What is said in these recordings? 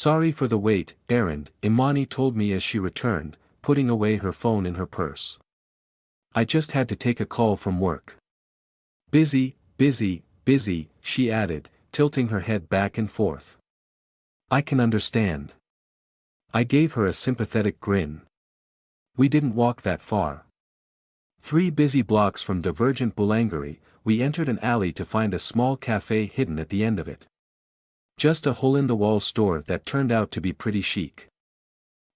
Sorry for the wait, errand, Imani told me as she returned, putting away her phone in her purse. I just had to take a call from work. Busy, busy, busy, she added, tilting her head back and forth. I can understand. I gave her a sympathetic grin. We didn't walk that far. 3 busy blocks from divergent Boulangari, we entered an alley to find a small cafe hidden at the end of it. Just a hole-in-the-wall store that turned out to be pretty chic.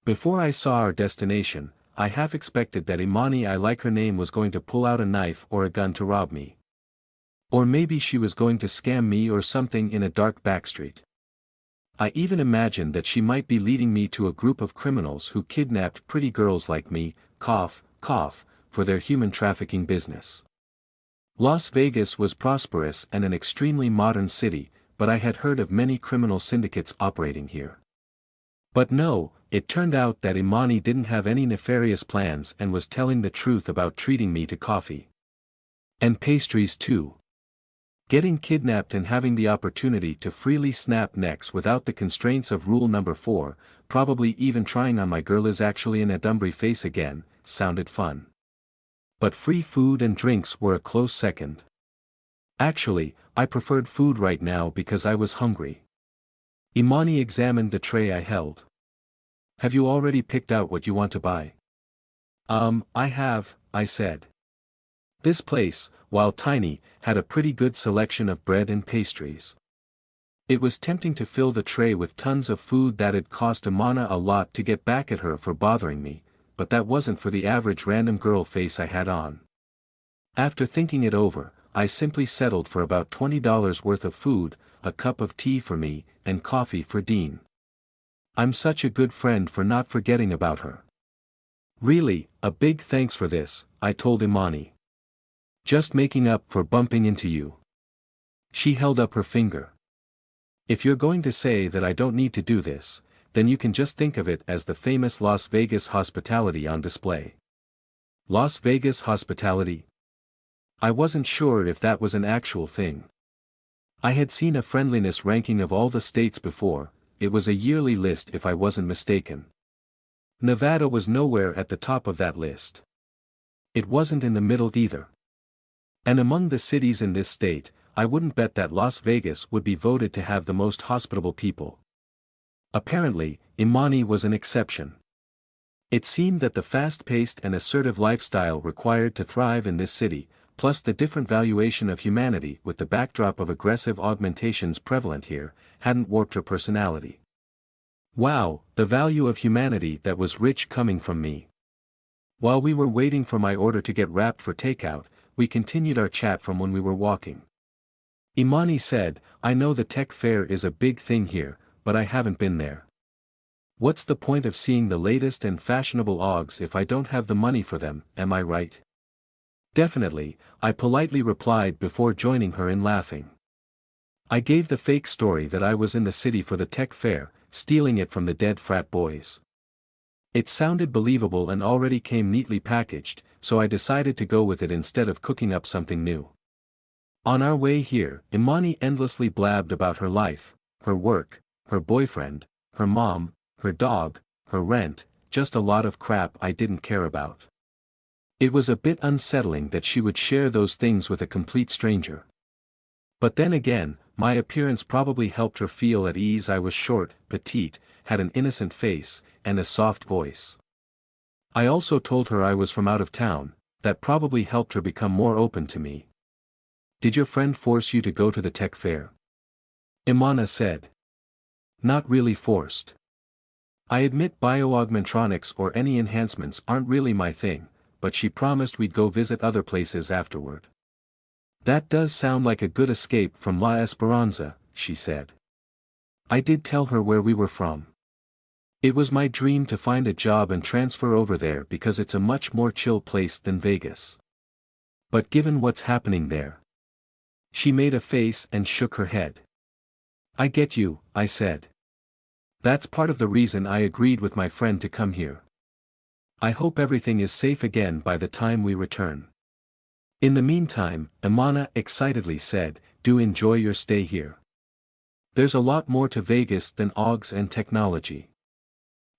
Before I saw our destination, I half expected that Imani, I like her name, was going to pull out a knife or a gun to rob me. Or maybe she was going to scam me or something in a dark backstreet. I even imagined that she might be leading me to a group of criminals who kidnapped pretty girls like me, cough, cough, for their human trafficking business. Las Vegas was prosperous and an extremely modern city, but I had heard of many criminal syndicates operating here. But no, it turned out that Imani didn't have any nefarious plans and was telling the truth about treating me to coffee. And pastries too. Getting kidnapped and having the opportunity to freely snap necks without the constraints of rule number 4, probably even trying on my girl is actually an Adumbry face again, sounded fun. But free food and drinks were a close second. Actually, I preferred food right now because I was hungry. Imani examined the tray I held. Have you already picked out what you want to buy? I have, I said. This place, while tiny, had a pretty good selection of bread and pastries. It was tempting to fill the tray with tons of food that'd cost Imani a lot to get back at her for bothering me, but that wasn't for the average random girl face I had on. After thinking it over, I simply settled for about $20 worth of food, a cup of tea for me, and coffee for Dean. I'm such a good friend for not forgetting about her. Really, a big thanks for this, I told Imani. Just making up for bumping into you. She held up her finger. If you're going to say that I don't need to do this, then you can just think of it as the famous Las Vegas hospitality on display. Las Vegas hospitality? I wasn't sure if that was an actual thing. I had seen a friendliness ranking of all the states before, it was a yearly list if I wasn't mistaken. Nevada was nowhere at the top of that list. It wasn't in the middle either. And among the cities in this state, I wouldn't bet that Las Vegas would be voted to have the most hospitable people. Apparently, Imani was an exception. It seemed that the fast-paced and assertive lifestyle required to thrive in this city, plus the different valuation of humanity with the backdrop of aggressive augmentations prevalent here, hadn't warped her personality. Wow, the value of humanity that was rich coming from me. While we were waiting for my order to get wrapped for takeout, we continued our chat from when we were walking. Imani said, I know the tech fair is a big thing here, but I haven't been there. What's the point of seeing the latest and fashionable augs if I don't have the money for them, am I right? Definitely, I politely replied before joining her in laughing. I gave the fake story that I was in the city for the tech fair, stealing it from the dead frat boys. It sounded believable and already came neatly packaged, so I decided to go with it instead of cooking up something new. On our way here, Imani endlessly blabbed about her life, her work, her boyfriend, her mom, her dog, her rent, just a lot of crap I didn't care about. It was a bit unsettling that she would share those things with a complete stranger. But then again, my appearance probably helped her feel at ease. I was short, petite, had an innocent face, and a soft voice. I also told her I was from out of town, that probably helped her become more open to me. Did your friend force you to go to the tech fair? Imani said. Not really forced. I admit bioaugmentronics or any enhancements aren't really my thing, but she promised we'd go visit other places afterward. That does sound like a good escape from La Esperanza, she said. I did tell her where we were from. It was my dream to find a job and transfer over there because it's a much more chill place than Vegas. But given what's happening there. She made a face and shook her head. I get you, I said. That's part of the reason I agreed with my friend to come here. I hope everything is safe again by the time we return. In the meantime, Imani excitedly said, do enjoy your stay here. There's a lot more to Vegas than augs and technology.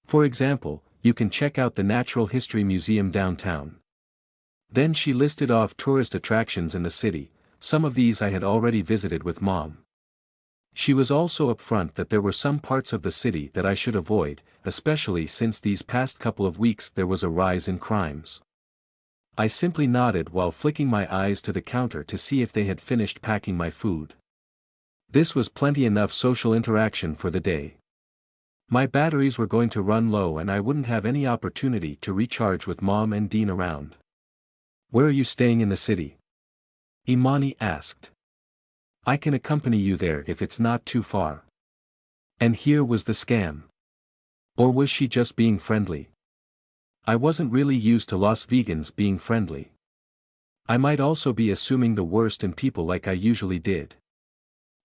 For example, you can check out the Natural History Museum downtown. Then she listed off tourist attractions in the city. Some of these I had already visited with Mom. She was also upfront that there were some parts of the city that I should avoid, especially since these past couple of weeks there was a rise in crimes. I simply nodded while flicking my eyes to the counter to see if they had finished packing my food. This was plenty enough social interaction for the day. My batteries were going to run low and I wouldn't have any opportunity to recharge with Mom and Dean around. "Where are you staying in the city?" Imani asked. "I can accompany you there if it's not too far." And here was the scam. Or was she just being friendly? I wasn't really used to Las Vegans being friendly. I might also be assuming the worst in people like I usually did.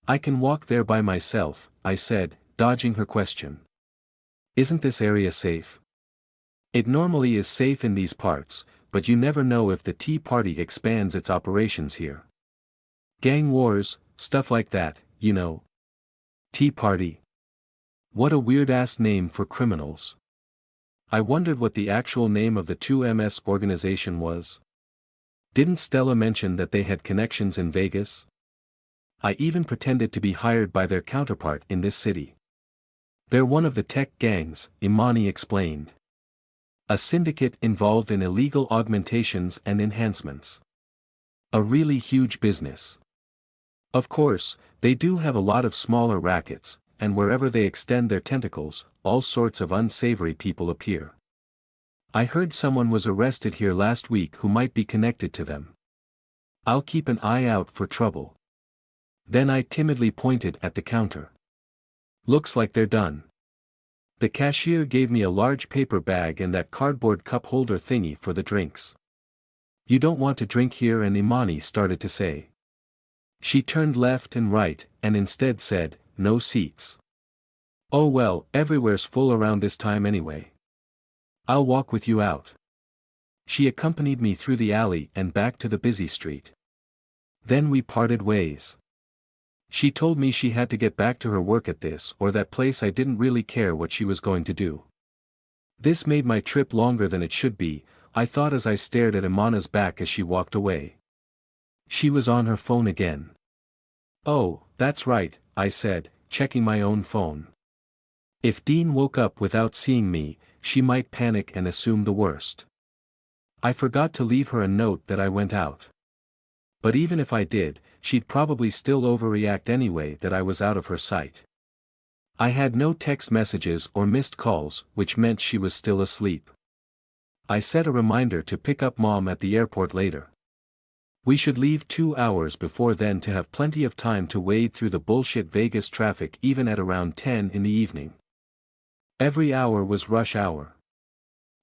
"I can walk there by myself," I said, dodging her question. "Isn't this area safe?" "It normally is safe in these parts, but you never know if the Tea Party expands its operations here. Gang wars, stuff like that, you know." Tea Party. What a weird-ass name for criminals. I wondered what the actual name of the 2MS organization was. Didn't Stella mention that they had connections in Vegas? I even pretended to be hired by their counterpart in this city. "They're one of the tech gangs," Imani explained. "A syndicate involved in illegal augmentations and enhancements. A really huge business. Of course, they do have a lot of smaller rackets, and wherever they extend their tentacles, all sorts of unsavory people appear. I heard someone was arrested here last week who might be connected to them. I'll keep an eye out for trouble." Then I timidly pointed at the counter. "Looks like they're done." The cashier gave me a large paper bag and that cardboard cup holder thingy for the drinks. "You don't want to drink here," and Imani started to say. She turned left and right, and instead said, "No seats." "Oh well, everywhere's full around this time anyway. I'll walk with you out." She accompanied me through the alley and back to the busy street. Then we parted ways. She told me she had to get back to her work at this or that place. I didn't really care what she was going to do. This made my trip longer than it should be, I thought as I stared at Imana's back as she walked away. She was on her phone again. "Oh, that's right," I said, checking my own phone. If Dean woke up without seeing me, she might panic and assume the worst. I forgot to leave her a note that I went out. But even if I did, she'd probably still overreact anyway that I was out of her sight. I had no text messages or missed calls, which meant she was still asleep. I set a reminder to pick up Mom at the airport later. We should leave 2 hours before then to have plenty of time to wade through the bullshit Vegas traffic even at around 10 in the evening. Every hour was rush hour.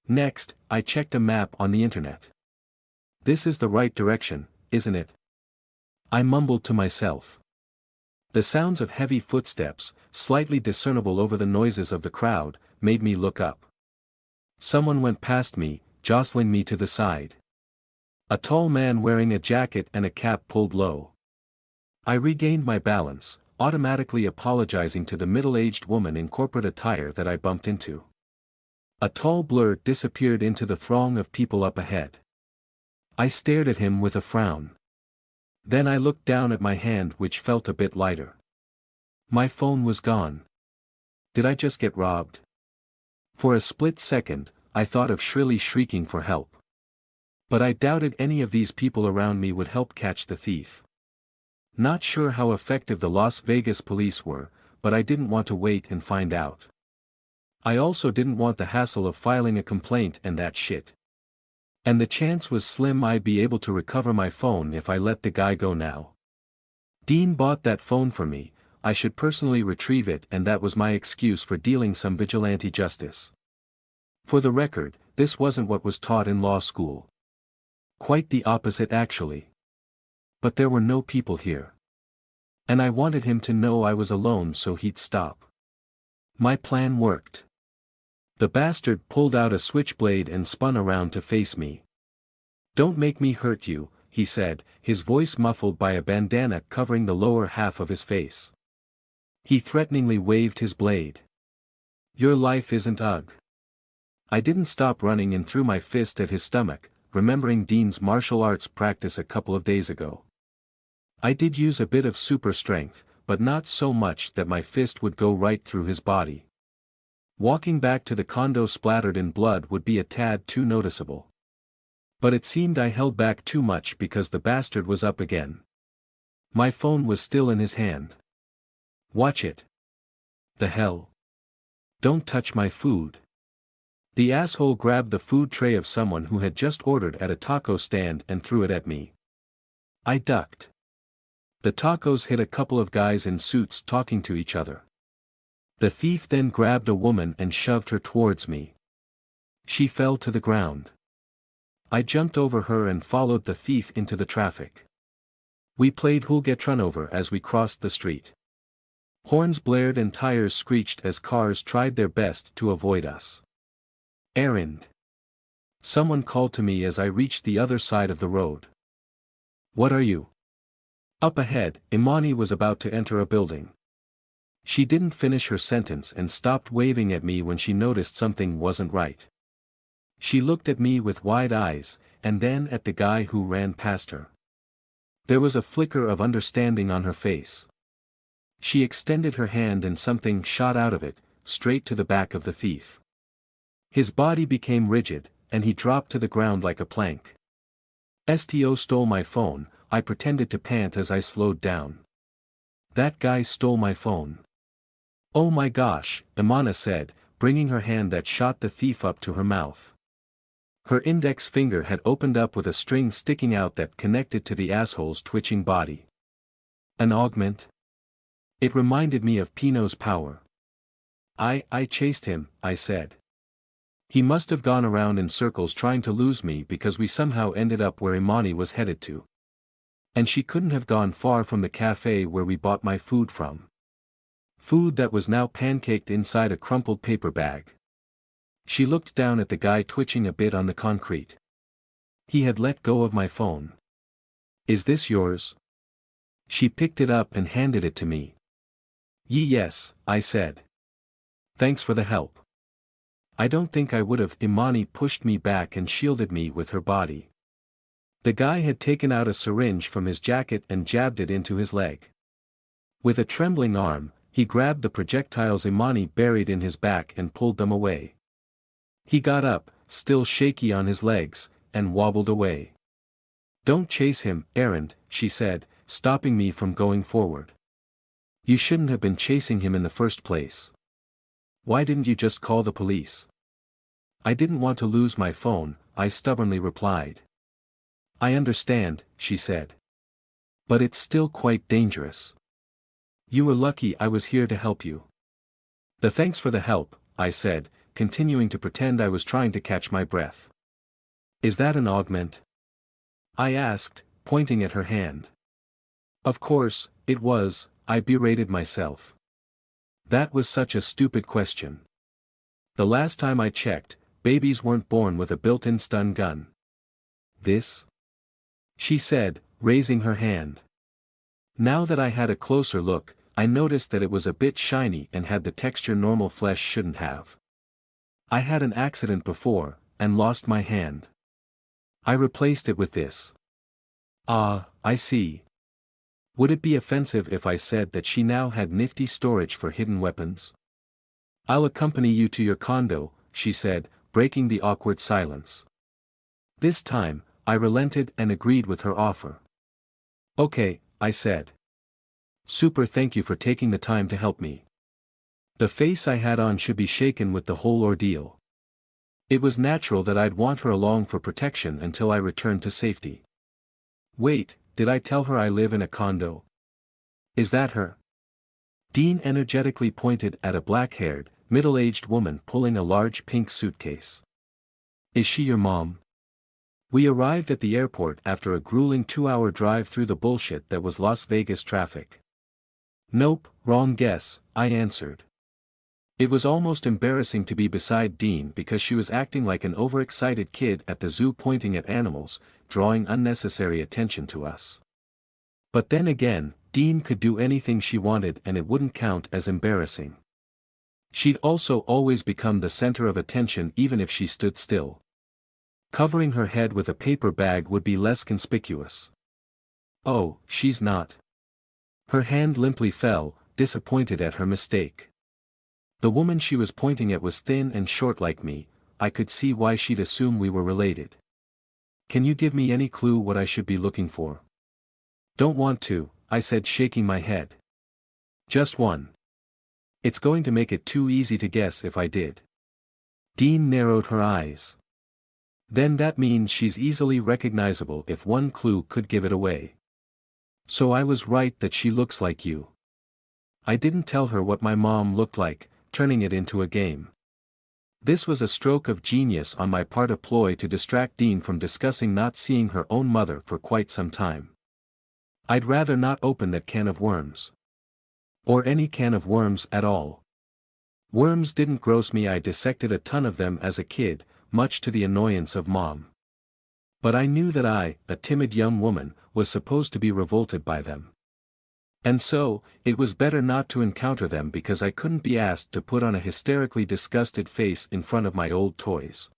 Next, I checked a map on the internet. "This is the right direction, isn't it?" I mumbled to myself. The sounds of heavy footsteps, slightly discernible over the noises of the crowd, made me look up. Someone went past me, jostling me to the side. A tall man wearing a jacket and a cap pulled low. I regained my balance, automatically apologizing to the middle-aged woman in corporate attire that I bumped into. A tall blur disappeared into the throng of people up ahead. I stared at him with a frown. Then I looked down at my hand, which felt a bit lighter. My phone was gone. Did I just get robbed? For a split second, I thought of shrilly shrieking for help. But I doubted any of these people around me would help catch the thief. Not sure how effective the Las Vegas police were, but I didn't want to wait and find out. I also didn't want the hassle of filing a complaint and that shit. And the chance was slim I'd be able to recover my phone if I let the guy go now. Dean bought that phone for me, I should personally retrieve it, and that was my excuse for dealing some vigilante justice. For the record, this wasn't what was taught in law school. Quite the opposite actually. But there were no people here. And I wanted him to know I was alone so he'd stop. My plan worked. The bastard pulled out a switchblade and spun around to face me. "Don't make me hurt you," he said, his voice muffled by a bandana covering the lower half of his face. He threateningly waved his blade. Your life isn't ugh. I didn't stop running and threw my fist at his stomach, remembering Dean's martial arts practice a couple of days ago. I did use a bit of super strength, but not so much that my fist would go right through his body. Walking back to the condo splattered in blood would be a tad too noticeable. But it seemed I held back too much because the bastard was up again. My phone was still in his hand. Watch it. The hell? Don't touch my food. The asshole grabbed the food tray of someone who had just ordered at a taco stand and threw it at me. I ducked. The tacos hit a couple of guys in suits talking to each other. The thief then grabbed a woman and shoved her towards me. She fell to the ground. I jumped over her and followed the thief into the traffic. We played Who'll Get Run Over as we crossed the street. Horns blared and tires screeched as cars tried their best to avoid us. Errand. Someone called to me as I reached the other side of the road. What are you? Up ahead, Imani was about to enter a building. She didn't finish her sentence and stopped waving at me when she noticed something wasn't right. She looked at me with wide eyes, and then at the guy who ran past her. There was a flicker of understanding on her face. She extended her hand and something shot out of it, straight to the back of the thief. His body became rigid, and he dropped to the ground like a plank. STO stole my phone. I pretended to pant as I slowed down. That guy stole my phone. Oh my gosh, Imana said, bringing her hand that shot the thief up to her mouth. Her index finger had opened up with a string sticking out that connected to the asshole's twitching body. An augment? It reminded me of Pinot's power. I chased him, I said. He must have gone around in circles trying to lose me because we somehow ended up where Imani was headed to. And she couldn't have gone far from the cafe where we bought my food from. Food that was now pancaked inside a crumpled paper bag. She looked down at the guy twitching a bit on the concrete. He had let go of my phone. Is this yours? She picked it up and handed it to me. Yes, I said. Thanks for the help. I don't think I would have. Imani pushed me back and shielded me with her body. The guy had taken out a syringe from his jacket and jabbed it into his leg. With a trembling arm, he grabbed the projectiles Imani buried in his back and pulled them away. He got up, still shaky on his legs, and wobbled away. Don't chase him, Errand, she said, stopping me from going forward. You shouldn't have been chasing him in the first place. Why didn't you just call the police? I didn't want to lose my phone, I stubbornly replied. I understand, she said. But it's still quite dangerous. You were lucky I was here to help you. Thanks for the help, I said, continuing to pretend I was trying to catch my breath. Is that an augment? I asked, pointing at her hand. Of course, it was, I berated myself. That was such a stupid question. The last time I checked, babies weren't born with a built-in stun gun. This? She said, raising her hand. Now that I had a closer look, I noticed that it was a bit shiny and had the texture normal flesh shouldn't have. I had an accident before, and lost my hand. I replaced it with this. Ah, I see. Would it be offensive if I said that she now had nifty storage for hidden weapons? I'll accompany you to your condo, she said, breaking the awkward silence. This time, I relented and agreed with her offer. Okay, I said. Super, thank you for taking the time to help me. The face I had on should be shaken with the whole ordeal. It was natural that I'd want her along for protection until I returned to safety. Wait, did I tell her I live in a condo? Is that her? Dean energetically pointed at a black-haired, middle-aged woman pulling a large pink suitcase. Is she your mom? We arrived at the airport after a grueling 2-hour drive through the bullshit that was Las Vegas traffic. Nope, wrong guess, I answered. It was almost embarrassing to be beside Dean because she was acting like an overexcited kid at the zoo pointing at animals, drawing unnecessary attention to us. But then again, Dean could do anything she wanted and it wouldn't count as embarrassing. She'd also always become the center of attention even if she stood still. Covering her head with a paper bag would be less conspicuous. Oh, she's not. Her hand limply fell, disappointed at her mistake. The woman she was pointing at was thin and short like me. I could see why she'd assume we were related. Can you give me any clue what I should be looking for? Don't want to, I said, shaking my head. Just one. It's going to make it too easy to guess if I did. Dean narrowed her eyes. Then that means she's easily recognizable if one clue could give it away. So I was right that she looks like you. I didn't tell her what my mom looked like, turning it into a game. This was a stroke of genius on my part, a ploy to distract Dean from discussing not seeing her own mother for quite some time. I'd rather not open that can of worms. Or any can of worms at all. Worms didn't gross me. I dissected a ton of them as a kid, much to the annoyance of Mom. But I knew that I, a timid young woman, was supposed to be revolted by them. And so, it was better not to encounter them because I couldn't be asked to put on a hysterically disgusted face in front of my old toys.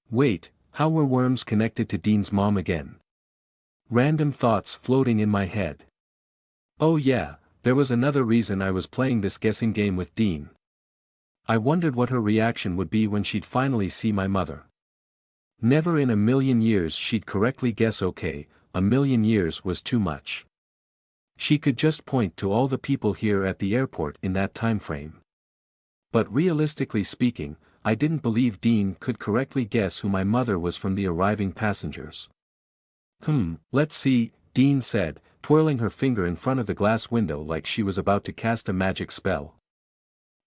Wait, how were worms connected to Dean's mom again? Random thoughts floating in my head. Oh yeah, there was another reason I was playing this guessing game with Dean. I wondered what her reaction would be when she'd finally see my mother. Never in a million years she'd correctly guess. Okay, a million years was too much. She could just point to all the people here at the airport in that time frame. But realistically speaking, I didn't believe Dean could correctly guess who my mother was from the arriving passengers. Let's see, Dean said, twirling her finger in front of the glass window like she was about to cast a magic spell.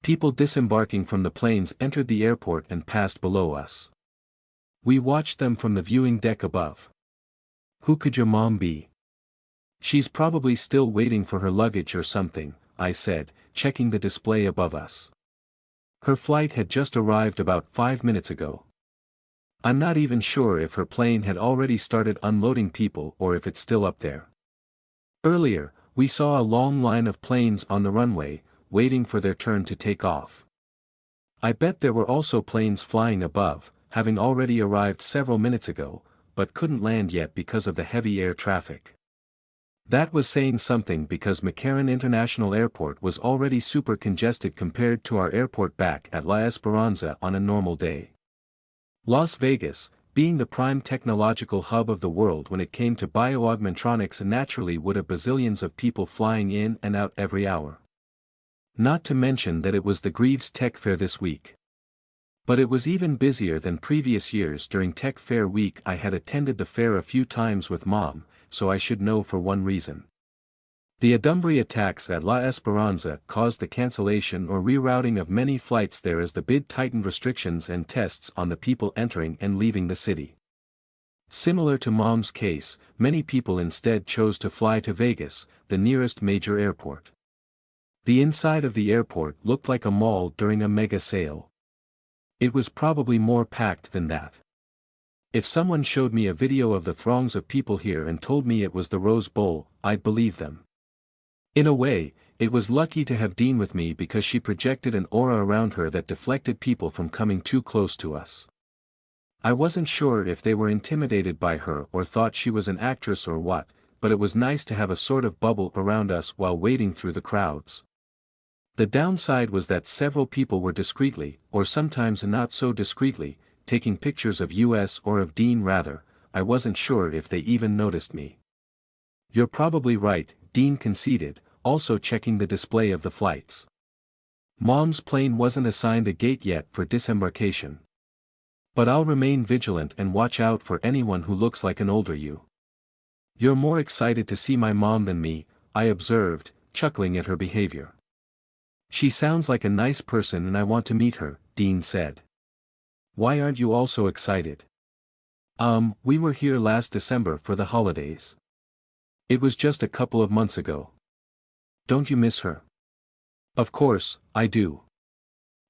People disembarking from the planes entered the airport and passed below us. We watched them from the viewing deck above. Who could your mom be? She's probably still waiting for her luggage or something, I said, checking the display above us. Her flight had just arrived about 5 minutes ago. I'm not even sure if her plane had already started unloading people or if it's still up there. Earlier, we saw a long line of planes on the runway, waiting for their turn to take off. I bet there were also planes flying above, having already arrived several minutes ago, but couldn't land yet because of the heavy air traffic. That was saying something because Macabre International Airport was already super congested compared to our airport back at La Esperanza on a normal day. Las Vegas, being the prime technological hub of the world when it came to bioaugmentronics, naturally would have bazillions of people flying in and out every hour. Not to mention that it was the Greaves Tech Fair this week. But it was even busier than previous years during Tech Fair week. I had attended the fair a few times with Mom, so I should know for one reason. The Adumbri attacks at La Esperanza caused the cancellation or rerouting of many flights there as the bid tightened restrictions and tests on the people entering and leaving the city. Similar to Mom's case, many people instead chose to fly to Vegas, the nearest major airport. The inside of the airport looked like a mall during a mega sale. It was probably more packed than that. If someone showed me a video of the throngs of people here and told me it was the Rose Bowl, I'd believe them. In a way, it was lucky to have Dean with me because she projected an aura around her that deflected people from coming too close to us. I wasn't sure if they were intimidated by her or thought she was an actress or what, but it was nice to have a sort of bubble around us while wading through the crowds. The downside was that several people were discreetly, or sometimes not so discreetly, taking pictures of us or of Dean rather. I wasn't sure if they even noticed me. You're probably right, Dean conceded, also checking the display of the flights. Mom's plane wasn't assigned a gate yet for disembarkation. But I'll remain vigilant and watch out for anyone who looks like an older you. You're more excited to see my mom than me, I observed, chuckling at her behavior. She sounds like a nice person and I want to meet her, Dean said. Why aren't you also excited? We were here last December for the holidays. It was just a couple of months ago. Don't you miss her? Of course, I do.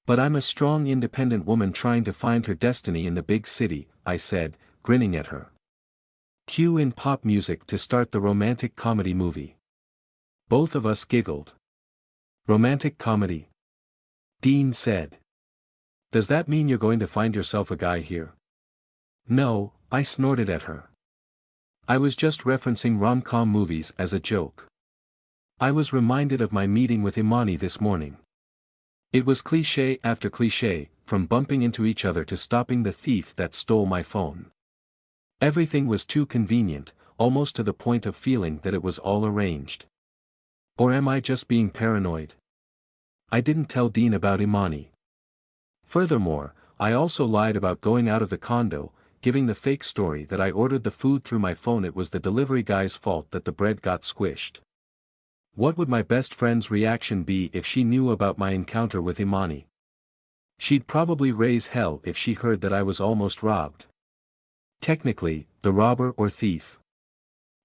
But I'm a strong independent woman trying to find her destiny in the big city, I said, grinning at her. Cue in pop music to start the romantic comedy movie. Both of us giggled. Romantic comedy? Dean said. Does that mean you're going to find yourself a guy here? No, I snorted at her. I was just referencing rom-com movies as a joke. I was reminded of my meeting with Imani this morning. It was cliché after cliché, from bumping into each other to stopping the thief that stole my phone. Everything was too convenient, almost to the point of feeling that it was all arranged. Or am I just being paranoid? I didn't tell Dean about Imani. Furthermore, I also lied about going out of the condo, giving the fake story that I ordered the food through my phone. It was the delivery guy's fault that the bread got squished. What would my best friend's reaction be if she knew about my encounter with Imani? She'd probably raise hell if she heard that I was almost robbed. Technically, the robber or thief.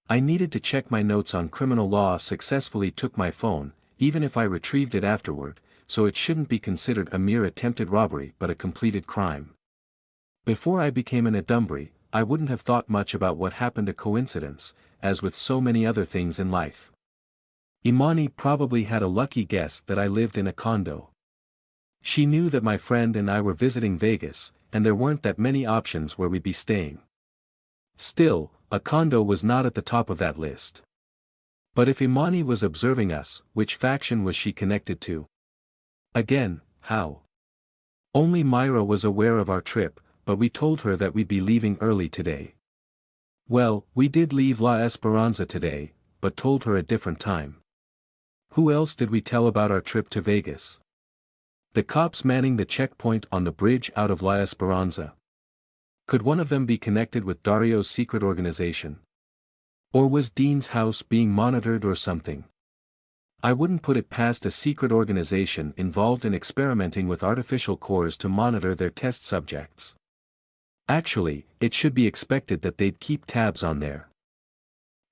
I needed to check my notes on criminal law. Successfully took my phone, even if I retrieved it afterward, so it shouldn't be considered a mere attempted robbery but a completed crime. Before I became an adumbry, I wouldn't have thought much about what happened. A coincidence, as with so many other things in life. Imani probably had a lucky guess that I lived in a condo. She knew that my friend and I were visiting Vegas, and there weren't that many options where we'd be staying. Still, a condo was not at the top of that list. But if Imani was observing us, which faction was she connected to? Again, how? Only Myra was aware of our trip, but we told her that we'd be leaving early today. Well, we did leave La Esperanza today, but told her a different time. Who else did we tell about our trip to Vegas? The cops manning the checkpoint on the bridge out of La Esperanza. Could one of them be connected with Dario's secret organization? Or was Dean's house being monitored or something? I wouldn't put it past a secret organization involved in experimenting with artificial cores to monitor their test subjects. Actually, it should be expected that they'd keep tabs on their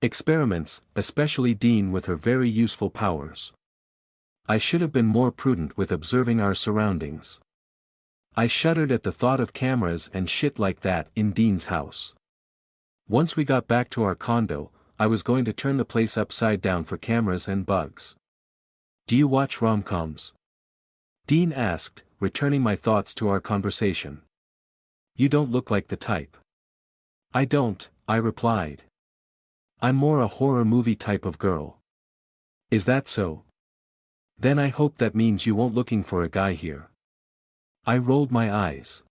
experiments, especially Dean with her very useful powers. I should have been more prudent with observing our surroundings. I shuddered at the thought of cameras and shit like that in Dean's house. Once we got back to our condo, I was going to turn the place upside down for cameras and bugs. Do you watch rom-coms? Dean asked, returning my thoughts to our conversation. You don't look like the type. I don't, I replied. I'm more a horror movie type of girl. Is that so? Then I hope that means you won't looking for a guy here. I rolled my eyes.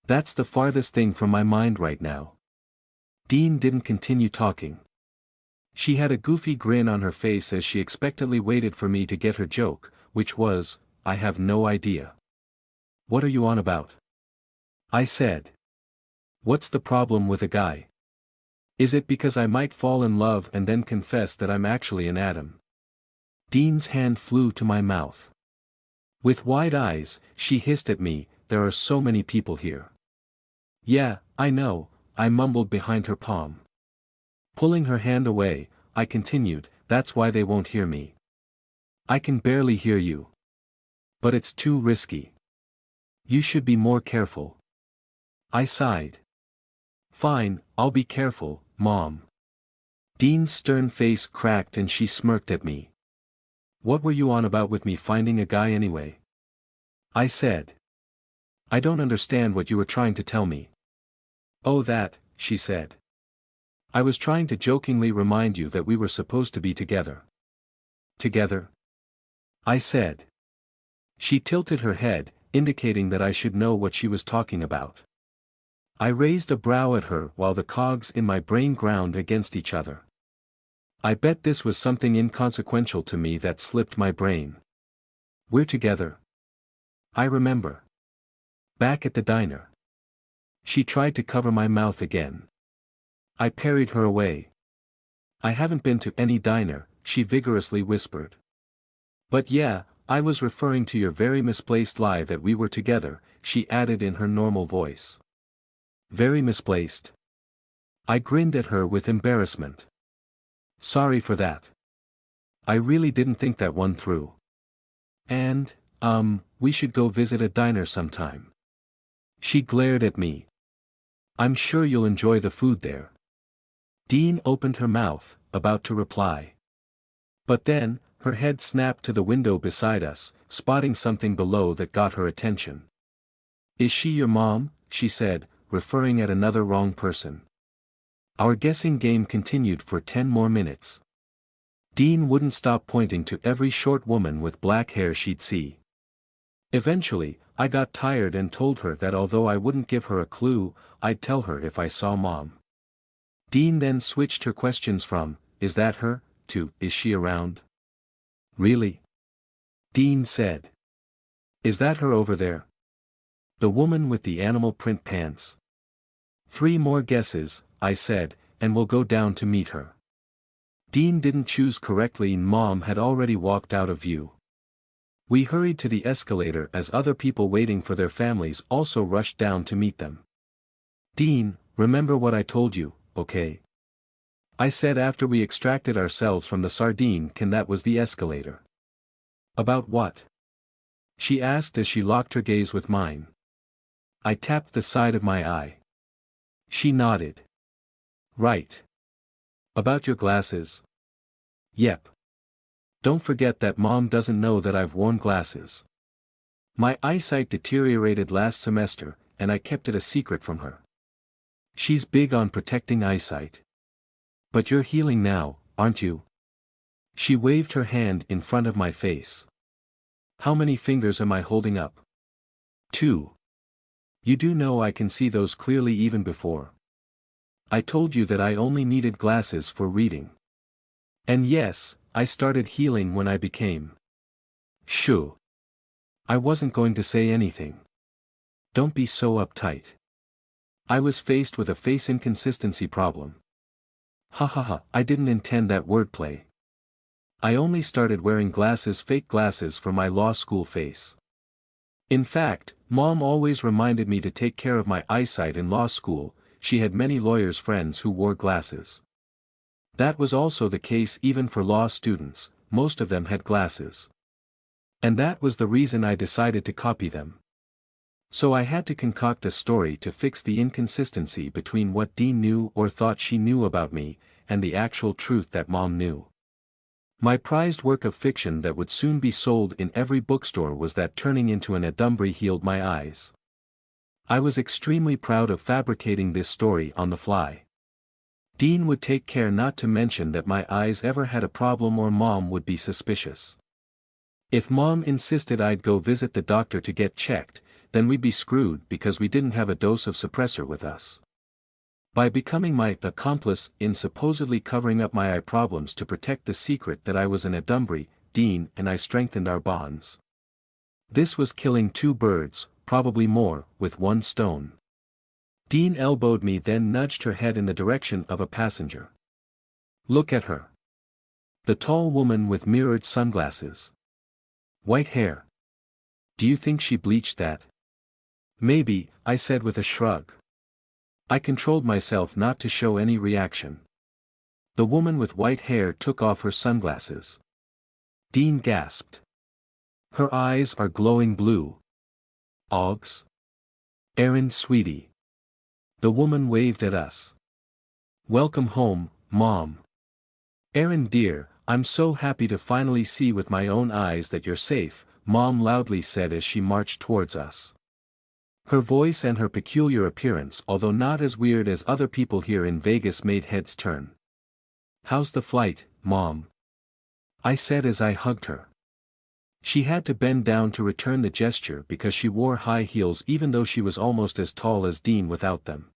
That's the farthest thing from my mind right now. Dean didn't continue talking. She had a goofy grin on her face as she expectantly waited for me to get her joke, which was, I have no idea. What are you on about? I said. What's the problem with a guy? Is it because I might fall in love and then confess that I'm actually an Adam? Dean's hand flew to my mouth. With wide eyes, she hissed at me, there are so many people here. Yeah, I know, I mumbled behind her palm. Pulling her hand away, I continued, that's why they won't hear me. I can barely hear you. But it's too risky. You should be more careful. I sighed. Fine, I'll be careful, Mom. Dean's stern face cracked and she smirked at me. What were you on about with me finding a guy anyway? I said. I don't understand what you were trying to tell me. Oh that, she said. I was trying to jokingly remind you that we were supposed to be together. Together? I said. She tilted her head, indicating that I should know what she was talking about. I raised a brow at her while the cogs in my brain ground against each other. I bet this was something inconsequential to me that slipped my brain. We're together. I remember. Back at the diner. She tried to cover my mouth again. I parried her away. I haven't been to any diner, she vigorously whispered. But yeah, I was referring to your very misplaced lie that we were together, she added in her normal voice. Very misplaced. I grinned at her with embarrassment. Sorry for that. I really didn't think that one through. And, we should go visit a diner sometime. She glared at me. I'm sure you'll enjoy the food there. Dean opened her mouth, about to reply. But then, her head snapped to the window beside us, spotting something below that got her attention. "Is she your mom?" she said, referring at another wrong person. Our guessing game continued for 10 more minutes. Dean wouldn't stop pointing to every short woman with black hair she'd see. Eventually, I got tired and told her that although I wouldn't give her a clue, I'd tell her if I saw Mom. Dean then switched her questions from, "Is that her?" to, "Is she around?" "Really?" Dean said. "Is that her over there? The woman with the animal print pants?" "3 more guesses," I said, "and we'll go down to meet her." Dean didn't choose correctly and Mom had already walked out of view. We hurried to the escalator as other people waiting for their families also rushed down to meet them. "Dean, remember what I told you, okay?" I said after we extracted ourselves from the sardine can that was the escalator. "About what?" she asked as she locked her gaze with mine. I tapped the side of my eye. She nodded. "Right. About your glasses?" "Yep. Don't forget that Mom doesn't know that I've worn glasses. My eyesight deteriorated last semester, and I kept it a secret from her. She's big on protecting eyesight. But you're healing now, aren't you?" She waved her hand in front of my face. "How many fingers am I holding up?" "2. You do know I can see those clearly even before. I told you that I only needed glasses for reading. And yes, I started healing when I became." "Shoo. I wasn't going to say anything. Don't be so uptight. I was faced with a face inconsistency problem." "Ha ha ha, I didn't intend that wordplay. I only started wearing fake glasses for my law school face. In fact, Mom always reminded me to take care of my eyesight in law school. She had many lawyers' friends who wore glasses. That was also the case even for law students, most of them had glasses. And that was the reason I decided to copy them. So I had to concoct a story to fix the inconsistency between what Dean knew or thought she knew about me, and the actual truth that Mom knew. My prized work of fiction that would soon be sold in every bookstore was that turning into an Adumbry healed my eyes. I was extremely proud of fabricating this story on the fly. Dean would take care not to mention that my eyes ever had a problem or Mom would be suspicious. If Mom insisted I'd go visit the doctor to get checked, then we'd be screwed because we didn't have a dose of suppressor with us. By becoming my accomplice in supposedly covering up my eye problems to protect the secret that I was an Adumbry, Dean and I strengthened our bonds. This was killing 2 birds, probably more, with 1 stone. Dean elbowed me then nudged her head in the direction of a passenger. "Look at her. The tall woman with mirrored sunglasses. White hair. Do you think she bleached that?" "Maybe," I said with a shrug. I controlled myself not to show any reaction. The woman with white hair took off her sunglasses. Dean gasped. "Her eyes are glowing blue. Augs? Erin, sweetie." The woman waved at us. "Welcome home, Mom." "Erin dear, I'm so happy to finally see with my own eyes that you're safe," Mom loudly said as she marched towards us. Her voice and her peculiar appearance, although not as weird as other people here in Vegas, made heads turn. "How's the flight, Mom?" I said as I hugged her. She had to bend down to return the gesture because she wore high heels even though she was almost as tall as Dean without them.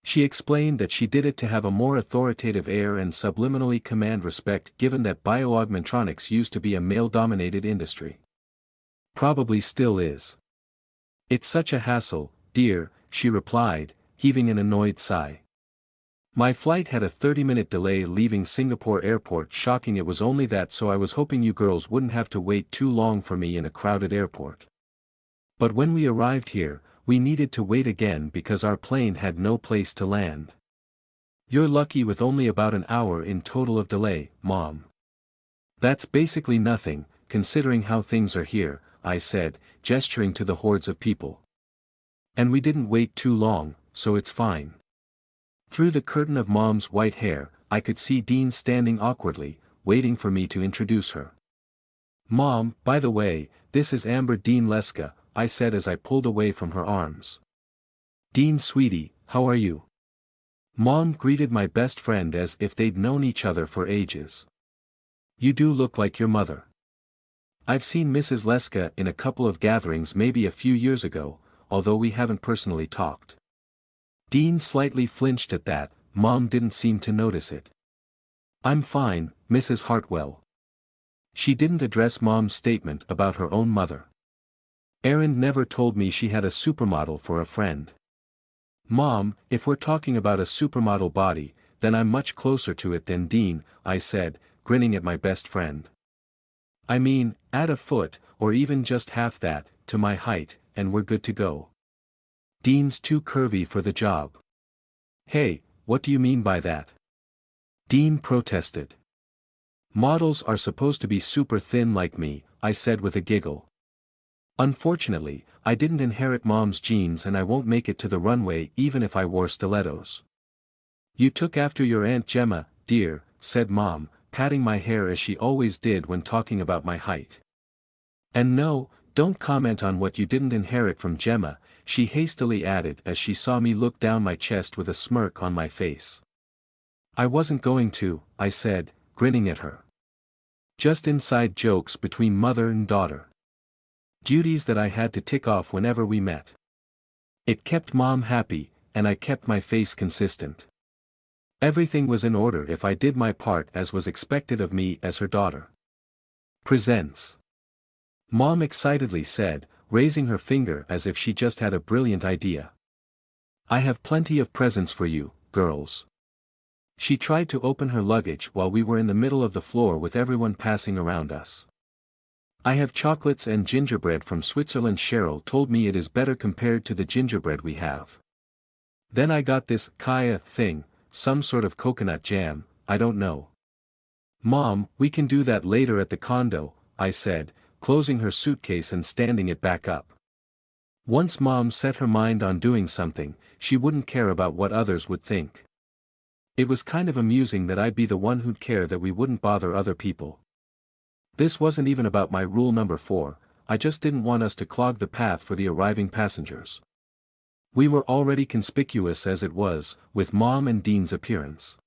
She explained that she did it to have a more authoritative air and subliminally command respect given that bioaugmentronics used to be a male-dominated industry. Probably still is. "It's such a hassle, dear," she replied, heaving an annoyed sigh. "My flight had a 30-minute delay leaving Singapore airport. Shocking it was only that, so I was hoping you girls wouldn't have to wait too long for me in a crowded airport. But when we arrived here, we needed to wait again because our plane had no place to land. You're lucky with only about an hour in total of delay, Mom." "That's basically nothing, considering how things are here," I said, gesturing to the hordes of people. "And we didn't wait too long, so it's fine." Through the curtain of Mom's white hair, I could see Dean standing awkwardly, waiting for me to introduce her. "Mom, by the way, this is Amber Dean Leska," I said as I pulled away from her arms. "Dean sweetie, how are you?" Mom greeted my best friend as if they'd known each other for ages. "You do look like your mother. I've seen Mrs. Leska in a couple of gatherings maybe a few years ago, although we haven't personally talked." Dean slightly flinched at that. Mom didn't seem to notice it. "I'm fine, Mrs. Hartwell." She didn't address Mom's statement about her own mother. "Erin never told me she had a supermodel for a friend." "Mom, if we're talking about a supermodel body, then I'm much closer to it than Dean," I said, grinning at my best friend. "I mean, add a foot, or even just half that, to my height, and we're good to go. Dean's too curvy for the job." "Hey, what do you mean by that?" Dean protested. "Models are supposed to be super thin like me," I said with a giggle. "Unfortunately, I didn't inherit Mom's genes and I won't make it to the runway even if I wore stilettos." "You took after your Aunt Gemma, dear," said Mom, patting my hair as she always did when talking about my height. "And no, don't comment on what you didn't inherit from Gemma," she hastily added as she saw me look down my chest with a smirk on my face. "I wasn't going to," I said, grinning at her. Just inside jokes between mother and daughter. Duties that I had to tick off whenever we met. It kept Mom happy, and I kept my face consistent. Everything was in order if I did my part as was expected of me as her daughter. "Presents," Mom excitedly said, raising her finger as if she just had a brilliant idea. "I have plenty of presents for you, girls." She tried to open her luggage while we were in the middle of the floor with everyone passing around us. "I have chocolates and gingerbread from Switzerland. Cheryl told me it is better compared to the gingerbread we have. Then I got this kaya thing, some sort of coconut jam, I don't know." "Mom, we can do that later at the condo," I said, closing her suitcase and standing it back up. Once Mom set her mind on doing something, she wouldn't care about what others would think. It was kind of amusing that I'd be the one who'd care that we wouldn't bother other people. This wasn't even about my rule number 4, I just didn't want us to clog the path for the arriving passengers. We were already conspicuous as it was, with Mom and Dean's appearance.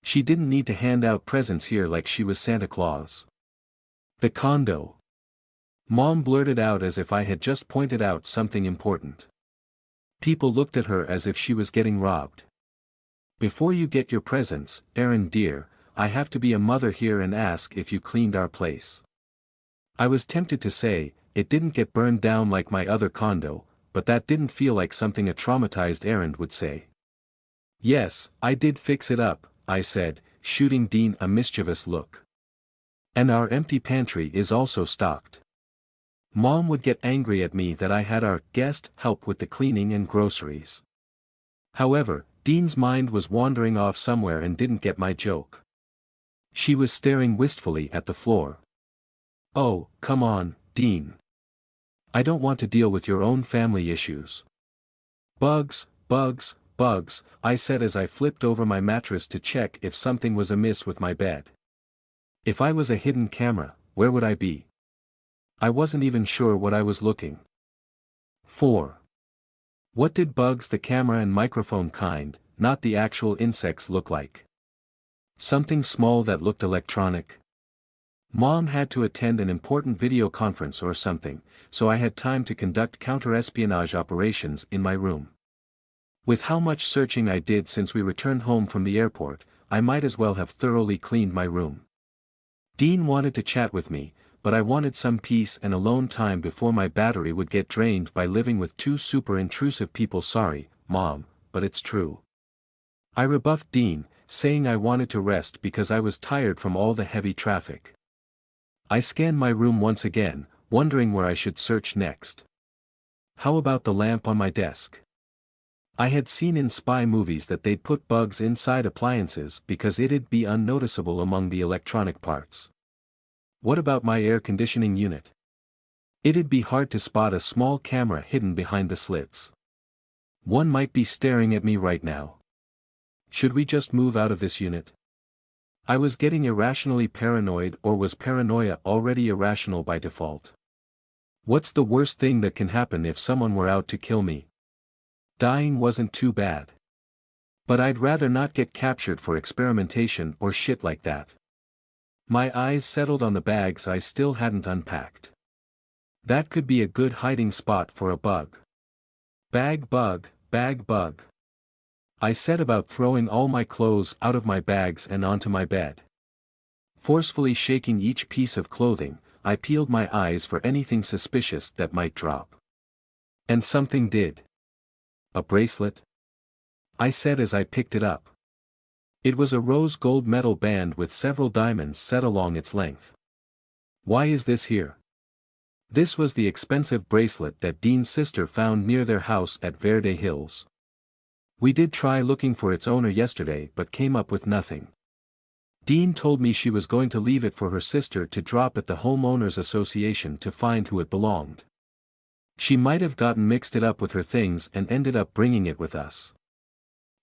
She didn't need to hand out presents here like she was Santa Claus. "The condo," Mom blurted out as if I had just pointed out something important. People looked at her as if she was getting robbed. "Before you get your presents, Erin dear, I have to be a mother here and ask if you cleaned our place." I was tempted to say, it didn't get burned down like my other condo, but that didn't feel like something a traumatized Erin would say. "Yes, I did fix it up," I said, shooting Dean a mischievous look. "And our empty pantry is also stocked." Mom would get angry at me that I had our guest help with the cleaning and groceries. However, Dean's mind was wandering off somewhere and didn't get my joke. She was staring wistfully at the floor. "Oh, come on, Dean. I don't want to deal with your own family issues." "Bugs, bugs, bugs," I said as I flipped over my mattress to check if something was amiss with my bed. If I was a hidden camera, where would I be? I wasn't even sure what I was looking for. What did Bugs the camera and microphone kind, not the actual insects, look like? Something small that looked electronic? Mom had to attend an important video conference or something, so I had time to conduct counter-espionage operations in my room. With how much searching I did since we returned home from the airport, I might as well have thoroughly cleaned my room. Dean wanted to chat with me, but I wanted some peace and alone time before my battery would get drained by living with 2 super intrusive people. "Sorry, Mom, but it's true." I rebuffed Dean, saying I wanted to rest because I was tired from all the heavy traffic. I scanned my room once again, wondering where I should search next. How about the lamp on my desk? I had seen in spy movies that they'd put bugs inside appliances because it'd be unnoticeable among the electronic parts. What about my air conditioning unit? It'd be hard to spot a small camera hidden behind the slits. One might be staring at me right now. Should we just move out of this unit? I was getting irrationally paranoid, or was paranoia already irrational by default? What's the worst thing that can happen if someone were out to kill me? Dying wasn't too bad. But I'd rather not get captured for experimentation or shit like that. My eyes settled on the bags I still hadn't unpacked. That could be a good hiding spot for a bug. Bag bug, bag bug. I set about throwing all my clothes out of my bags and onto my bed. Forcefully shaking each piece of clothing, I peeled my eyes for anything suspicious that might drop. And something did. A bracelet? I said as I picked it up. It was a rose gold metal band with several diamonds set along its length. Why is this here? This was the expensive bracelet that Dean's sister found near their house at Verde Hills. We did try looking for its owner yesterday but came up with nothing. Dean told me she was going to leave it for her sister to drop at the homeowners association to find who it belonged. She might have gotten mixed it up with her things and ended up bringing it with us.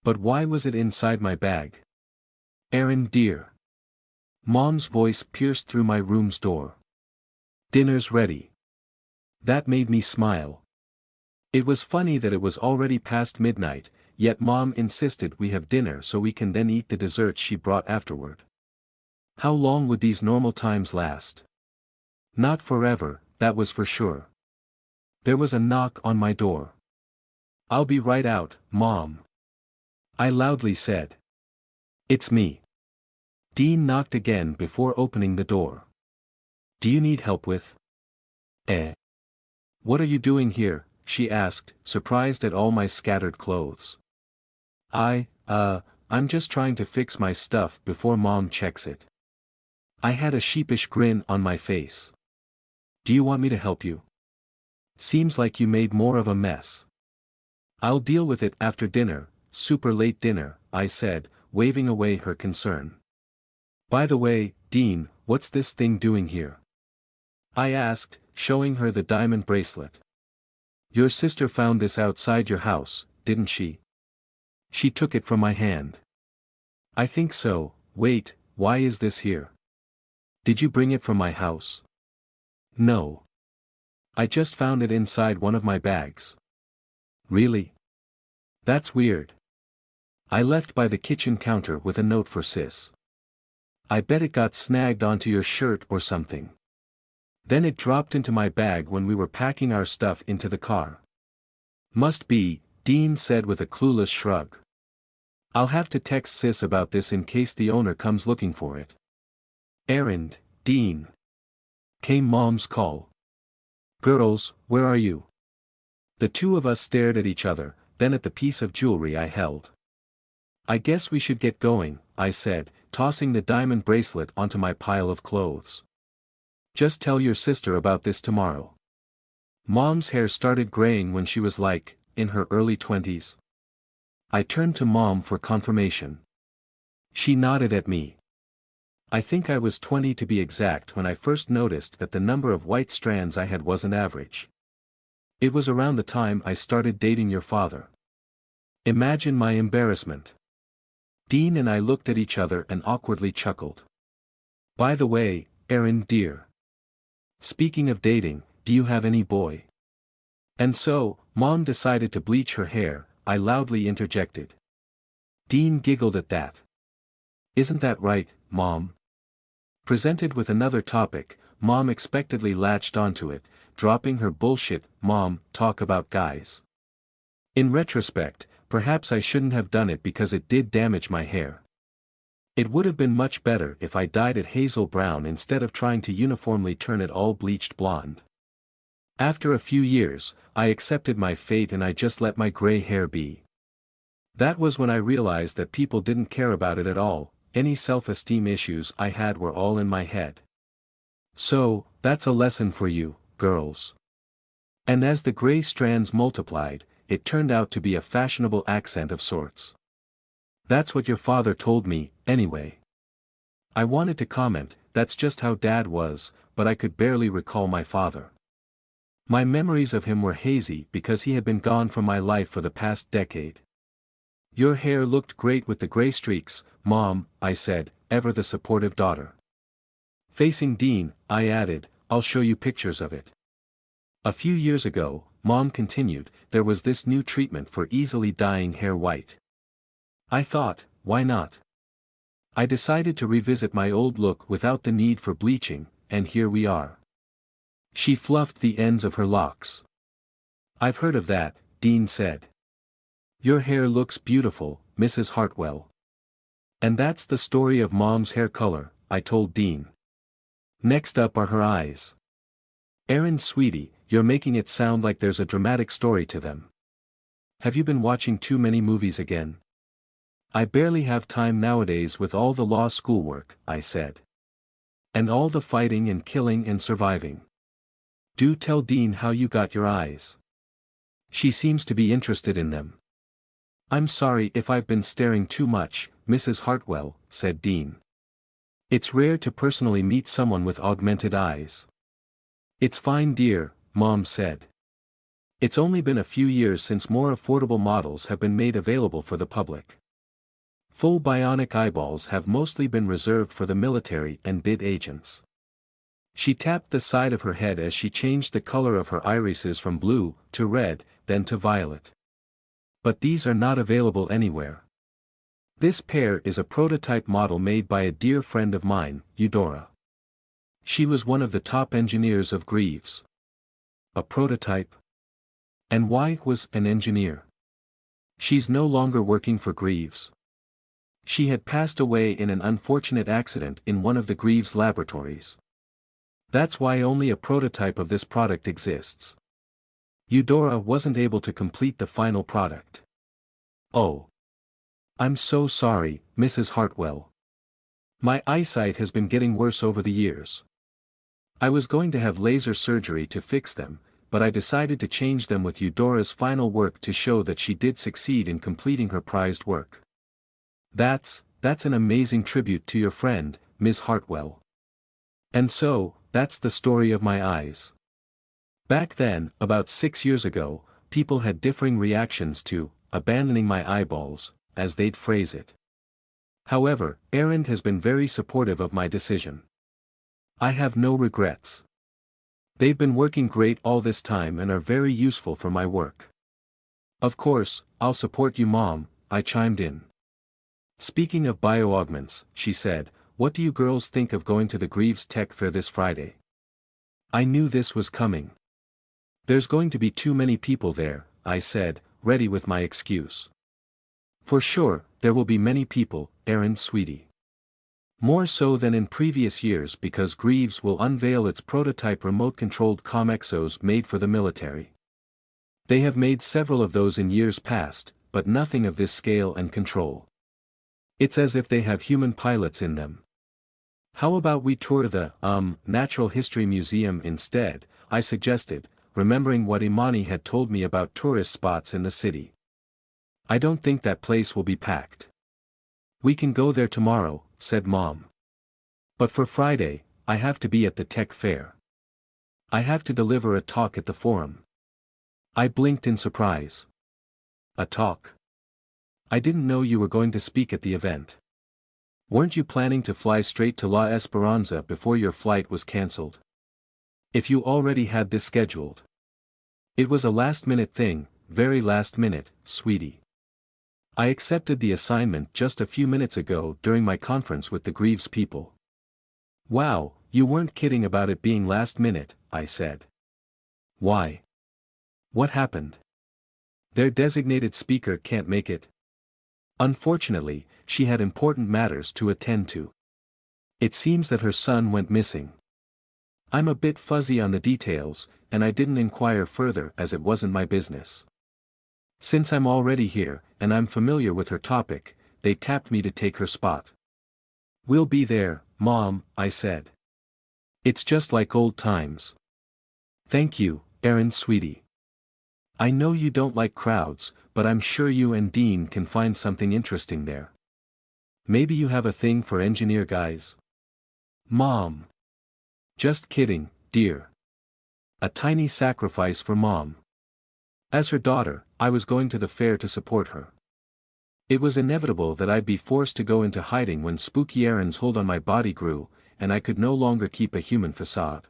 But why was it inside my bag? Erin dear. Mom's voice pierced through my room's door. Dinner's ready. That made me smile. It was funny that it was already past midnight, yet Mom insisted we have dinner so we can then eat the desserts she brought afterward. How long would these normal times last? Not forever, that was for sure. There was a knock on my door. I'll be right out, Mom. I loudly said. It's me. Dean knocked again before opening the door. Do you need help with? What are you doing here? She asked, surprised at all my scattered clothes. I'm just trying to fix my stuff before Mom checks it. I had a sheepish grin on my face. Do you want me to help you? Seems like you made more of a mess. I'll deal with it after dinner, super late dinner, I said, waving away her concern. By the way, Dean, what's this thing doing here? I asked, showing her the diamond bracelet. Your sister found this outside your house, didn't she? She took it from my hand. I think so. Wait, why is this here? Did you bring it from my house? No. I just found it inside one of my bags. Really? That's weird. I left by the kitchen counter with a note for Sis. I bet it got snagged onto your shirt or something. Then it dropped into my bag when we were packing our stuff into the car. Must be, Dean said with a clueless shrug. I'll have to text Sis about this in case the owner comes looking for it. Errand, Dean. Came Mom's call. Girls, where are you? The two of us stared at each other, then at the piece of jewelry I held. I guess we should get going, I said, tossing the diamond bracelet onto my pile of clothes. Just tell your sister about this tomorrow. Mom's hair started graying when she was like, in her early 20s. I turned to Mom for confirmation. She nodded at me. I think I was 20 to be exact when I first noticed that the number of white strands I had wasn't average. It was around the time I started dating your father. Imagine my embarrassment. Dean and I looked at each other and awkwardly chuckled. By the way, Erin dear. Speaking of dating, do you have any boy? And so, Mom decided to bleach her hair, I loudly interjected. Dean giggled at that. Isn't that right, Mom? Presented with another topic, Mom expectedly latched onto it, dropping her bullshit, Mom, talk about guys. In retrospect, perhaps I shouldn't have done it because it did damage my hair. It would have been much better if I dyed it hazel brown instead of trying to uniformly turn it all bleached blonde. After a few years, I accepted my fate and I just let my gray hair be. That was when I realized that people didn't care about it at all, any self-esteem issues I had were all in my head. So, that's a lesson for you, girls. And as the gray strands multiplied, it turned out to be a fashionable accent of sorts. That's what your father told me, anyway. I wanted to comment, that's just how Dad was, but I could barely recall my father. My memories of him were hazy because he had been gone from my life for the past decade. Your hair looked great with the gray streaks, Mom, I said, ever the supportive daughter. Facing Dean, I added, I'll show you pictures of it. A few years ago, Mom continued, there was this new treatment for easily dyeing hair white. I thought, why not? I decided to revisit my old look without the need for bleaching, and here we are. She fluffed the ends of her locks. I've heard of that, Dean said. Your hair looks beautiful, Mrs. Hartwell. And that's the story of Mom's hair color, I told Dean. Next up are her eyes. Erin, sweetie, you're making it sound like there's a dramatic story to them. Have you been watching too many movies again? I barely have time nowadays with all the law schoolwork, I said. And all the fighting and killing and surviving. Do tell Dean how you got your eyes. She seems to be interested in them. I'm sorry if I've been staring too much, Mrs. Hartwell, said Dean. It's rare to personally meet someone with augmented eyes. It's fine, dear, Mom said. It's only been a few years since more affordable models have been made available for the public. Full bionic eyeballs have mostly been reserved for the military and bid agents. She tapped the side of her head as she changed the color of her irises from blue to red, then to violet. But these are not available anywhere. This pair is a prototype model made by a dear friend of mine, Eudora. She was one of the top engineers of Greaves. A prototype? And why was an engineer? She's no longer working for Greaves. She had passed away in an unfortunate accident in one of the Greaves laboratories. That's why only a prototype of this product exists. Eudora wasn't able to complete the final product. Oh. I'm so sorry, Mrs. Hartwell. My eyesight has been getting worse over the years. I was going to have laser surgery to fix them, but I decided to change them with Eudora's final work to show that she did succeed in completing her prized work. That's an amazing tribute to your friend, Ms. Hartwell. And so, that's the story of my eyes. Back then, about 6 years ago, people had differing reactions to abandoning my eyeballs, as they'd phrase it. However, Erin has been very supportive of my decision. I have no regrets. They've been working great all this time and are very useful for my work. Of course, I'll support you, Mom, I chimed in. Speaking of bio-augments, she said, what do you girls think of going to the Greaves Tech Fair this Friday? I knew this was coming. There's going to be too many people there, I said, ready with my excuse. For sure, there will be many people, Erin, sweetie. More so than in previous years because Greaves will unveil its prototype remote-controlled ComExos made for the military. They have made several of those in years past, but nothing of this scale and control. It's as if they have human pilots in them. How about we tour the, Natural History Museum instead, I suggested, remembering what Imani had told me about tourist spots in the city. I don't think that place will be packed. We can go there tomorrow, said Mom. But for Friday, I have to be at the tech fair. I have to deliver a talk at the forum. I blinked in surprise. A talk? I didn't know you were going to speak at the event. Weren't you planning to fly straight to La Esperanza before your flight was cancelled? If you already had this scheduled. It was a last-minute thing, very last minute, sweetie. I accepted the assignment just a few minutes ago during my conference with the Greaves people. Wow, you weren't kidding about it being last minute, I said. Why? What happened? Their designated speaker can't make it. Unfortunately, she had important matters to attend to. It seems that her son went missing. I'm a bit fuzzy on the details, and I didn't inquire further as it wasn't my business. Since I'm already here, and I'm familiar with her topic, they tapped me to take her spot. We'll be there, Mom, I said. It's just like old times. Thank you, Erin, sweetie. I know you don't like crowds, but I'm sure you and Dean can find something interesting there. Maybe you have a thing for engineer guys? Mom. Just kidding, dear. A tiny sacrifice for Mom. As her daughter, I was going to the fair to support her. It was inevitable that I'd be forced to go into hiding when spooky Aaron's hold on my body grew, and I could no longer keep a human facade.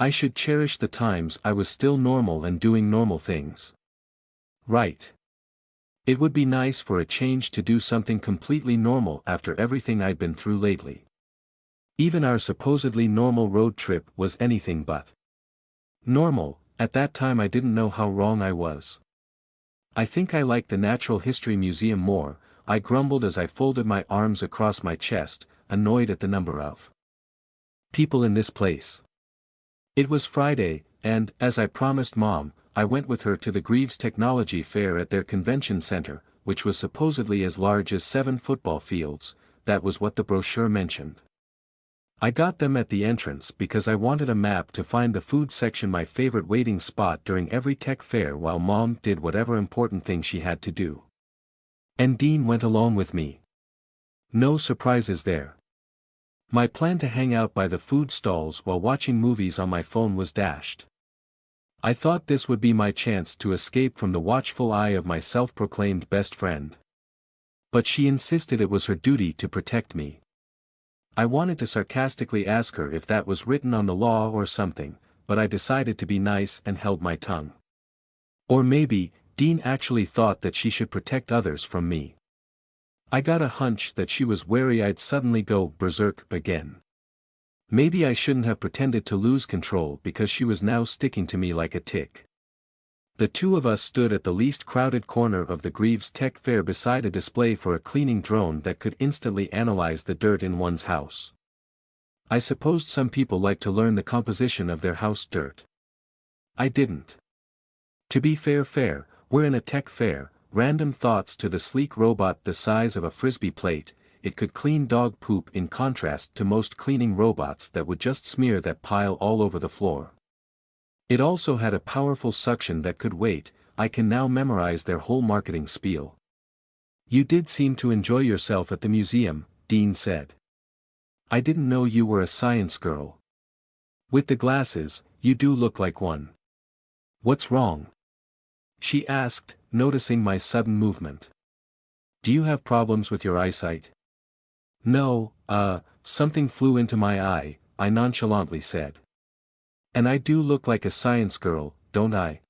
I should cherish the times I was still normal and doing normal things. Right. It would be nice for a change to do something completely normal after everything I'd been through lately. Even our supposedly normal road trip was anything but normal. At that time I didn't know how wrong I was. I think I liked the Natural History Museum more, I grumbled as I folded my arms across my chest, annoyed at the number of people in this place. It was Friday, and, as I promised Mom, I went with her to the Greaves Technology Fair at their convention center, which was supposedly as large as 7 football fields. That was what the brochure mentioned. I got them at the entrance because I wanted a map to find the food section, my favorite waiting spot during every tech fair, while Mom did whatever important thing she had to do. And Dean went along with me. No surprises there. My plan to hang out by the food stalls while watching movies on my phone was dashed. I thought this would be my chance to escape from the watchful eye of my self-proclaimed best friend. But she insisted it was her duty to protect me. I wanted to sarcastically ask her if that was written on the law or something, but I decided to be nice and held my tongue. Or maybe, Dean actually thought that she should protect others from me. I got a hunch that she was wary I'd suddenly go berserk again. Maybe I shouldn't have pretended to lose control because she was now sticking to me like a tick. The two of us stood at the least crowded corner of the Greaves Tech Fair beside a display for a cleaning drone that could instantly analyze the dirt in one's house. I supposed some people like to learn the composition of their house dirt. I didn't. To be fair, we're in a tech fair. Random thoughts to the sleek robot the size of a frisbee plate. It could clean dog poop in contrast to most cleaning robots that would just smear that pile all over the floor. It also had a powerful suction that could wait. I can now memorize their whole marketing spiel. You did seem to enjoy yourself at the museum, Dean said. I didn't know you were a science girl. With the glasses, you do look like one. What's wrong? She asked, noticing my sudden movement. Do you have problems with your eyesight? No, something flew into my eye, I nonchalantly said. And I do look like a science girl, don't I?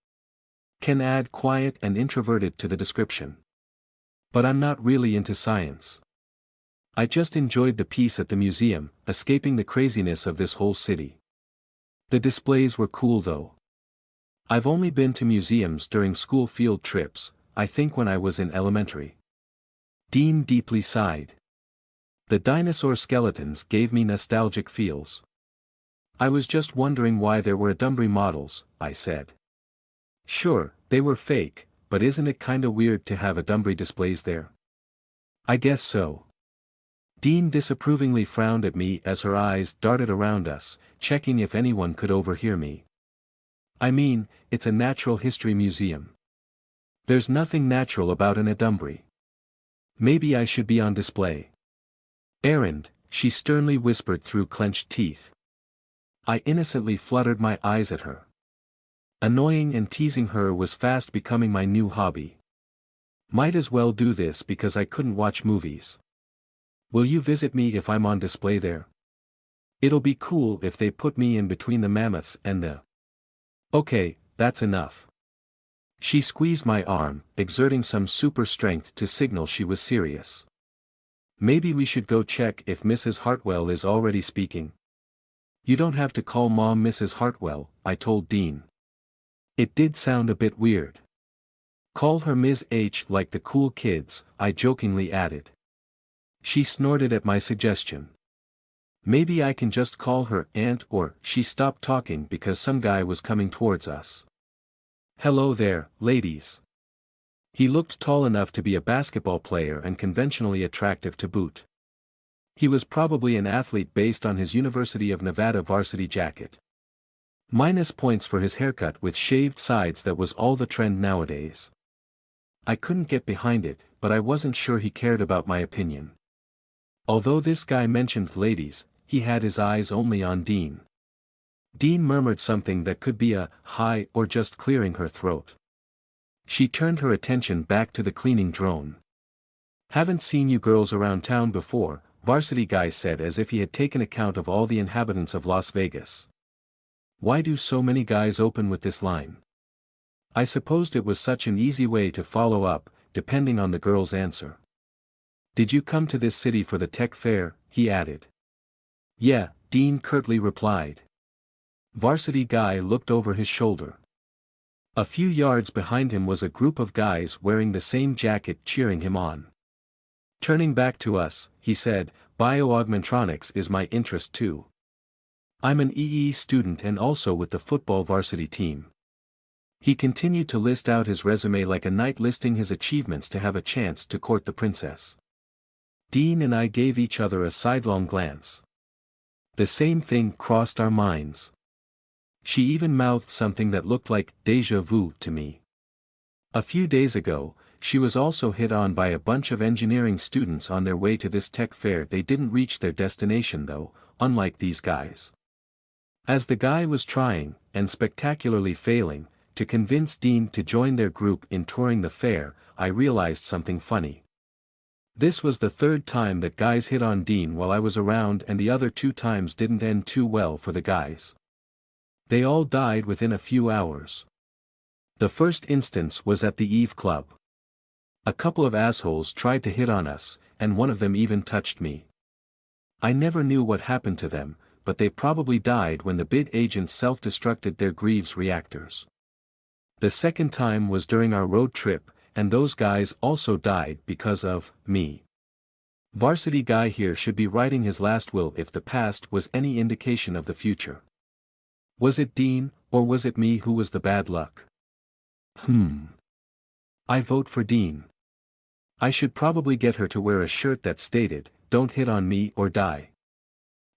Can add quiet and introverted to the description. But I'm not really into science. I just enjoyed the piece at the museum, escaping the craziness of this whole city. The displays were cool though. I've only been to museums during school field trips, I think when I was in elementary. Dean deeply sighed. The dinosaur skeletons gave me nostalgic feels. I was just wondering why there were Dumbrey models, I said. Sure, they were fake, but isn't it kinda weird to have a Dumbrey displays there? I guess so. Dean disapprovingly frowned at me as her eyes darted around us, checking if anyone could overhear me. I mean, it's a natural history museum. There's nothing natural about an Dumbrey. Maybe I should be on display. Errand, she sternly whispered through clenched teeth. I innocently fluttered my eyes at her. Annoying and teasing her was fast becoming my new hobby. Might as well do this because I couldn't watch movies. Will you visit me if I'm on display there? It'll be cool if they put me in between the mammoths and the... Okay, that's enough. She squeezed my arm, exerting some super strength to signal she was serious. Maybe we should go check if Mrs. Hartwell is already speaking. You don't have to call Mom Mrs. Hartwell, I told Dean. It did sound a bit weird. Call her Ms. H like the cool kids, I jokingly added. She snorted at my suggestion. Maybe I can just call her Aunt, or she stopped talking because some guy was coming towards us. Hello there, ladies. He looked tall enough to be a basketball player and conventionally attractive to boot. He was probably an athlete based on his University of Nevada varsity jacket. Minus points for his haircut with shaved sides that was all the trend nowadays. I couldn't get behind it, but I wasn't sure he cared about my opinion. Although this guy mentioned ladies, he had his eyes only on Dean. Dean murmured something that could be a hi or just clearing her throat. She turned her attention back to the cleaning drone. Haven't seen you girls around town before, Varsity Guy said as if he had taken account of all the inhabitants of Las Vegas. Why do so many guys open with this line? I supposed it was such an easy way to follow up, depending on the girl's answer. Did you come to this city for the tech fair? He added. Yeah, Dean curtly replied. Varsity Guy looked over his shoulder. A few yards behind him was a group of guys wearing the same jacket cheering him on. Turning back to us, he said, Bioaugmentronics is my interest too. I'm an EE student and also with the football varsity team. He continued to list out his resume like a knight listing his achievements to have a chance to court the princess. Dean and I gave each other a sidelong glance. The same thing crossed our minds. She even mouthed something that looked like déjà vu to me. A few days ago, she was also hit on by a bunch of engineering students on their way to this tech fair. They didn't reach their destination though, unlike these guys. As the guy was trying, and spectacularly failing, to convince Dean to join their group in touring the fair, I realized something funny. This was the third time that guys hit on Dean while I was around, and the other 2 times didn't end too well for the guys. They all died within a few hours. The first instance was at the Eve Club. A couple of assholes tried to hit on us, and one of them even touched me. I never knew what happened to them, but they probably died when the bid agents self-destructed their Greaves reactors. The second time was during our road trip, and those guys also died because of me. Varsity Guy here should be writing his last will if the past was any indication of the future. Was it Dean, or was it me who was the bad luck? I vote for Dean. I should probably get her to wear a shirt that stated, "Don't hit on me or die."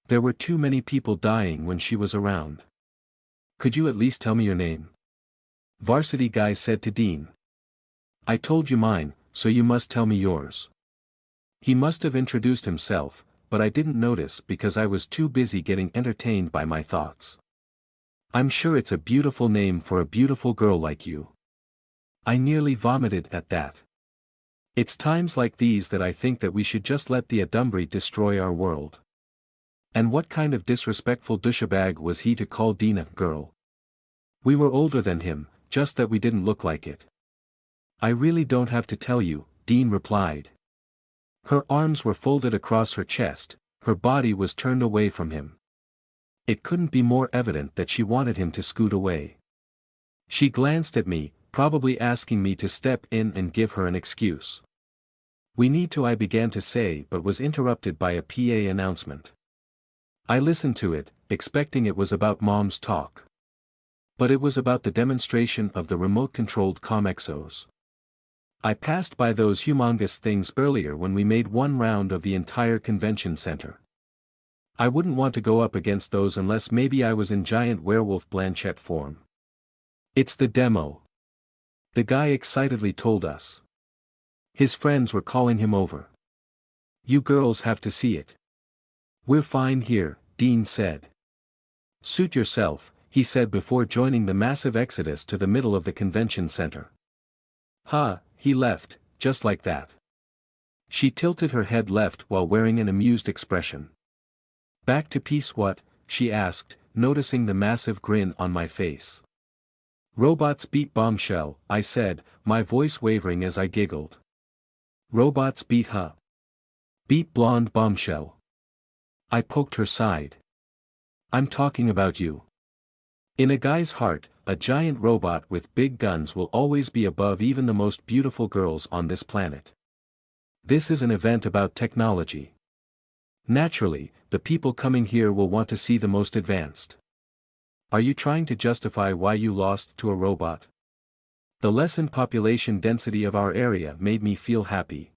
There were too many people dying when she was around. Could you at least tell me your name? Varsity Guy said to Dean. I told you mine, so you must tell me yours. He must have introduced himself, but I didn't notice because I was too busy getting entertained by my thoughts. I'm sure it's a beautiful name for a beautiful girl like you. I nearly vomited at that. It's times like these that I think that we should just let the Adumbri destroy our world. And what kind of disrespectful douchebag was he to call Dean a girl? We were older than him, just that we didn't look like it. I really don't have to tell you, Dean replied. Her arms were folded across her chest, her body was turned away from him. It couldn't be more evident that she wanted him to scoot away. She glanced at me, probably asking me to step in and give her an excuse. We need to, I began to say, but was interrupted by a PA announcement. I listened to it, expecting it was about Mom's talk. But it was about the demonstration of the remote-controlled Comexos. I passed by those humongous things earlier when we made one round of the entire convention center. I wouldn't want to go up against those unless maybe I was in giant werewolf Blanchett form. It's the demo. The guy excitedly told us. His friends were calling him over. You girls have to see it. We're fine here, Dean said. Suit yourself, he said before joining the massive exodus to the middle of the convention center. He left, just like that. She tilted her head left while wearing an amused expression. Back to peace what? She asked, noticing the massive grin on my face. Robots beat Bombshell, I said, my voice wavering as I giggled. Robots beat Beat blonde Bombshell. I poked her side. I'm talking about you. In a guy's heart, a giant robot with big guns will always be above even the most beautiful girls on this planet. This is an event about technology. Naturally, the people coming here will want to see the most advanced. Are you trying to justify why you lost to a robot? The lessened population density of our area made me feel happy.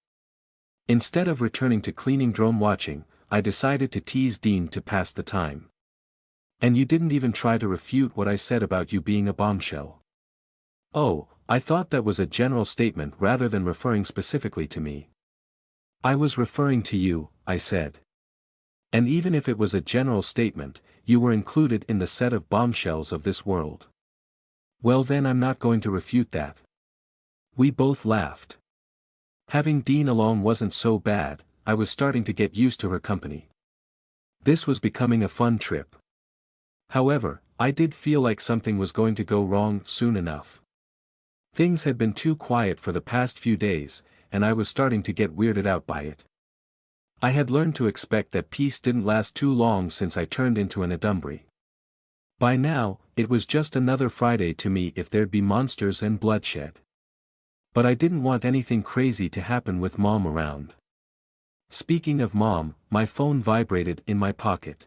Instead of returning to cleaning drone watching, I decided to tease Dean to pass the time. And you didn't even try to refute what I said about you being a bombshell. Oh, I thought that was a general statement rather than referring specifically to me. I was referring to you, I said. And even if it was a general statement, you were included in the set of bombshells of this world. Well then I'm not going to refute that. We both laughed. Having Dean alone wasn't so bad, I was starting to get used to her company. This was becoming a fun trip. However, I did feel like something was going to go wrong soon enough. Things had been too quiet for the past few days, and I was starting to get weirded out by it. I had learned to expect that peace didn't last too long since I turned into an Adumbry. By now, it was just another Friday to me if there'd be monsters and bloodshed. But I didn't want anything crazy to happen with Mom around. Speaking of Mom, my phone vibrated in my pocket.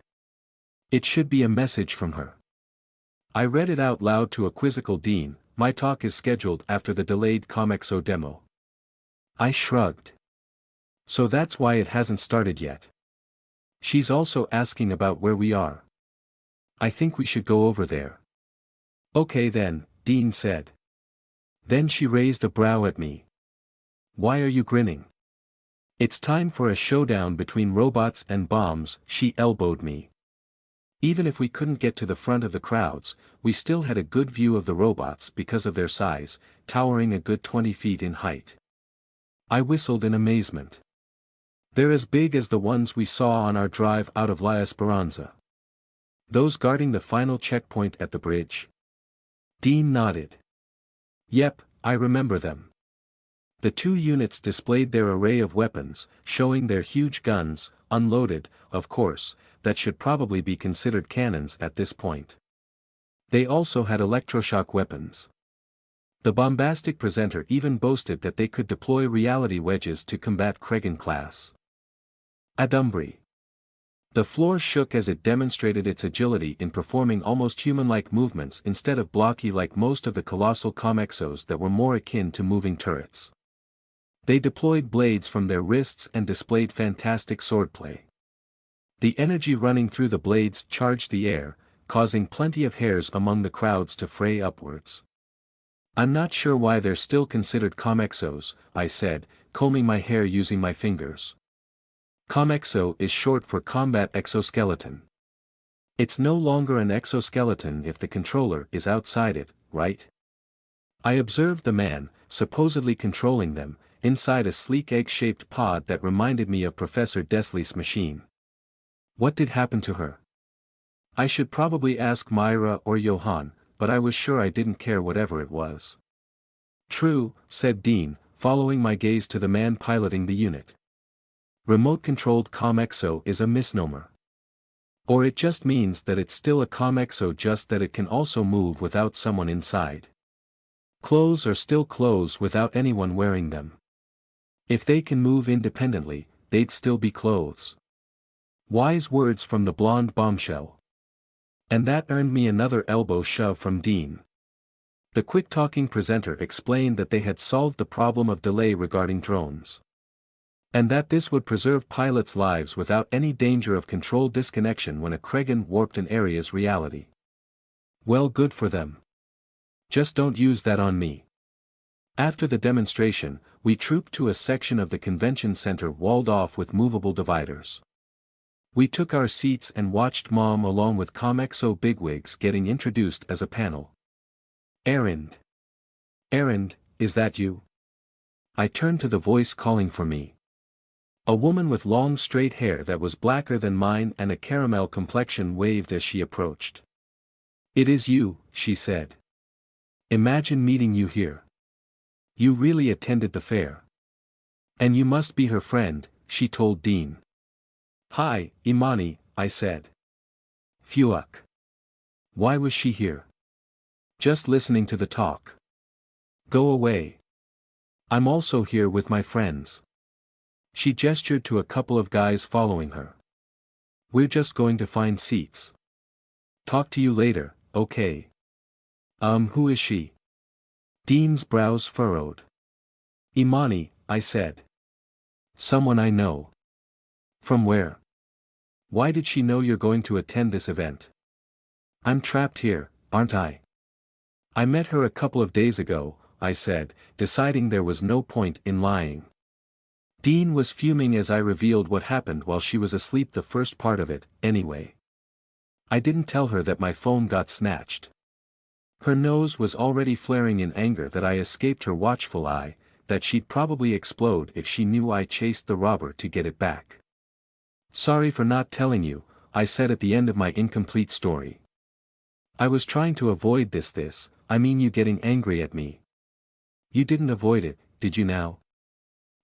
It should be a message from her. I read it out loud to a quizzical Dean. My talk is scheduled after the delayed Comexo demo. I shrugged. So that's why it hasn't started yet. She's also asking about where we are. I think we should go over there. Okay then, Dean said. Then she raised a brow at me. Why are you grinning? It's time for a showdown between robots and bombs, she elbowed me. Even if we couldn't get to the front of the crowds, we still had a good view of the robots because of their size, towering a good 20 feet in height. I whistled in amazement. They're as big as the ones we saw on our drive out of La Esperanza. Those guarding the final checkpoint at the bridge? Dean nodded. Yep, I remember them. The two units displayed their array of weapons, showing their huge guns, unloaded, of course, that should probably be considered cannons at this point. They also had electroshock weapons. The bombastic presenter even boasted that they could deploy reality wedges to combat Kregan class. Adumbry. The floor shook as it demonstrated its agility in performing almost human-like movements instead of blocky like most of the colossal Comexos that were more akin to moving turrets. They deployed blades from their wrists and displayed fantastic swordplay. The energy running through the blades charged the air, causing plenty of hairs among the crowds to fray upwards. I'm not sure why they're still considered Comexos, I said, combing my hair using my fingers. Comexo is short for combat exoskeleton. It's no longer an exoskeleton if the controller is outside it, right? I observed the man, supposedly controlling them, inside a sleek egg-shaped pod that reminded me of Professor Desley's machine. What did happen to her? I should probably ask Myra or Johann, but I was sure I didn't care whatever it was. True, said Dean, following my gaze to the man piloting the unit. Remote-controlled Comexo is a misnomer. Or it just means that it's still a Comexo, just that it can also move without someone inside. Clothes are still clothes without anyone wearing them. If they can move independently, they'd still be clothes. Wise words from the blonde bombshell. And that earned me another elbow shove from Dean. The quick-talking presenter explained that they had solved the problem of delay regarding drones. And that this would preserve pilots' lives without any danger of control disconnection when a Kregan warped an area's reality. Well, good for them. Just don't use that on me. After the demonstration, we trooped to a section of the convention center walled off with movable dividers. We took our seats and watched Mom along with Comexo bigwigs getting introduced as a panel. Erend. Erend, is that you? I turned to the voice calling for me. A woman with long straight hair that was blacker than mine and a caramel complexion waved as she approached. It is you, she said. Imagine meeting you here. You really attended the fair. And you must be her friend, she told Dean. Hi, Imani, I said. Phuck. Why was she here? Just listening to the talk. Go away. I'm also here with my friends. She gestured to a couple of guys following her. We're just going to find seats. Talk to you later, okay? Who is she? Dean's brows furrowed. Imani, I said. Someone I know. From where? Why did she know you're going to attend this event? I'm trapped here, aren't I? I met her a couple of days ago, I said, deciding there was no point in lying. Dean was fuming as I revealed what happened while she was asleep, the first part of it, anyway. I didn't tell her that my phone got snatched. Her nose was already flaring in anger that I escaped her watchful eye, that she'd probably explode if she knew I chased the robber to get it back. "Sorry for not telling you," I said at the end of my incomplete story. "I was trying to avoid I mean you getting angry at me." "You didn't avoid it, did you now?"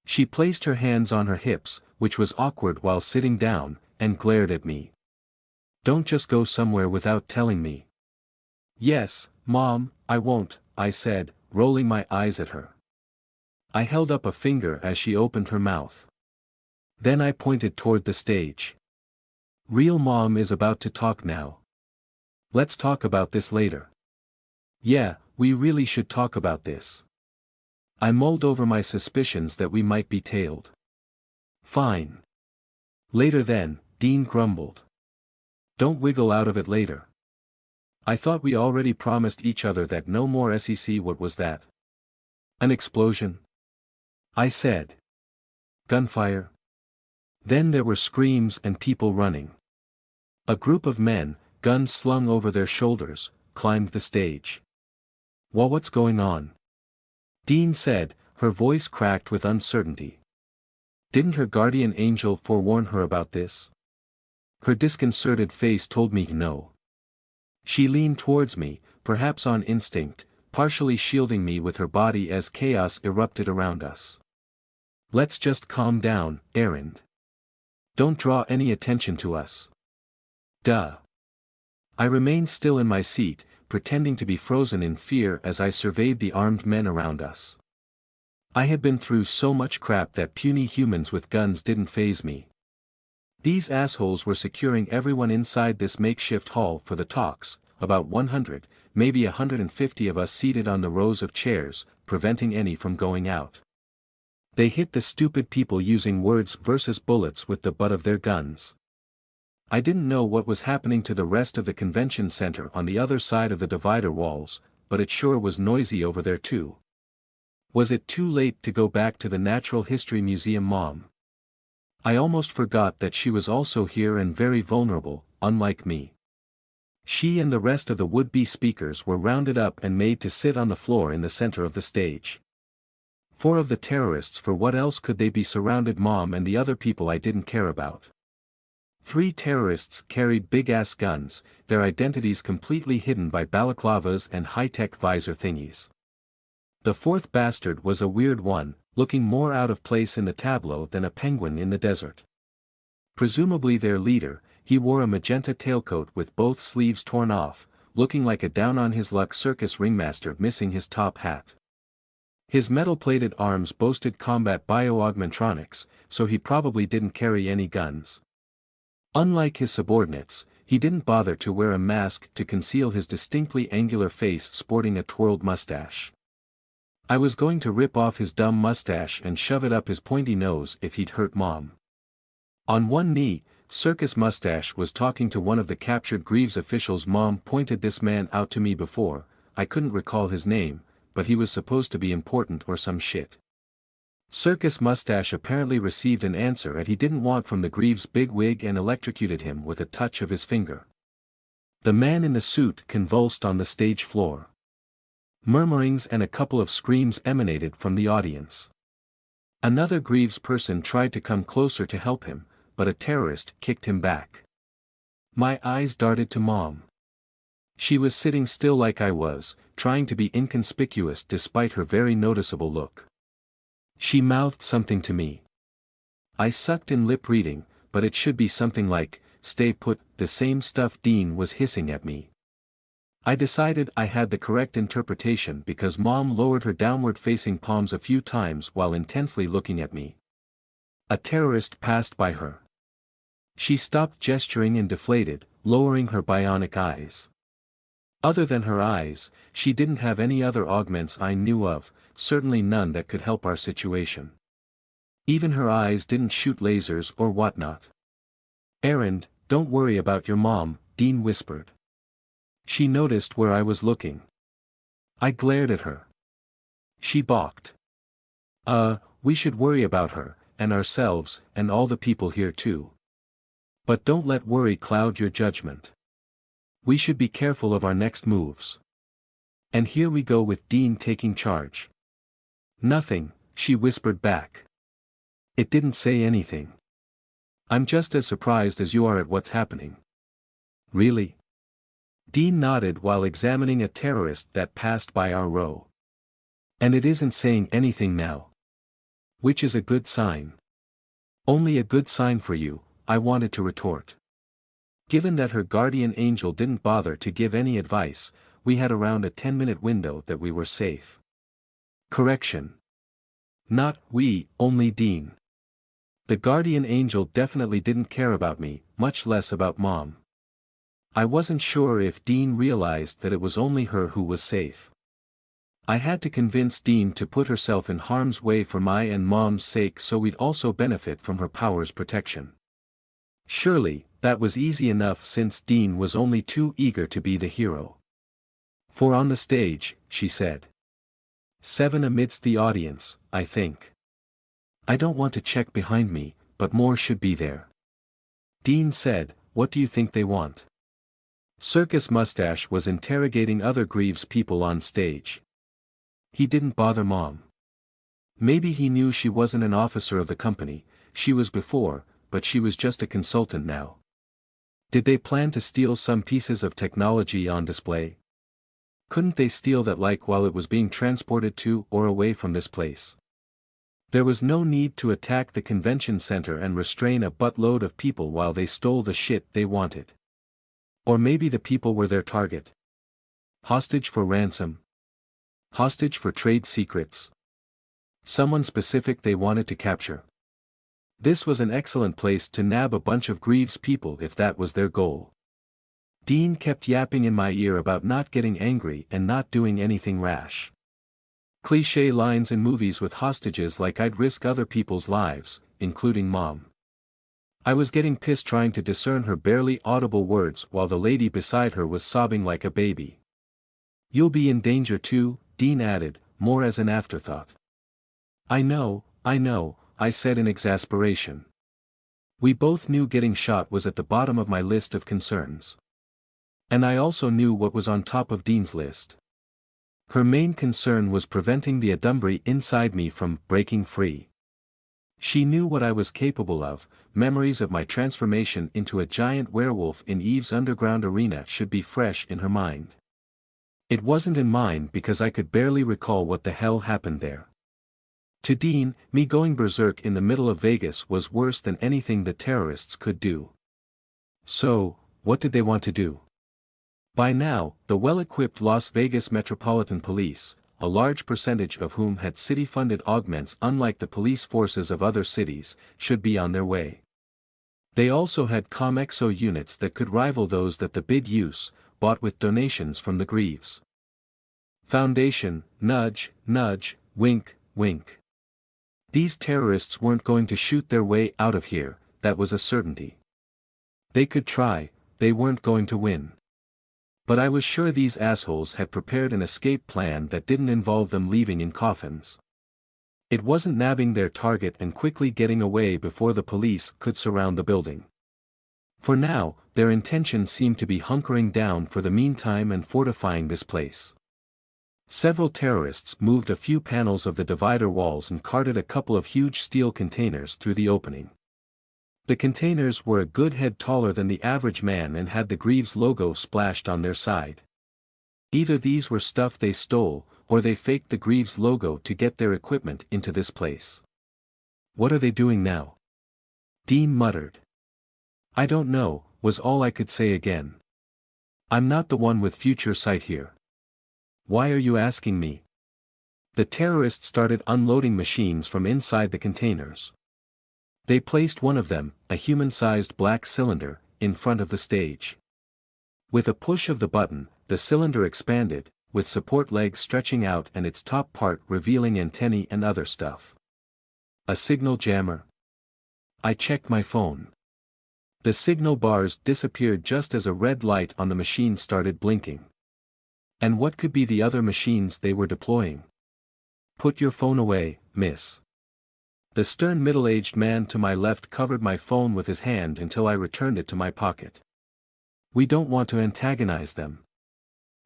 She placed her hands on her hips, which was awkward while sitting down, and glared at me. "Don't just go somewhere without telling me." "Yes, Mom, I won't," I said, rolling my eyes at her. I held up a finger as she opened her mouth. Then I pointed toward the stage. "Real Mom is about to talk now. Let's talk about this later." "Yeah, we really should talk about this." I mulled over my suspicions that we might be tailed. "Fine. Later then," Dean grumbled. "Don't wiggle out of it later." "I thought we already promised each other that no more SEC. What was that?" "An explosion?" I said. "Gunfire?" Then there were screams and people running. A group of men, guns slung over their shoulders, climbed the stage. "Well, what's going on?" Dean said, her voice cracked with uncertainty. Didn't her guardian angel forewarn her about this? Her disconcerted face told me no. She leaned towards me, perhaps on instinct, partially shielding me with her body as chaos erupted around us. "Let's just calm down, Aaron. Don't draw any attention to us." "Duh." I remained still in my seat, pretending to be frozen in fear as I surveyed the armed men around us. I had been through so much crap that puny humans with guns didn't faze me. These assholes were securing everyone inside this makeshift hall for the talks, about 100, maybe 150 of us seated on the rows of chairs, preventing any from going out. They hit the stupid people using words versus bullets with the butt of their guns. I didn't know what was happening to the rest of the convention center on the other side of the divider walls, but it sure was noisy over there too. Was it too late to go back to the Natural History Museum, Mom? I almost forgot that she was also here and very vulnerable, unlike me. She and the rest of the would-be speakers were rounded up and made to sit on the floor in the center of the stage. 4 of the terrorists, for what else could they be, surrounded Mom and the other people I didn't care about. 3 terrorists carried big-ass guns, their identities completely hidden by balaclavas and high-tech visor thingies. The 4th bastard was a weird one, looking more out of place in the tableau than a penguin in the desert. Presumably their leader, he wore a magenta tailcoat with both sleeves torn off, looking like a down-on-his-luck circus ringmaster missing his top hat. His metal-plated arms boasted combat bio-augmentronics, so he probably didn't carry any guns. Unlike his subordinates, he didn't bother to wear a mask to conceal his distinctly angular face sporting a twirled mustache. I was going to rip off his dumb mustache and shove it up his pointy nose if he'd hurt Mom. On one knee, Circus Mustache was talking to one of the captured Greaves officials. Mom pointed this man out to me before, I couldn't recall his name, but he was supposed to be important or some shit. Circus Mustache apparently received an answer that he didn't want from the Greaves bigwig and electrocuted him with a touch of his finger. The man in the suit convulsed on the stage floor. Murmurings and a couple of screams emanated from the audience. Another Greaves person tried to come closer to help him, but a terrorist kicked him back. My eyes darted to Mom. She was sitting still like I was, trying to be inconspicuous despite her very noticeable look. She mouthed something to me. I sucked in lip reading, but it should be something like, "Stay put," the same stuff Dean was hissing at me. I decided I had the correct interpretation because Mom lowered her downward-facing palms a few times while intensely looking at me. A terrorist passed by her. She stopped gesturing and deflated, lowering her bionic eyes. Other than her eyes, she didn't have any other augments I knew of, certainly none that could help our situation. Even her eyes didn't shoot lasers or whatnot. "Aaron, don't worry about your mom," Dean whispered. She noticed where I was looking. I glared at her. She balked. We should worry about her, and ourselves, and all the people here too. But don't let worry cloud your judgment. We should be careful of our next moves. And here we go with Dean taking charge. Nothing, she whispered back. It didn't say anything. I'm just as surprised as you are at what's happening. Really? Dean nodded while examining a terrorist that passed by our row. And it isn't saying anything now. Which is a good sign. Only a good sign for you, I wanted to retort. Given that her guardian angel didn't bother to give any advice, we had around a 10-minute window that we were safe. Correction. Not we, only Dean. The guardian angel definitely didn't care about me, much less about Mom. I wasn't sure if Dean realized that it was only her who was safe. I had to convince Dean to put herself in harm's way for my and Mom's sake so we'd also benefit from her power's protection. Surely, that was easy enough since Dean was only too eager to be the hero. 4 on the stage, she said. 7 amidst the audience, I think. I don't want to check behind me, but more should be there. Dean said, what do you think they want? Circus Mustache was interrogating other Greaves people on stage. He didn't bother Mom. Maybe he knew she wasn't an officer of the company, she was before, but she was just a consultant now. Did they plan to steal some pieces of technology on display? Couldn't they steal that while it was being transported to or away from this place? There was no need to attack the convention center and restrain a buttload of people while they stole the shit they wanted. Or maybe the people were their target. Hostage for ransom. Hostage for trade secrets. Someone specific they wanted to capture. This was an excellent place to nab a bunch of Greaves people if that was their goal. Dean kept yapping in my ear about not getting angry and not doing anything rash. Cliché lines in movies with hostages like I'd risk other people's lives, including Mom. I was getting pissed trying to discern her barely audible words while the lady beside her was sobbing like a baby. You'll be in danger too, Dean added, more as an afterthought. I know, I said in exasperation. We both knew getting shot was at the bottom of my list of concerns. And I also knew what was on top of Dean's list. Her main concern was preventing the Adumbri inside me from breaking free. She knew what I was capable of, memories of my transformation into a giant werewolf in Eve's underground arena should be fresh in her mind. It wasn't in mine because I could barely recall what the hell happened there. To Dean, me going berserk in the middle of Vegas was worse than anything the terrorists could do. So, what did they want to do? By now, the well-equipped Las Vegas Metropolitan Police, a large percentage of whom had city-funded augments unlike the police forces of other cities, should be on their way. They also had ComExo units that could rival those that the Big Use, bought with donations from the Greaves Foundation. Nudge, nudge, wink, wink. These terrorists weren't going to shoot their way out of here, that was a certainty. They could try, they weren't going to win. But I was sure these assholes had prepared an escape plan that didn't involve them leaving in coffins. It wasn't nabbing their target and quickly getting away before the police could surround the building. For now, their intention seemed to be hunkering down for the meantime and fortifying this place. Several terrorists moved a few panels of the divider walls and carted a couple of huge steel containers through the opening. The containers were a good head taller than the average man and had the Greaves logo splashed on their side. Either these were stuff they stole, or they faked the Greaves logo to get their equipment into this place. What are they doing now? Dean muttered. I don't know, was all I could say again. I'm not the one with future sight here. Why are you asking me? The terrorists started unloading machines from inside the containers. They placed one of them, a human-sized black cylinder, in front of the stage. With a push of the button, the cylinder expanded, with support legs stretching out and its top part revealing antennae and other stuff. A signal jammer? I checked my phone. The signal bars disappeared just as a red light on the machine started blinking. And what could be the other machines they were deploying? Put your phone away, miss. The stern middle-aged man to my left covered my phone with his hand until I returned it to my pocket. We don't want to antagonize them.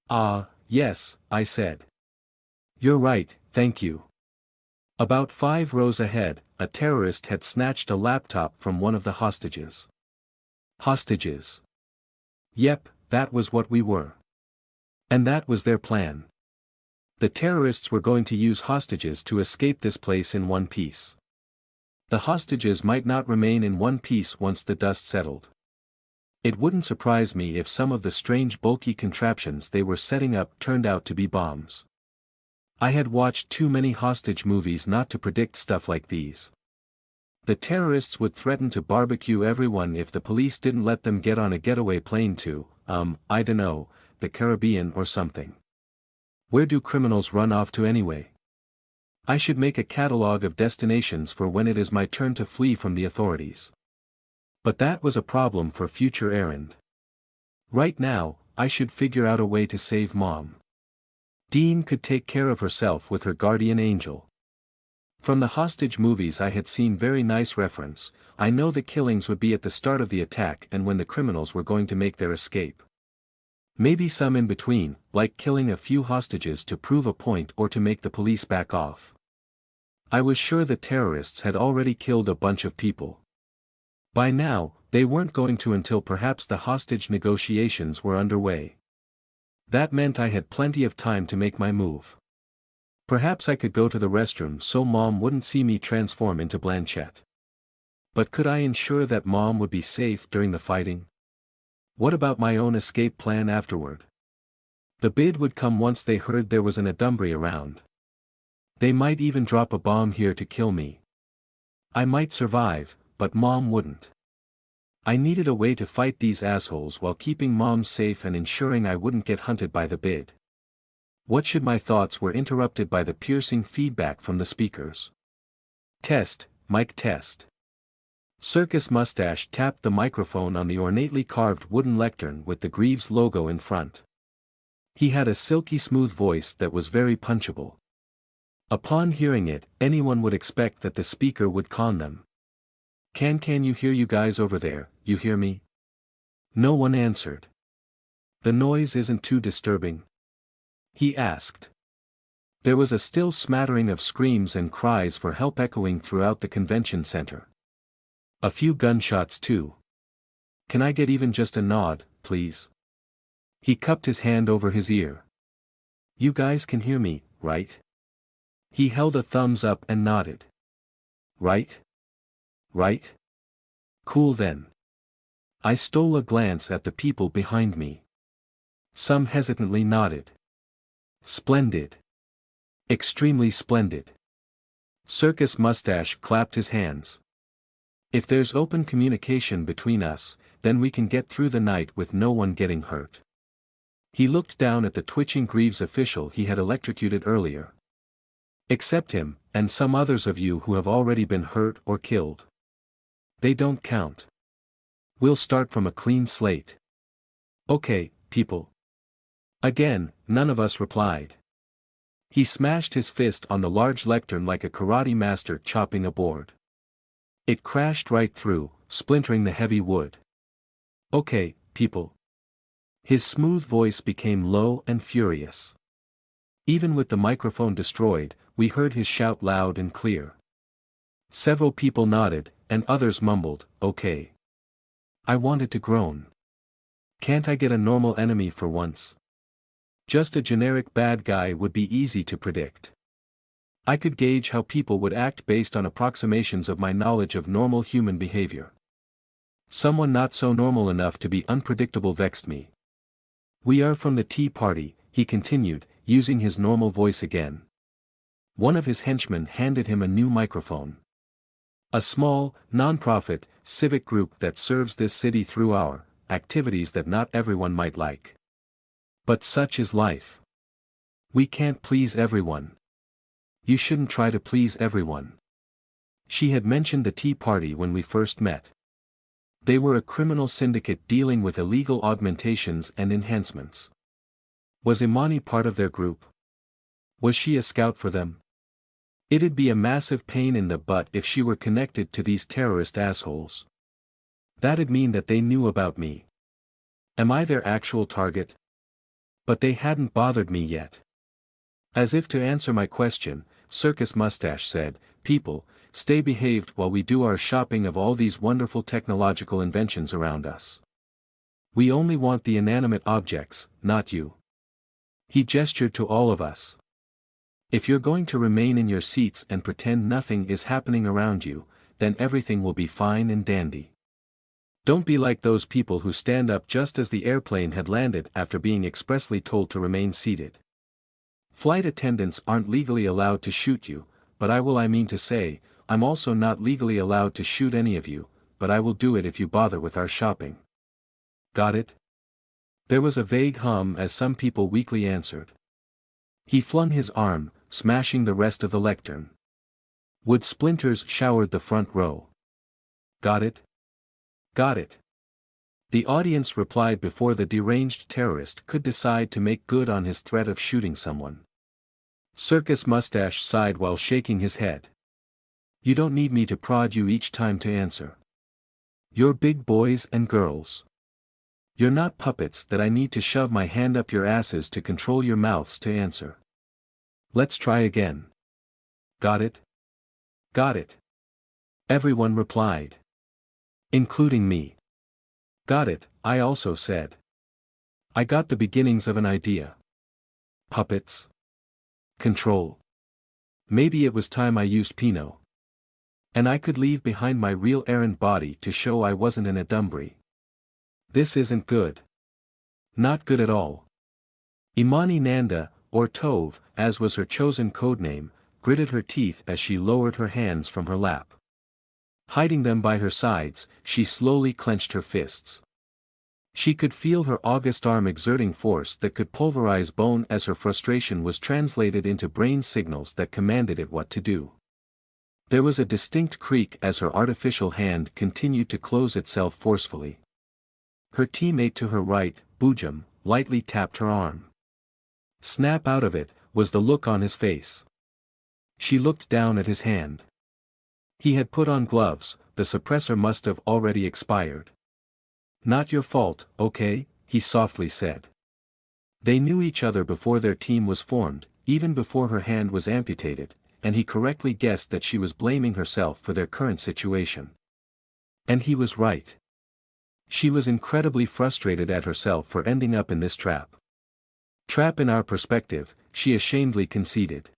Ah, yes, I said. You're right, thank you. About 5 rows ahead, a terrorist had snatched a laptop from one of the hostages. Hostages. Yep, that was what we were. And that was their plan. The terrorists were going to use hostages to escape this place in one piece. The hostages might not remain in one piece once the dust settled. It wouldn't surprise me if some of the strange bulky contraptions they were setting up turned out to be bombs. I had watched too many hostage movies not to predict stuff like these. The terrorists would threaten to barbecue everyone if the police didn't let them get on a getaway plane to, I dunno, the Caribbean or something. Where do criminals run off to anyway? I should make a catalog of destinations for when it is my turn to flee from the authorities. But that was a problem for future errand. Right now, I should figure out a way to save Mom. Dean could take care of herself with her guardian angel. From the hostage movies I had seen very nice reference, I know the killings would be at the start of the attack and when the criminals were going to make their escape. Maybe some in between, like killing a few hostages to prove a point or to make the police back off. I was sure the terrorists had already killed a bunch of people. By now, they weren't going to until perhaps the hostage negotiations were underway. That meant I had plenty of time to make my move. Perhaps I could go to the restroom so Mom wouldn't see me transform into Blanchett. But could I ensure that Mom would be safe during the fighting? What about my own escape plan afterward? The bid would come once they heard there was an Adumbry around. They might even drop a bomb here to kill me. I might survive, but Mom wouldn't. I needed a way to fight these assholes while keeping Mom safe and ensuring I wouldn't get hunted by the bid. What should my thoughts were interrupted by the piercing feedback from the speakers. Test, mic test. Circus Mustache tapped the microphone on the ornately carved wooden lectern with the Greaves logo in front. He had a silky smooth voice that was very punchable. Upon hearing it, anyone would expect that the speaker would con them. Can you hear you guys over there, you hear me? No one answered. The noise isn't too disturbing? He asked. There was a still smattering of screams and cries for help echoing throughout the convention center. A few gunshots too. Can I get even just a nod, please? He cupped his hand over his ear. You guys can hear me, right? He held a thumbs up and nodded. Right? Right? Cool then. I stole a glance at the people behind me. Some hesitantly nodded. Splendid. Extremely splendid. Circus Mustache clapped his hands. If there's open communication between us, then we can get through the night with no one getting hurt. He looked down at the twitching Greaves official he had electrocuted earlier. Except him, and some others of you who have already been hurt or killed. They don't count. We'll start from a clean slate. Okay, people. Again, none of us replied. He smashed his fist on the large lectern like a karate master chopping a board. It crashed right through, splintering the heavy wood. Okay, people. His smooth voice became low and furious. Even with the microphone destroyed, we heard his shout loud and clear. Several people nodded, and others mumbled, okay. I wanted to groan. Can't I get a normal enemy for once? Just a generic bad guy would be easy to predict. I could gauge how people would act based on approximations of my knowledge of normal human behavior. Someone not so normal enough to be unpredictable vexed me. We are from the Tea Party, he continued, using his normal voice again. One of his henchmen handed him a new microphone. A small, non-profit, civic group that serves this city through our activities that not everyone might like. But such is life. We can't please everyone. You shouldn't try to please everyone. She had mentioned the Tea Party when we first met. They were a criminal syndicate dealing with illegal augmentations and enhancements. Was Imani part of their group? Was she a scout for them? It'd be a massive pain in the butt if she were connected to these terrorist assholes. That'd mean that they knew about me. Am I their actual target? But they hadn't bothered me yet. As if to answer my question, Circus Mustache said, "People, stay behaved while we do our shopping of all these wonderful technological inventions around us. We only want the inanimate objects, not you." He gestured to all of us. "If you're going to remain in your seats and pretend nothing is happening around you, then everything will be fine and dandy. Don't be like those people who stand up just as the airplane had landed after being expressly told to remain seated. Flight attendants aren't legally allowed to shoot you, but I mean to say, I'm also not legally allowed to shoot any of you, but I will do it if you bother with our shopping. Got it?" There was a vague hum as some people weakly answered. He flung his arm, smashing the rest of the lectern. Wood splinters showered the front row. "Got it? Got it." The audience replied before the deranged terrorist could decide to make good on his threat of shooting someone. Circus Mustache sighed while shaking his head. "You don't need me to prod you each time to answer. You're big boys and girls. You're not puppets that I need to shove my hand up your asses to control your mouths to answer. Let's try again. Got it? Got it." Everyone replied. Including me. "Got it," I also said. I got the beginnings of an idea. Puppets. Control. Maybe it was time I used Pinot. And I could leave behind my real errand body to show I wasn't in a Dumbry. This isn't good. Not good at all. Imani Nanda, or Tove, as was her chosen codename, gritted her teeth as she lowered her hands from her lap. Hiding them by her sides, she slowly clenched her fists. She could feel her august arm exerting force that could pulverize bone as her frustration was translated into brain signals that commanded it what to do. There was a distinct creak as her artificial hand continued to close itself forcefully. Her teammate to her right, Bujam, lightly tapped her arm. "Snap out of it," was the look on his face. She looked down at his hand. He had put on gloves, the suppressor must have already expired. "Not your fault, okay," he softly said. They knew each other before their team was formed, even before her hand was amputated, and he correctly guessed that she was blaming herself for their current situation. And he was right. She was incredibly frustrated at herself for ending up in this trap. Trap in our perspective, she ashamedly conceded.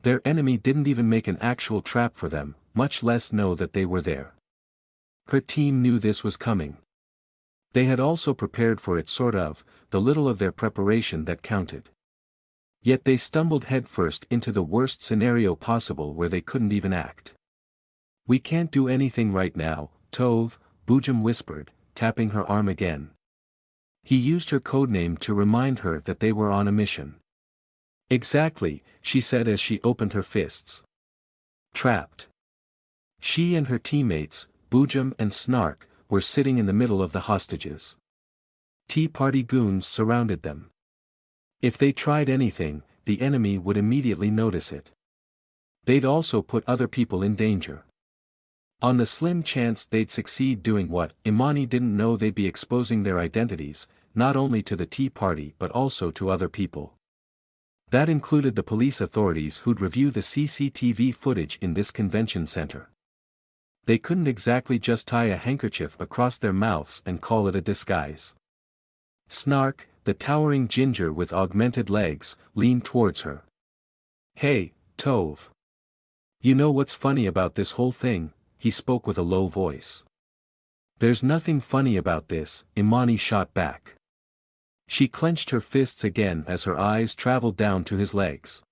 Their enemy didn't even make an actual trap for them, much less know that they were there. Her team knew this was coming. They had also prepared for it sort of, the little of their preparation that counted. Yet they stumbled headfirst into the worst scenario possible where they couldn't even act. "We can't do anything right now, Tove," Bujam whispered, tapping her arm again. He used her codename to remind her that they were on a mission. "Exactly," she said as she opened her fists. Trapped. She and her teammates, Bujam and Snark, were sitting in the middle of the hostages. Tea Party goons surrounded them. If they tried anything, the enemy would immediately notice it. They'd also put other people in danger. On the slim chance they'd succeed doing what, Imani didn't know they'd be exposing their identities, not only to the Tea Party but also to other people. That included the police authorities who'd review the CCTV footage in this convention center. They couldn't exactly just tie a handkerchief across their mouths and call it a disguise. Snark, the towering ginger with augmented legs, leaned towards her. "Hey, Tove. You know what's funny about this whole thing?" He spoke with a low voice. "There's nothing funny about this," Imani shot back. She clenched her fists again as her eyes traveled down to his legs.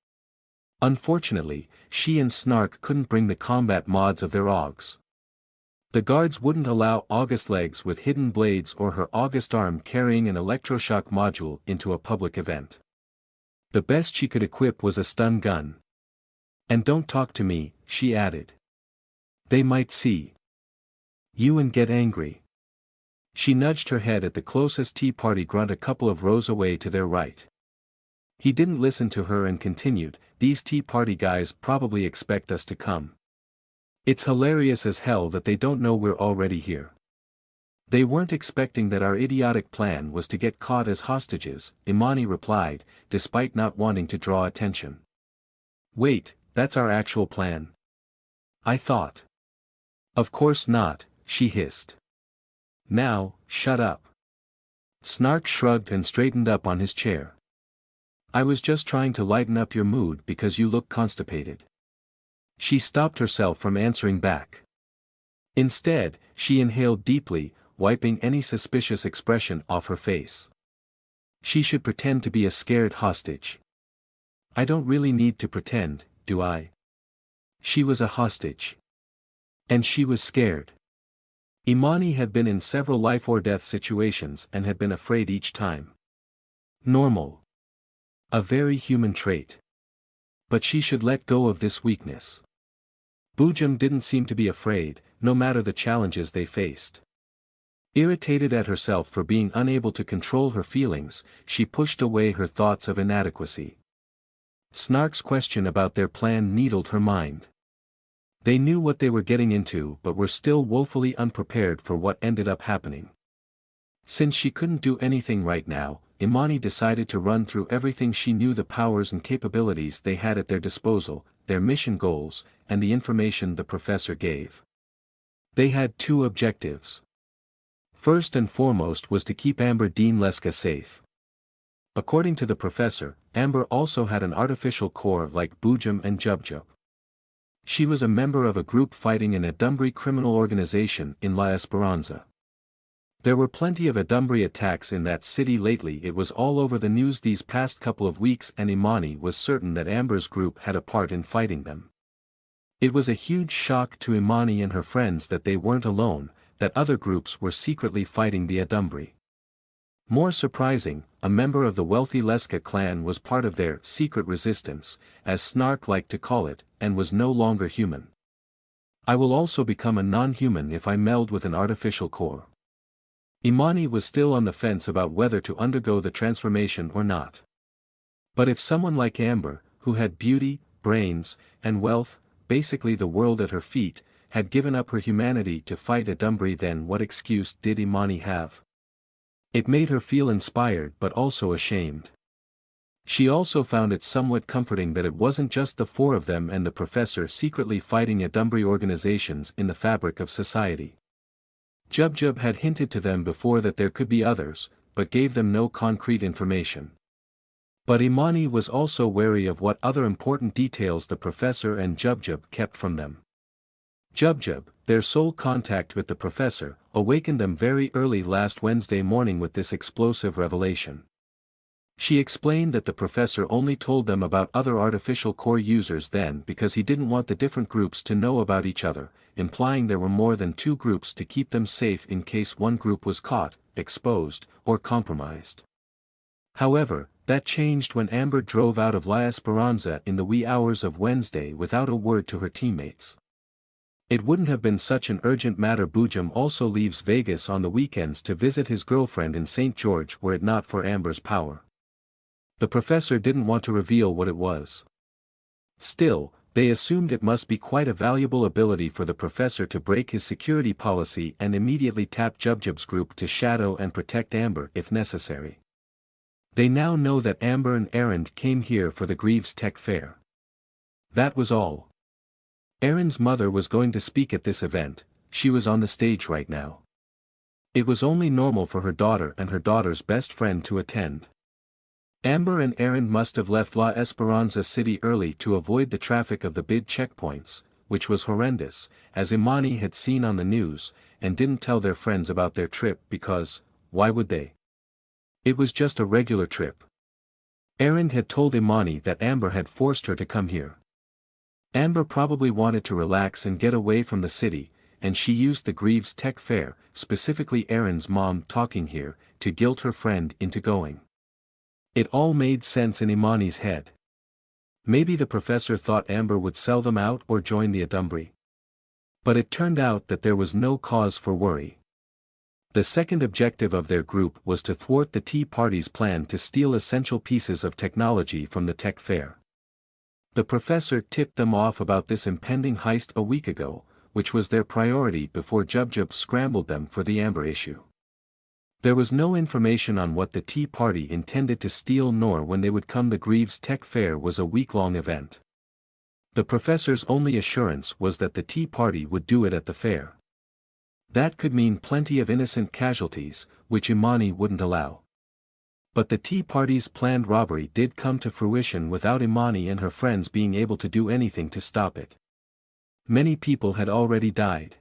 Unfortunately, she and Snark couldn't bring the combat mods of their augs. The guards wouldn't allow August legs with hidden blades or her August arm carrying an electroshock module into a public event. The best she could equip was a stun gun. "And don't talk to me," she added. "They might see you and get angry." She nudged her head at the closest Tea Party grunt a couple of rows away to their right. He didn't listen to her and continued, "These Tea Party guys probably expect us to come. It's hilarious as hell that they don't know we're already here. They weren't expecting that our idiotic plan was to get caught as hostages," Imani replied, despite not wanting to draw attention. "Wait, That's our actual plan? I thought. Of course not, she hissed. Now, shut up. Snark shrugged and straightened up on his chair. I was just trying to lighten up your mood because you look constipated. She stopped herself from answering back. Instead, she inhaled deeply, wiping any suspicious expression off her face. She should pretend to be a scared hostage. I don't really need to pretend, do I? She was a hostage. And she was scared. Imani had been in several life-or-death situations and had been afraid each time. Normal. A very human trait. But she should let go of this weakness. Bujum didn't seem to be afraid, no matter the challenges they faced. Irritated at herself for being unable to control her feelings, she pushed away her thoughts of inadequacy. Snark's question about their plan needled her mind. They knew what they were getting into but were still woefully unprepared for what ended up happening. Since she couldn't do anything right now, Imani decided to run through everything she knew, the powers and capabilities they had at their disposal, their mission goals, and the information the professor gave. They had two objectives. First and foremost was to keep Amber Dean Leska safe. According to the professor, Amber also had an artificial core like Bujum and Jubjub. She was a member of a group fighting an Adumbri criminal organization in La Esperanza. There were plenty of Adumbri attacks in that city lately. It was all over the news these past couple of weeks, and Imani was certain that Amber's group had a part in fighting them. It was a huge shock to Imani and her friends that they weren't alone, that other groups were secretly fighting the Adumbri. More surprising, a member of the wealthy Leska clan was part of their secret resistance, as Snark liked to call it, and was no longer human. I will also become a non-human if I meld with an artificial core. Imani was still on the fence about whether to undergo the transformation or not. But if someone like Amber, who had beauty, brains, and wealth, basically the world at her feet, had given up her humanity to fight Adumbri, then what excuse did Imani have? It made her feel inspired but also ashamed. She also found it somewhat comforting that it wasn't just the four of them and the professor secretly fighting Adumbri organizations in the fabric of society. Jubjub had hinted to them before that there could be others, but gave them no concrete information. But Imani was also wary of what other important details the professor and Jubjub kept from them. Jubjub, their sole contact with the professor, awakened them very early last Wednesday morning with this explosive revelation. She explained that the professor only told them about other artificial core users then because he didn't want the different groups to know about each other, implying there were more than two groups to keep them safe in case one group was caught, exposed, or compromised. However, that changed when Amber drove out of La Esperanza in the wee hours of Wednesday without a word to her teammates. It wouldn't have been such an urgent matter. Bujum also leaves Vegas on the weekends to visit his girlfriend in St. George were it not for Amber's power. The professor didn't want to reveal what it was. Still, they assumed it must be quite a valuable ability for the professor to break his security policy and immediately tap Jubjub's group to shadow and protect Amber if necessary. They now know that Amber and Erend came here for the Greaves Tech Fair. That was all. Erin's mother was going to speak at this event. She was on the stage right now. It was only normal for her daughter and her daughter's best friend to attend. Amber and Erend must have left La Esperanza City early to avoid the traffic of the bid checkpoints, which was horrendous, as Imani had seen on the news, and didn't tell their friends about their trip because, why would they? It was just a regular trip. Erend had told Imani that Amber had forced her to come here. Amber probably wanted to relax and get away from the city, and she used the Greaves Tech Fair, specifically Erend's mom talking here, to guilt her friend into going. It all made sense in Imani's head. Maybe the professor thought Amber would sell them out or join the Adumbri. But it turned out that there was no cause for worry. The second objective of their group was to thwart the Tea Party's plan to steal essential pieces of technology from the tech fair. The professor tipped them off about this impending heist a week ago, which was their priority before Jubjub scrambled them for the Amber issue. There was no information on what the Tea Party intended to steal nor when they would come. The Greaves Tech Fair was a week-long event. The professor's only assurance was that the tea party would do it at the fair. That could mean plenty of innocent casualties, which Imani wouldn't allow. But the tea party's planned robbery did come to fruition without Imani and her friends being able to do anything to stop it. Many people had already died.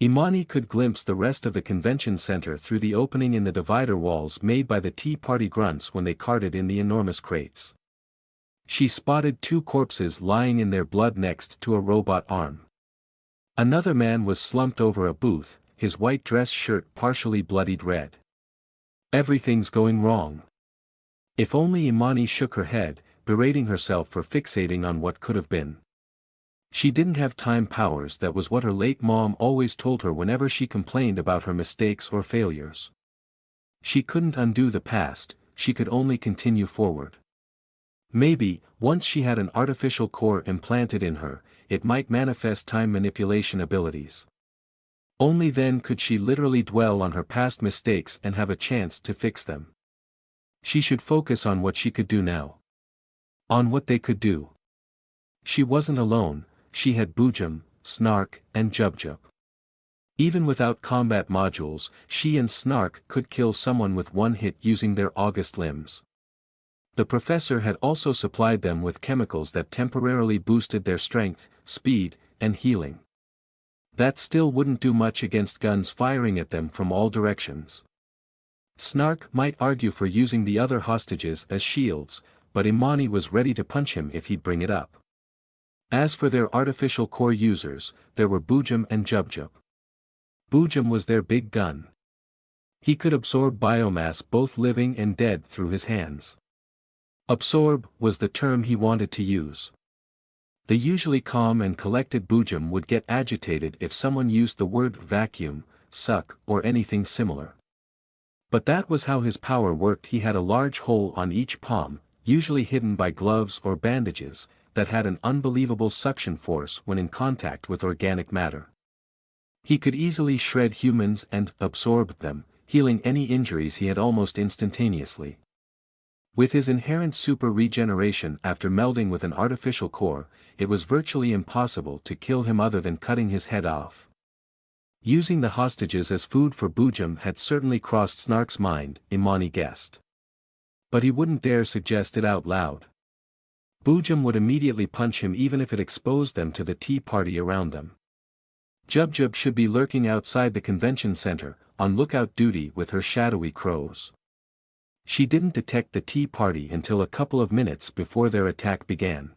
Imani could glimpse the rest of the convention center through the opening in the divider walls made by the tea party grunts when they carted in the enormous crates. She spotted 2 corpses lying in their blood next to a robot arm. Another man was slumped over a booth, his white dress shirt partially bloodied red. Everything's going wrong. If only Imani shook her head, berating herself for fixating on what could have been. She didn't have time powers. That was what her late mom always told her whenever she complained about her mistakes or failures. She couldn't undo the past, she could only continue forward. Maybe, once she had an artificial core implanted in her, it might manifest time manipulation abilities. Only then could she literally dwell on her past mistakes and have a chance to fix them. She should focus on what she could do now. On what they could do. She wasn't alone. She had Boojum, Snark, and Jubjub. Even without combat modules, she and Snark could kill someone with one hit using their august limbs. The professor had also supplied them with chemicals that temporarily boosted their strength, speed, and healing. That still wouldn't do much against guns firing at them from all directions. Snark might argue for using the other hostages as shields, but Imani was ready to punch him if he'd bring it up. As for their artificial core users, there were Boojum and Jubjub. Boojum was their big gun. He could absorb biomass both living and dead through his hands. Absorb was the term he wanted to use. The usually calm and collected Boojum would get agitated if someone used the word vacuum, suck, or anything similar. But that was how his power worked. He had a large hole on each palm, usually hidden by gloves or bandages, that had an unbelievable suction force when in contact with organic matter. He could easily shred humans and absorb them, healing any injuries he had almost instantaneously. With his inherent super regeneration after melding with an artificial core, it was virtually impossible to kill him other than cutting his head off. Using the hostages as food for Boojum had certainly crossed Snark's mind, Imani guessed. But he wouldn't dare suggest it out loud. Boojum would immediately punch him even if it exposed them to the tea party around them. Jubjub should be lurking outside the convention center, on lookout duty with her shadowy crows. She didn't detect the tea party until a couple of minutes before their attack began.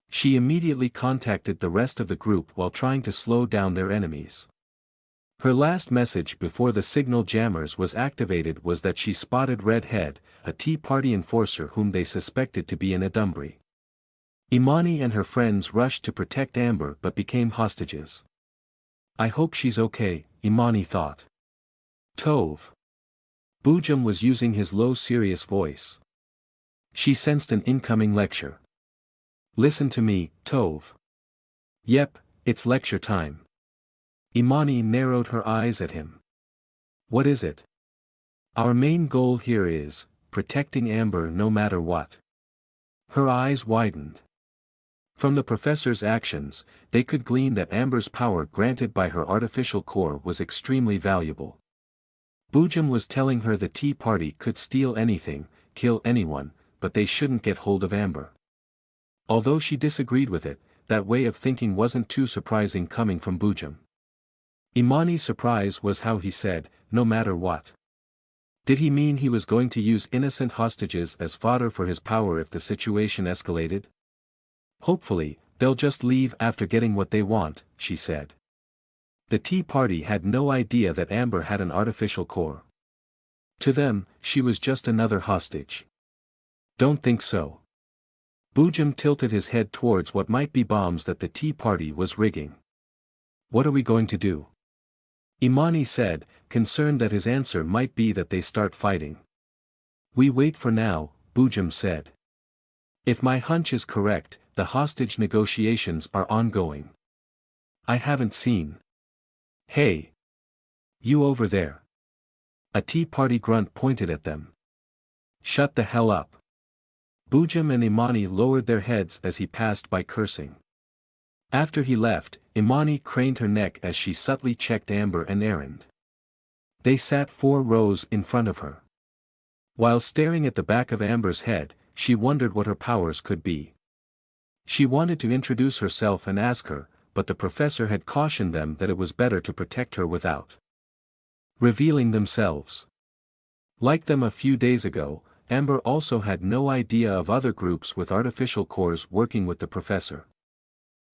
She immediately contacted the rest of the group while trying to slow down their enemies. Her last message before the signal jammers was activated was that she spotted Redhead, a tea party enforcer whom they suspected to be in Adumbri. Imani and her friends rushed to protect Amber but became hostages. I hope she's okay, Imani thought. Tove. Boojum was using his low serious voice. She sensed an incoming lecture. Listen to me, Tove. Yep, it's lecture time. Imani narrowed her eyes at him. What is it? Our main goal here is protecting Amber no matter what. Her eyes widened. From the professor's actions, they could glean that Amber's power granted by her artificial core was extremely valuable. Boojum was telling her the tea party could steal anything, kill anyone, but they shouldn't get hold of Amber. Although she disagreed with it, that way of thinking wasn't too surprising coming from Boojum. Imani's surprise was how he said, no matter what. Did he mean he was going to use innocent hostages as fodder for his power if the situation escalated? Hopefully, they'll just leave after getting what they want, she said. The tea party had no idea that Amber had an artificial core. To them, she was just another hostage. Don't think so. Boojum tilted his head towards what might be bombs that the tea party was rigging. What are we going to do? Imani said, concerned that his answer might be that they start fighting. We wait for now, Boojum said. If my hunch is correct, the hostage negotiations are ongoing. I haven't seen. Hey! You over there. A tea party grunt pointed at them. Shut the hell up. Bujam and Imani lowered their heads as he passed by cursing. After he left, Imani craned her neck as she subtly checked Amber and Erend. They sat 4 rows in front of her. While staring at the back of Amber's head, she wondered what her powers could be. She wanted to introduce herself and ask her, but the professor had cautioned them that it was better to protect her without revealing themselves. Like them a few days ago, Amber also had no idea of other groups with artificial cores working with the professor.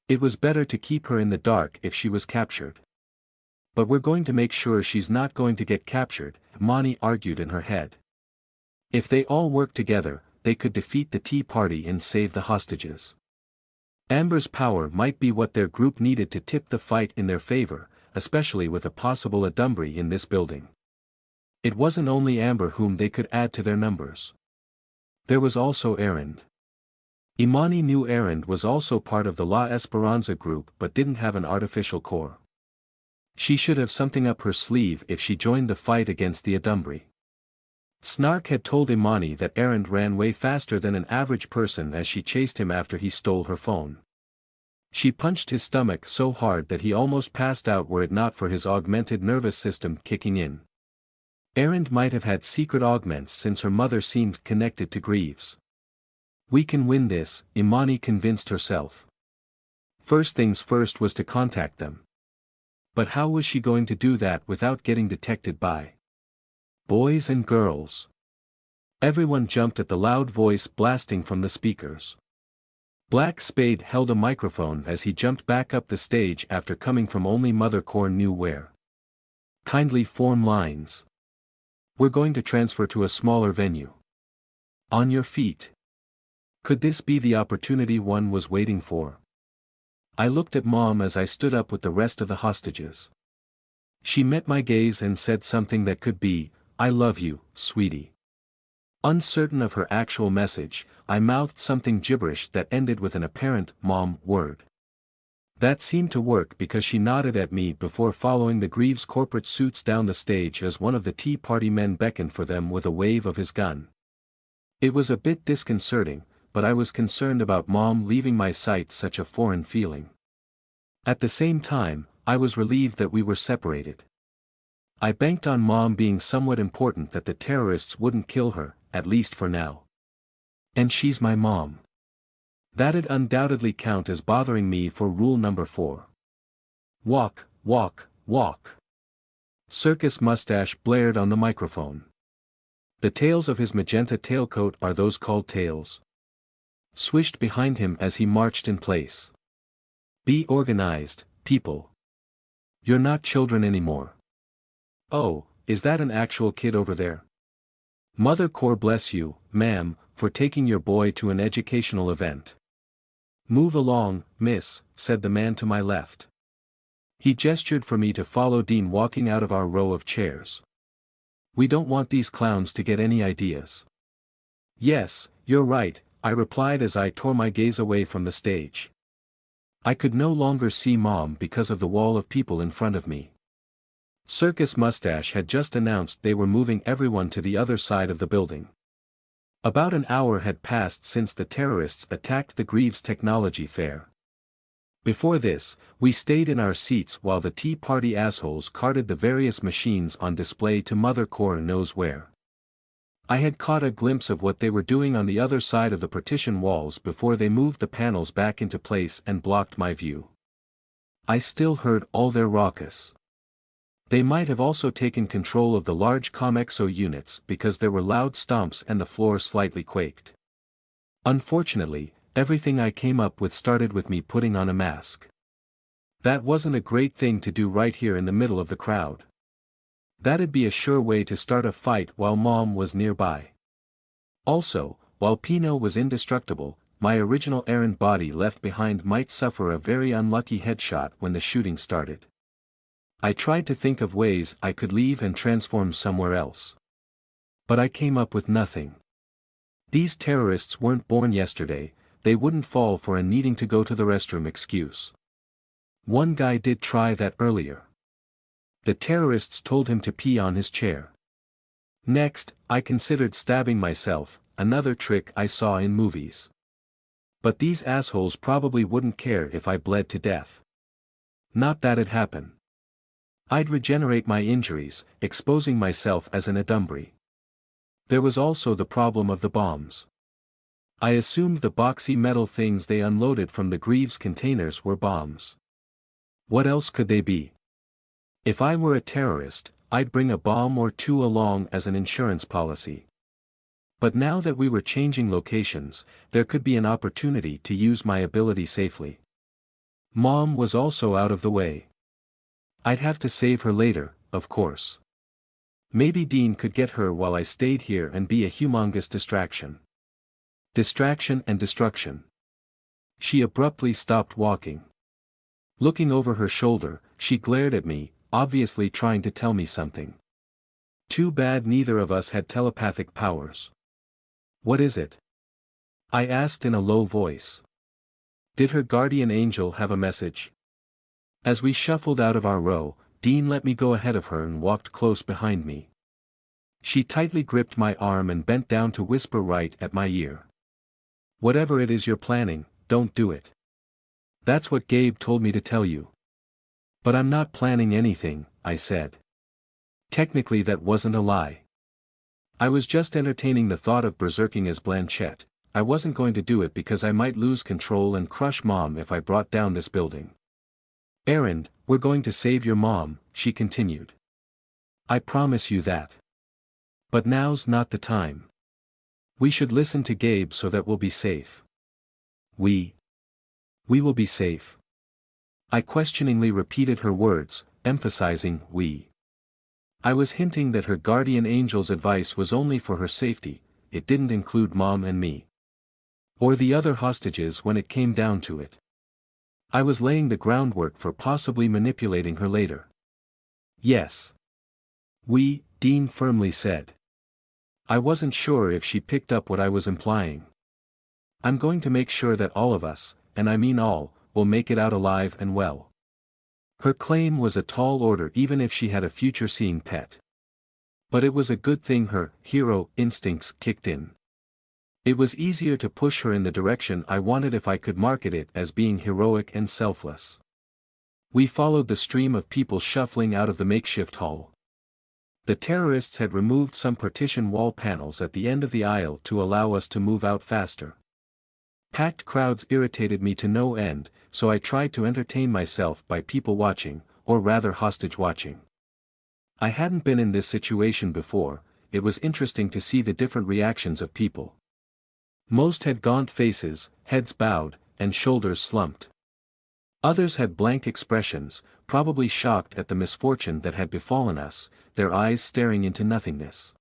It was better to keep her in the dark if she was captured. But we're going to make sure she's not going to get captured, Imani argued in her head. If they all work together, they could defeat the Tea Party and save the hostages. Amber's power might be what their group needed to tip the fight in their favor, especially with a possible Adumbri in this building. It wasn't only Amber whom they could add to their numbers. There was also Erend. Imani knew Erend was also part of the La Esperanza group but didn't have an artificial core. She should have something up her sleeve if she joined the fight against the Adumbri. Snark had told Imani that Erend ran way faster than an average person as she chased him after he stole her phone. She punched his stomach so hard that he almost passed out were it not for his augmented nervous system kicking in. Erend might have had secret augments since her mother seemed connected to Greaves. We can win this, Imani convinced herself. First things first was to contact them. But how was she going to do that without getting detected by boys and girls? Everyone jumped at the loud voice blasting from the speakers. Black Spade held a microphone as he jumped back up the stage after coming from only Mother Core knew where. Kindly form lines. We're going to transfer to a smaller venue. On your feet. Could this be the opportunity one was waiting for? I looked at Mom as I stood up with the rest of the hostages. She met my gaze and said something that could be, "I love you, sweetie." Uncertain of her actual message, I mouthed something gibberish that ended with an apparent "Mom" word. That seemed to work because she nodded at me before following the Greaves corporate suits down the stage as one of the Tea Party men beckoned for them with a wave of his gun. It was a bit disconcerting, but I was concerned about Mom leaving my sight, such a foreign feeling. At the same time, I was relieved that we were separated. I banked on Mom being somewhat important that the terrorists wouldn't kill her, at least for now. And she's my mom. That'd undoubtedly count as bothering me for rule number 4. Walk, walk, walk. Circus Mustache blared on the microphone. The tails of his magenta tailcoat are those called tails. Swished behind him as he marched in place. Be organized, people. You're not children anymore. Oh, is that an actual kid over there? Mother Core bless you, ma'am, for taking your boy to an educational event. Move along, miss, said the man to my left. He gestured for me to follow Dean, walking out of our row of chairs. We don't want these clowns to get any ideas. Yes, you're right, I replied as I tore my gaze away from the stage. I could no longer see Mom because of the wall of people in front of me. Circus Mustache had just announced they were moving everyone to the other side of the building. About an hour had passed since the terrorists attacked the Greaves Technology Fair. Before this, we stayed in our seats while the Tea Party assholes carted the various machines on display to Mother Core knows where. I had caught a glimpse of what they were doing on the other side of the partition walls before they moved the panels back into place and blocked my view. I still heard all their raucous. They might have also taken control of the large Comexo units because there were loud stomps and the floor slightly quaked. Unfortunately, everything I came up with started with me putting on a mask. That wasn't a great thing to do right here in the middle of the crowd. That'd be a sure way to start a fight while Mom was nearby. Also, while Pino was indestructible, my original errand body left behind might suffer a very unlucky headshot when the shooting started. I tried to think of ways I could leave and transform somewhere else. But I came up with nothing. These terrorists weren't born yesterday, they wouldn't fall for a needing to go to the restroom excuse. One guy did try that earlier. The terrorists told him to pee on his chair. Next, I considered stabbing myself, another trick I saw in movies. But these assholes probably wouldn't care if I bled to death. Not that it'd happen. I'd regenerate my injuries, exposing myself as an adumbry. There was also the problem of the bombs. I assumed the boxy metal things they unloaded from the Greaves containers were bombs. What else could they be? If I were a terrorist, I'd bring a bomb or two along as an insurance policy. But now that we were changing locations, there could be an opportunity to use my ability safely. Mom was also out of the way. I'd have to save her later, of course. Maybe Dean could get her while I stayed here and be a humongous distraction. Distraction and destruction. She abruptly stopped walking. Looking over her shoulder, she glared at me, obviously trying to tell me something. Too bad neither of us had telepathic powers. What is it? I asked in a low voice. Did her guardian angel have a message? As we shuffled out of our row, Dean let me go ahead of her and walked close behind me. She tightly gripped my arm and bent down to whisper right at my ear. Whatever it is you're planning, don't do it. That's what Gabe told me to tell you. But I'm not planning anything, I said. Technically that wasn't a lie. I was just entertaining the thought of berserking as Blanchett. I wasn't going to do it because I might lose control and crush Mom if I brought down this building. Aaron, we're going to save your mom, she continued. I promise you that. But now's not the time. We should listen to Gabe so that we'll be safe. We will be safe. I questioningly repeated her words, emphasizing we. I was hinting that her guardian angel's advice was only for her safety, it didn't include Mom and me. Or the other hostages when it came down to it. I was laying the groundwork for possibly manipulating her later. Yes. Dean firmly said. I wasn't sure if she picked up what I was implying. I'm going to make sure that all of us, and I mean all, will make it out alive and well. Her claim was a tall order even if she had a future-seeing pet. But it was a good thing her hero instincts kicked in. It was easier to push her in the direction I wanted if I could market it as being heroic and selfless. We followed the stream of people shuffling out of the makeshift hall. The terrorists had removed some partition wall panels at the end of the aisle to allow us to move out faster. Packed crowds irritated me to no end, so I tried to entertain myself by people watching, or rather hostage watching. I hadn't been in this situation before, it was interesting to see the different reactions of people. Most had gaunt faces, heads bowed, and shoulders slumped. Others had blank expressions, probably shocked at the misfortune that had befallen us, their eyes staring into nothingness.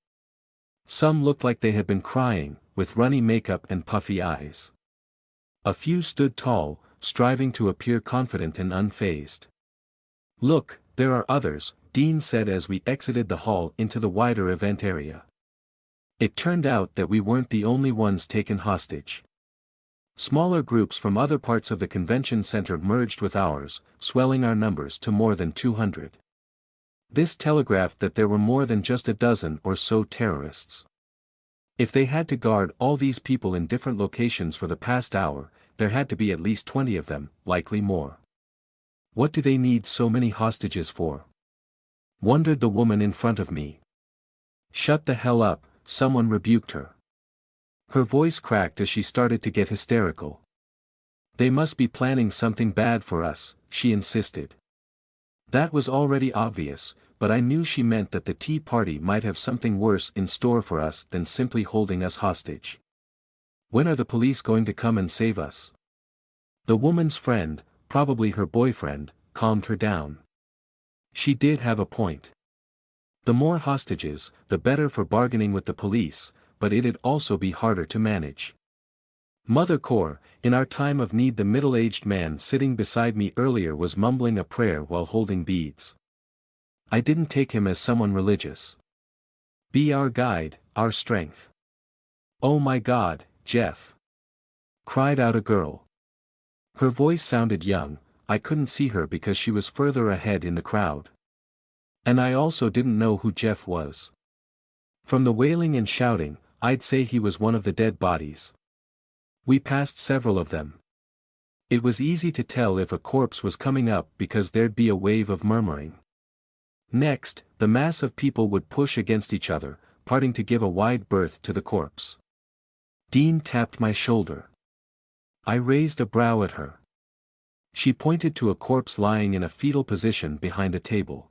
Some looked like they had been crying, with runny makeup and puffy eyes. A few stood tall, striving to appear confident and unfazed. Look, there are others, Dean said as we exited the hall into the wider event area. It turned out that we weren't the only ones taken hostage. Smaller groups from other parts of the convention center merged with ours, swelling our numbers to more than 200. This telegraphed that there were more than just a dozen or so terrorists. If they had to guard all these people in different locations for the past hour, there had to be at least 20 of them, likely more. What do they need so many hostages for? Wondered the woman in front of me. Shut the hell up, someone rebuked her. Her voice cracked as she started to get hysterical. They must be planning something bad for us, she insisted. That was already obvious, but I knew she meant that the Tea Party might have something worse in store for us than simply holding us hostage. When are the police going to come and save us? The woman's friend, probably her boyfriend, calmed her down. She did have a point. The more hostages, the better for bargaining with the police, but it'd also be harder to manage. Mother Core, in our time of need, the middle-aged man sitting beside me earlier was mumbling a prayer while holding beads. I didn't take him as someone religious. Be our guide, our strength. Oh my God, Jeff! Cried out a girl. Her voice sounded young, I couldn't see her because she was further ahead in the crowd. And I also didn't know who Jeff was. From the wailing and shouting, I'd say he was one of the dead bodies. We passed several of them. It was easy to tell if a corpse was coming up because there'd be a wave of murmuring. Next, the mass of people would push against each other, parting to give a wide berth to the corpse. Dean tapped my shoulder. I raised a brow at her. She pointed to a corpse lying in a fetal position behind a table.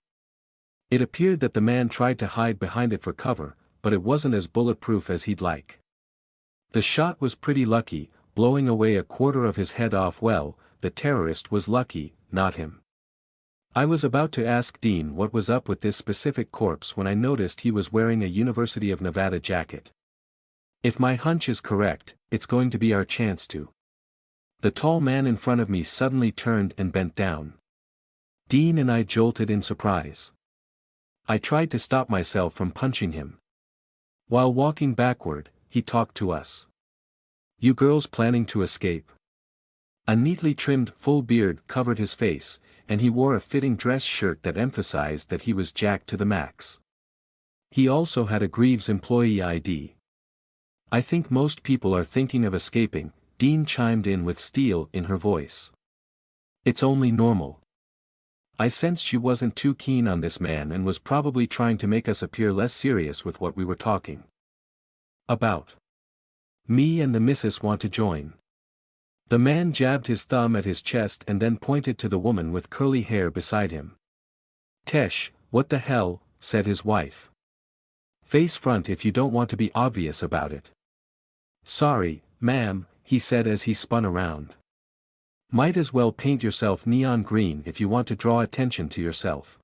It appeared that the man tried to hide behind it for cover, but it wasn't as bulletproof as he'd like. The shot was pretty lucky, blowing away a quarter of his head off. Well, the terrorist was lucky, not him. I was about to ask Dean what was up with this specific corpse when I noticed he was wearing a University of Nevada jacket. If my hunch is correct, it's going to be our chance to. The tall man in front of me suddenly turned and bent down. Dean and I jolted in surprise. I tried to stop myself from punching him. While walking backward, he talked to us. "You girls planning to escape?" A neatly trimmed full beard covered his face, and he wore a fitting dress shirt that emphasized that he was jacked to the max. He also had a Greaves employee ID. "I think most people are thinking of escaping," Dean chimed in with steel in her voice. "It's only normal." I sensed she wasn't too keen on this man and was probably trying to make us appear less serious with what we were talking about. "Me and the missus want to join." The man jabbed his thumb at his chest and then pointed to the woman with curly hair beside him. "Tesh, what the hell," said his wife. "Face front if you don't want to be obvious about it." "Sorry, ma'am," he said as he spun around. "Might as well paint yourself neon green if you want to draw attention to yourself.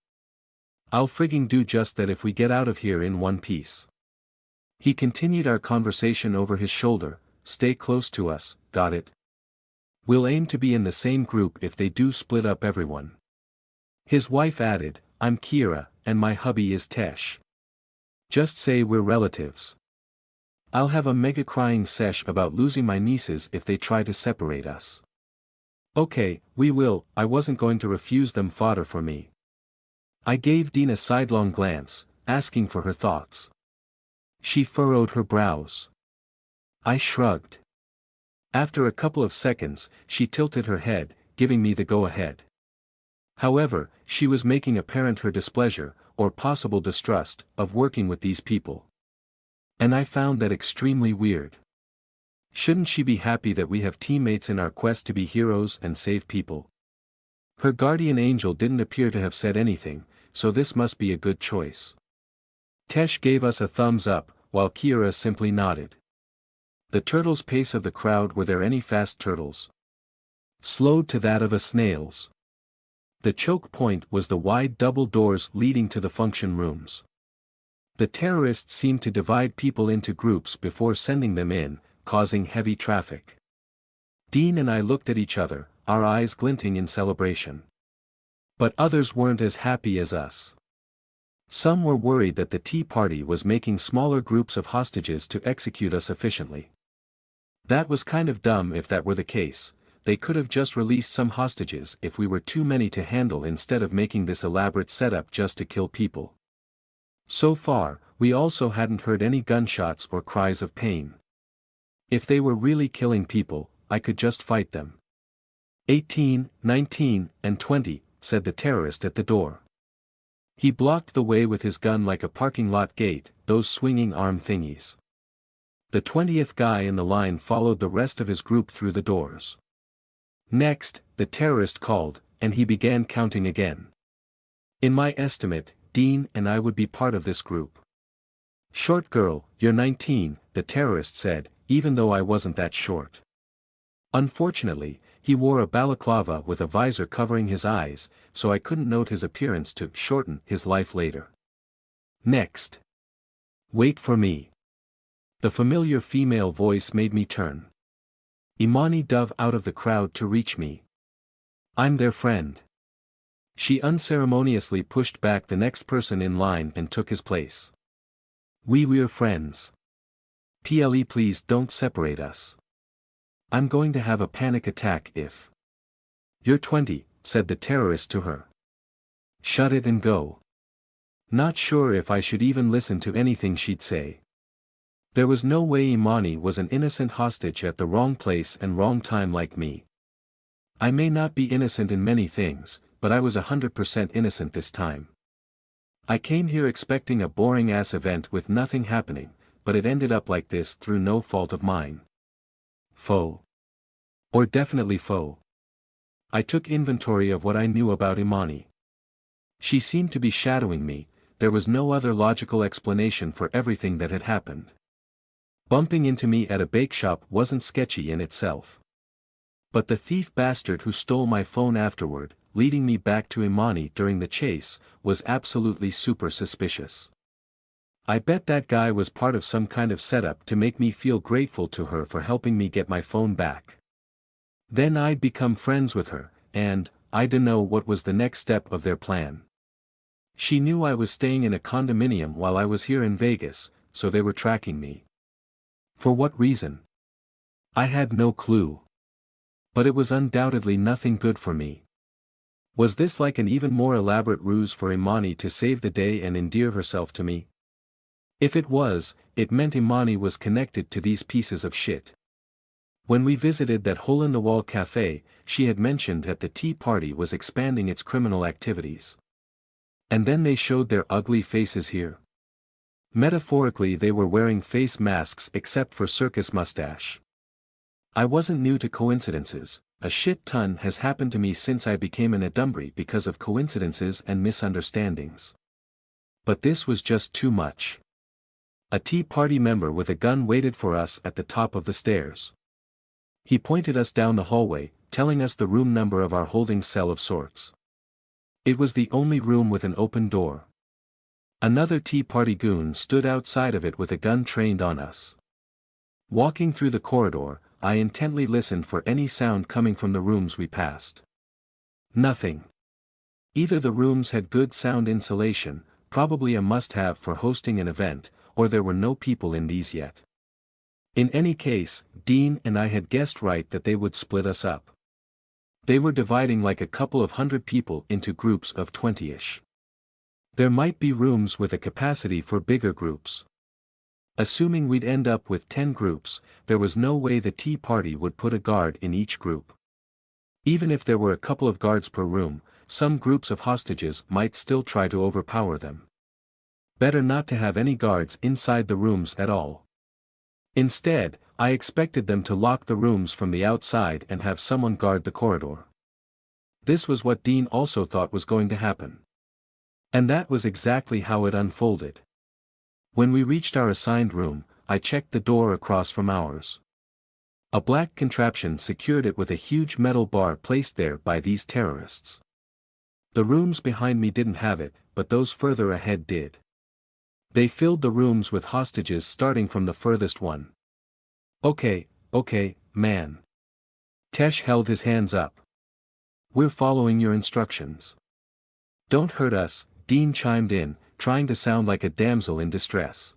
I'll frigging do just that if we get out of here in one piece." He continued our conversation over his shoulder. "Stay close to us, got it? We'll aim to be in the same group if they do split up everyone." His wife added, "I'm Kira, and my hubby is Tesh. Just say we're relatives. I'll have a mega crying sesh about losing my nieces if they try to separate us." "Okay, we will." I wasn't going to refuse them fodder for me. I gave Dean a sidelong glance, asking for her thoughts. She furrowed her brows. I shrugged. After a couple of seconds, she tilted her head, giving me the go-ahead. However, she was making apparent her displeasure, or possible distrust, of working with these people. And I found that extremely weird. Shouldn't she be happy that we have teammates in our quest to be heroes and save people? Her guardian angel didn't appear to have said anything, so this must be a good choice. Tesh gave us a thumbs up, while Kira simply nodded. The turtle's pace of the crowd. Were there any fast turtles? Slowed to that of a snail's. The choke point was the wide double doors leading to the function rooms. The terrorists seemed to divide people into groups before sending them in, causing heavy traffic. Dean and I looked at each other, our eyes glinting in celebration. But others weren't as happy as us. Some were worried that the Tea Party was making smaller groups of hostages to execute us efficiently. That was kind of dumb. If that were the case, they could have just released some hostages if we were too many to handle instead of making this elaborate setup just to kill people. So far, we also hadn't heard any gunshots or cries of pain. If they were really killing people, I could just fight them. 18, 19, and 20, said the terrorist at the door. He blocked the way with his gun like a parking lot gate, those swinging arm thingies. The 20th guy in the line followed the rest of his group through the doors. Next, the terrorist called, and he began counting again. In my estimate, Dean and I would be part of this group. "Short girl, you're 19, the terrorist said, even though I wasn't that short. Unfortunately, he wore a balaclava with a visor covering his eyes, so I couldn't note his appearance to shorten his life later. Next. Wait for me. The familiar female voice made me turn. Imani dove out of the crowd to reach me. I'm their friend. She unceremoniously pushed back the next person in line and took his place. We're friends. PLE, please don't separate us. I'm going to have a panic attack if. You're 20, said the terrorist to her. Shut it and go. Not sure if I should even listen to anything she'd say. There was no way Imani was an innocent hostage at the wrong place and wrong time like me. I may not be innocent in many things, but I was 100% innocent this time. I came here expecting a boring-ass event with nothing happening, but it ended up like this through no fault of mine. Faux. Or definitely faux. I took inventory of what I knew about Imani. She seemed to be shadowing me, there was no other logical explanation for everything that had happened. Bumping into me at a bake shop wasn't sketchy in itself. But the thief bastard who stole my phone afterward, leading me back to Imani during the chase, was absolutely super suspicious. I bet that guy was part of some kind of setup to make me feel grateful to her for helping me get my phone back. Then I'd become friends with her, and, I dunno what was the next step of their plan. She knew I was staying in a condominium while I was here in Vegas, so they were tracking me. For what reason? I had no clue. But it was undoubtedly nothing good for me. Was this like an even more elaborate ruse for Imani to save the day and endear herself to me? If it was, it meant Imani was connected to these pieces of shit. When we visited that hole-in-the-wall cafe, she had mentioned that the tea party was expanding its criminal activities. And then they showed their ugly faces here. Metaphorically, they were wearing face masks except for circus mustache. I wasn't new to coincidences, a shit ton has happened to me since I became an Adumbri because of coincidences and misunderstandings. But this was just too much. A tea party member with a gun waited for us at the top of the stairs. He pointed us down the hallway, telling us the room number of our holding cell of sorts. It was the only room with an open door. Another tea party goon stood outside of it with a gun trained on us. Walking through the corridor, I intently listened for any sound coming from the rooms we passed. Nothing. Either the rooms had good sound insulation, probably a must-have for hosting an event, or there were no people in these yet. In any case, Dean and I had guessed right that they would split us up. They were dividing like a couple of hundred people into groups of 20-ish. There might be rooms with a capacity for bigger groups. Assuming we'd end up with 10 groups, there was no way the tea party would put a guard in each group. Even if there were a couple of guards per room, some groups of hostages might still try to overpower them. Better not to have any guards inside the rooms at all. Instead, I expected them to lock the rooms from the outside and have someone guard the corridor. This was what Dean also thought was going to happen. And that was exactly how it unfolded. When we reached our assigned room, I checked the door across from ours. A black contraption secured it with a huge metal bar placed there by these terrorists. The rooms behind me didn't have it, but those further ahead did. They filled the rooms with hostages starting from the furthest one. Okay, man. Tesh held his hands up. We're following your instructions. Don't hurt us, Dean chimed in, trying to sound like a damsel in distress.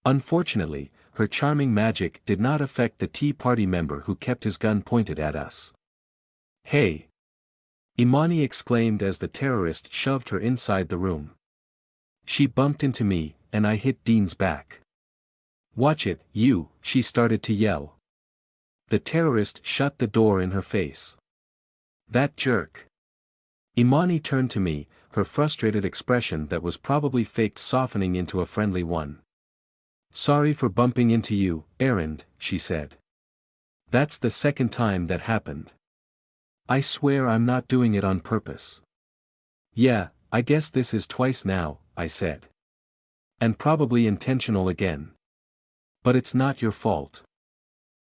Unfortunately, her charming magic did not affect the tea party member who kept his gun pointed at us. Hey! Imani exclaimed as the terrorist shoved her inside the room. She bumped into me, and I hit Dean's back. Watch it, you, she started to yell. The terrorist shut the door in her face. That jerk. Imani turned to me, her frustrated expression that was probably faked softening into a friendly one. Sorry for bumping into you, Errand, she said. That's the second time that happened. I swear I'm not doing it on purpose. Yeah, I guess this is twice now, I said. And probably intentional again. But it's not your fault.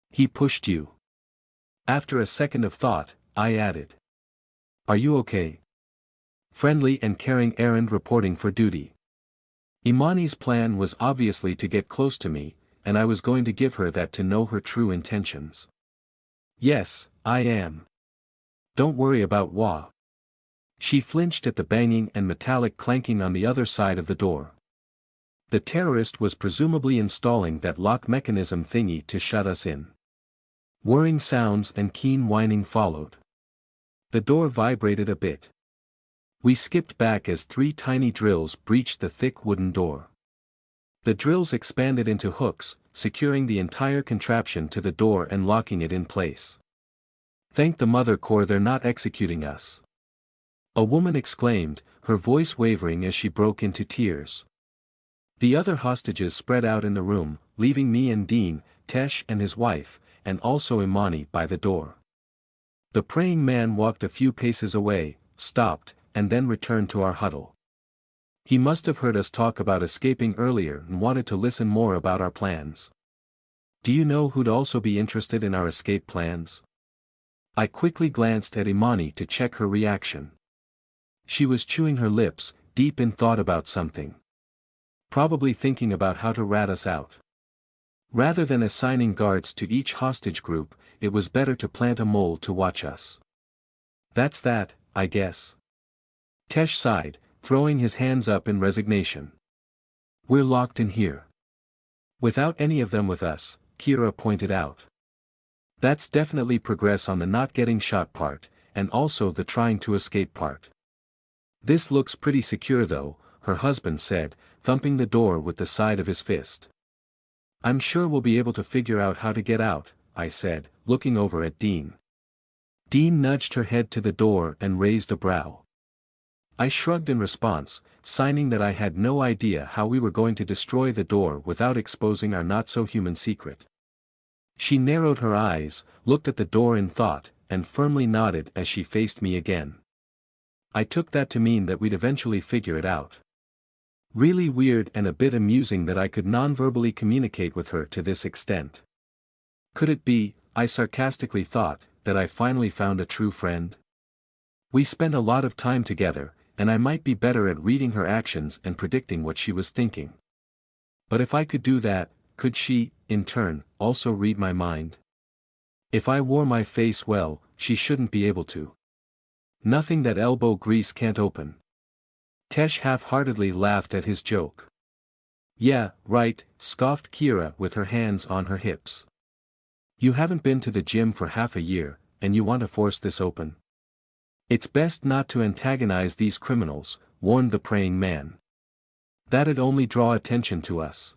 He pushed you. After a second of thought, I added. Are you okay? Friendly and caring Errand reporting for duty. Imani's plan was obviously to get close to me, and I was going to give her that to know her true intentions. Yes, I am. Don't worry about Wah. She flinched at the banging and metallic clanking on the other side of the door. The terrorist was presumably installing that lock mechanism thingy to shut us in. Whirring sounds and keen whining followed. The door vibrated a bit. We skipped back as 3 tiny drills breached the thick wooden door. The drills expanded into hooks, securing the entire contraption to the door and locking it in place. "Thank the Mother Core they're not executing us," a woman exclaimed, her voice wavering as she broke into tears. The other hostages spread out in the room, leaving me and Dean, Tesh and his wife, and also Imani by the door. The praying man walked a few paces away, stopped, and then returned to our huddle. He must have heard us talk about escaping earlier and wanted to listen more about our plans. "Do you know who'd also be interested in our escape plans?" I quickly glanced at Imani to check her reaction. She was chewing her lips, deep in thought about something. Probably thinking about how to rat us out. Rather than assigning guards to each hostage group, it was better to plant a mole to watch us. "That's that, I guess." Tesh sighed, throwing his hands up in resignation. "We're locked in here. Without any of them with us," Kira pointed out. "That's definitely progress on the not getting shot part, and also the trying to escape part." "This looks pretty secure though," her husband said, thumping the door with the side of his fist. "I'm sure we'll be able to figure out how to get out," I said, looking over at Dean. Dean nudged her head to the door and raised a brow. I shrugged in response, signing that I had no idea how we were going to destroy the door without exposing our not-so-human secret. She narrowed her eyes, looked at the door in thought, and firmly nodded as she faced me again. I took that to mean that we'd eventually figure it out. Really weird and a bit amusing that I could non-verbally communicate with her to this extent. Could it be, I sarcastically thought, that I finally found a true friend? We spent a lot of time together, and I might be better at reading her actions and predicting what she was thinking. But if I could do that, could she, in turn, also read my mind? If I wore my face well, she shouldn't be able to. Nothing that elbow grease can't open. Tesh half-heartedly laughed at his joke. "Yeah, right," scoffed Kira with her hands on her hips. "You haven't been to the gym for half a year, and you want to force this open?" "It's best not to antagonize these criminals," warned the praying man. "That'd only draw attention to us.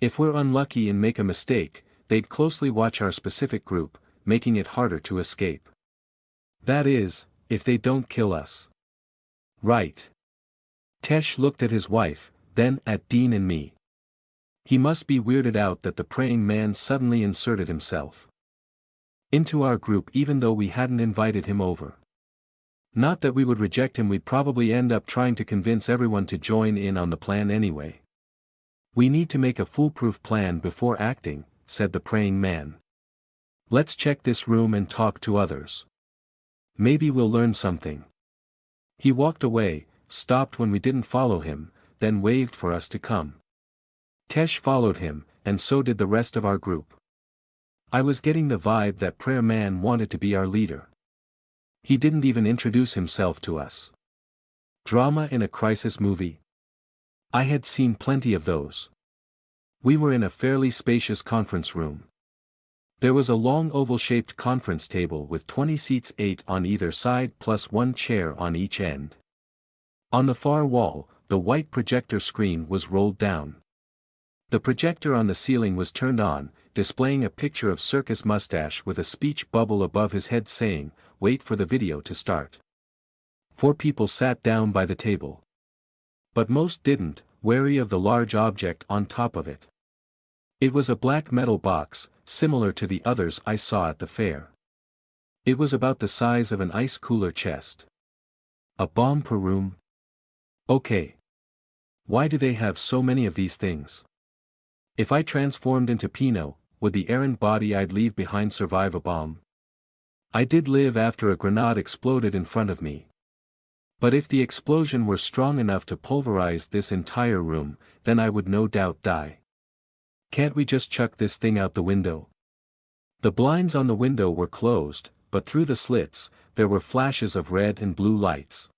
If we're unlucky and make a mistake, they'd closely watch our specific group, making it harder to escape. That is, if they don't kill us." "Right." Tesh looked at his wife, then at Dean and me. He must be weirded out that the praying man suddenly inserted himself into our group even though we hadn't invited him over. Not that we would reject him, we'd probably end up trying to convince everyone to join in on the plan anyway. "We need to make a foolproof plan before acting," said the praying man. "Let's check this room and talk to others. Maybe we'll learn something." He walked away, stopped when we didn't follow him, then waved for us to come. Tesh followed him, and so did the rest of our group. I was getting the vibe that prayer man wanted to be our leader. He didn't even introduce himself to us. Drama in a crisis movie? I had seen plenty of those. We were in a fairly spacious conference room. There was a long oval-shaped conference table with 20 seats, 8 on either side plus one chair on each end. On the far wall, the white projector screen was rolled down. The projector on the ceiling was turned on, displaying a picture of Circus Mustache with a speech bubble above his head saying, "Wait for the video to start." 4 people sat down by the table. But most didn't, wary of the large object on top of it. It was a black metal box, similar to the others I saw at the fair. It was about the size of an ice cooler chest. A bomb per room? Okay. Why do they have so many of these things? If I transformed into Pinot, would the errant body I'd leave behind survive a bomb? I did live after a grenade exploded in front of me. But if the explosion were strong enough to pulverize this entire room, then I would no doubt die. Can't we just chuck this thing out the window? The blinds on the window were closed, but through the slits, there were flashes of red and blue lights.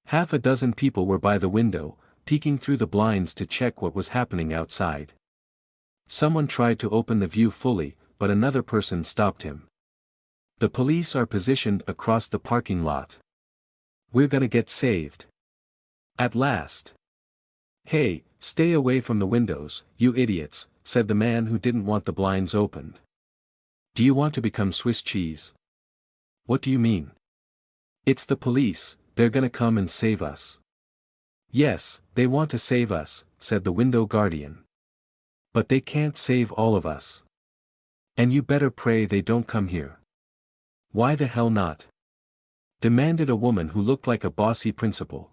Half a dozen people were by the window, peeking through the blinds to check what was happening outside. Someone tried to open the view fully, but another person stopped him. The police are positioned across the parking lot. We're gonna get saved. At last. Hey, stay away from the windows, you idiots, said the man who didn't want the blinds opened. Do you want to become Swiss cheese? What do you mean? It's the police, they're gonna come and save us. Yes, they want to save us, said the window guardian. But they can't save all of us. And you better pray they don't come here. Why the hell not? Demanded a woman who looked like a bossy principal.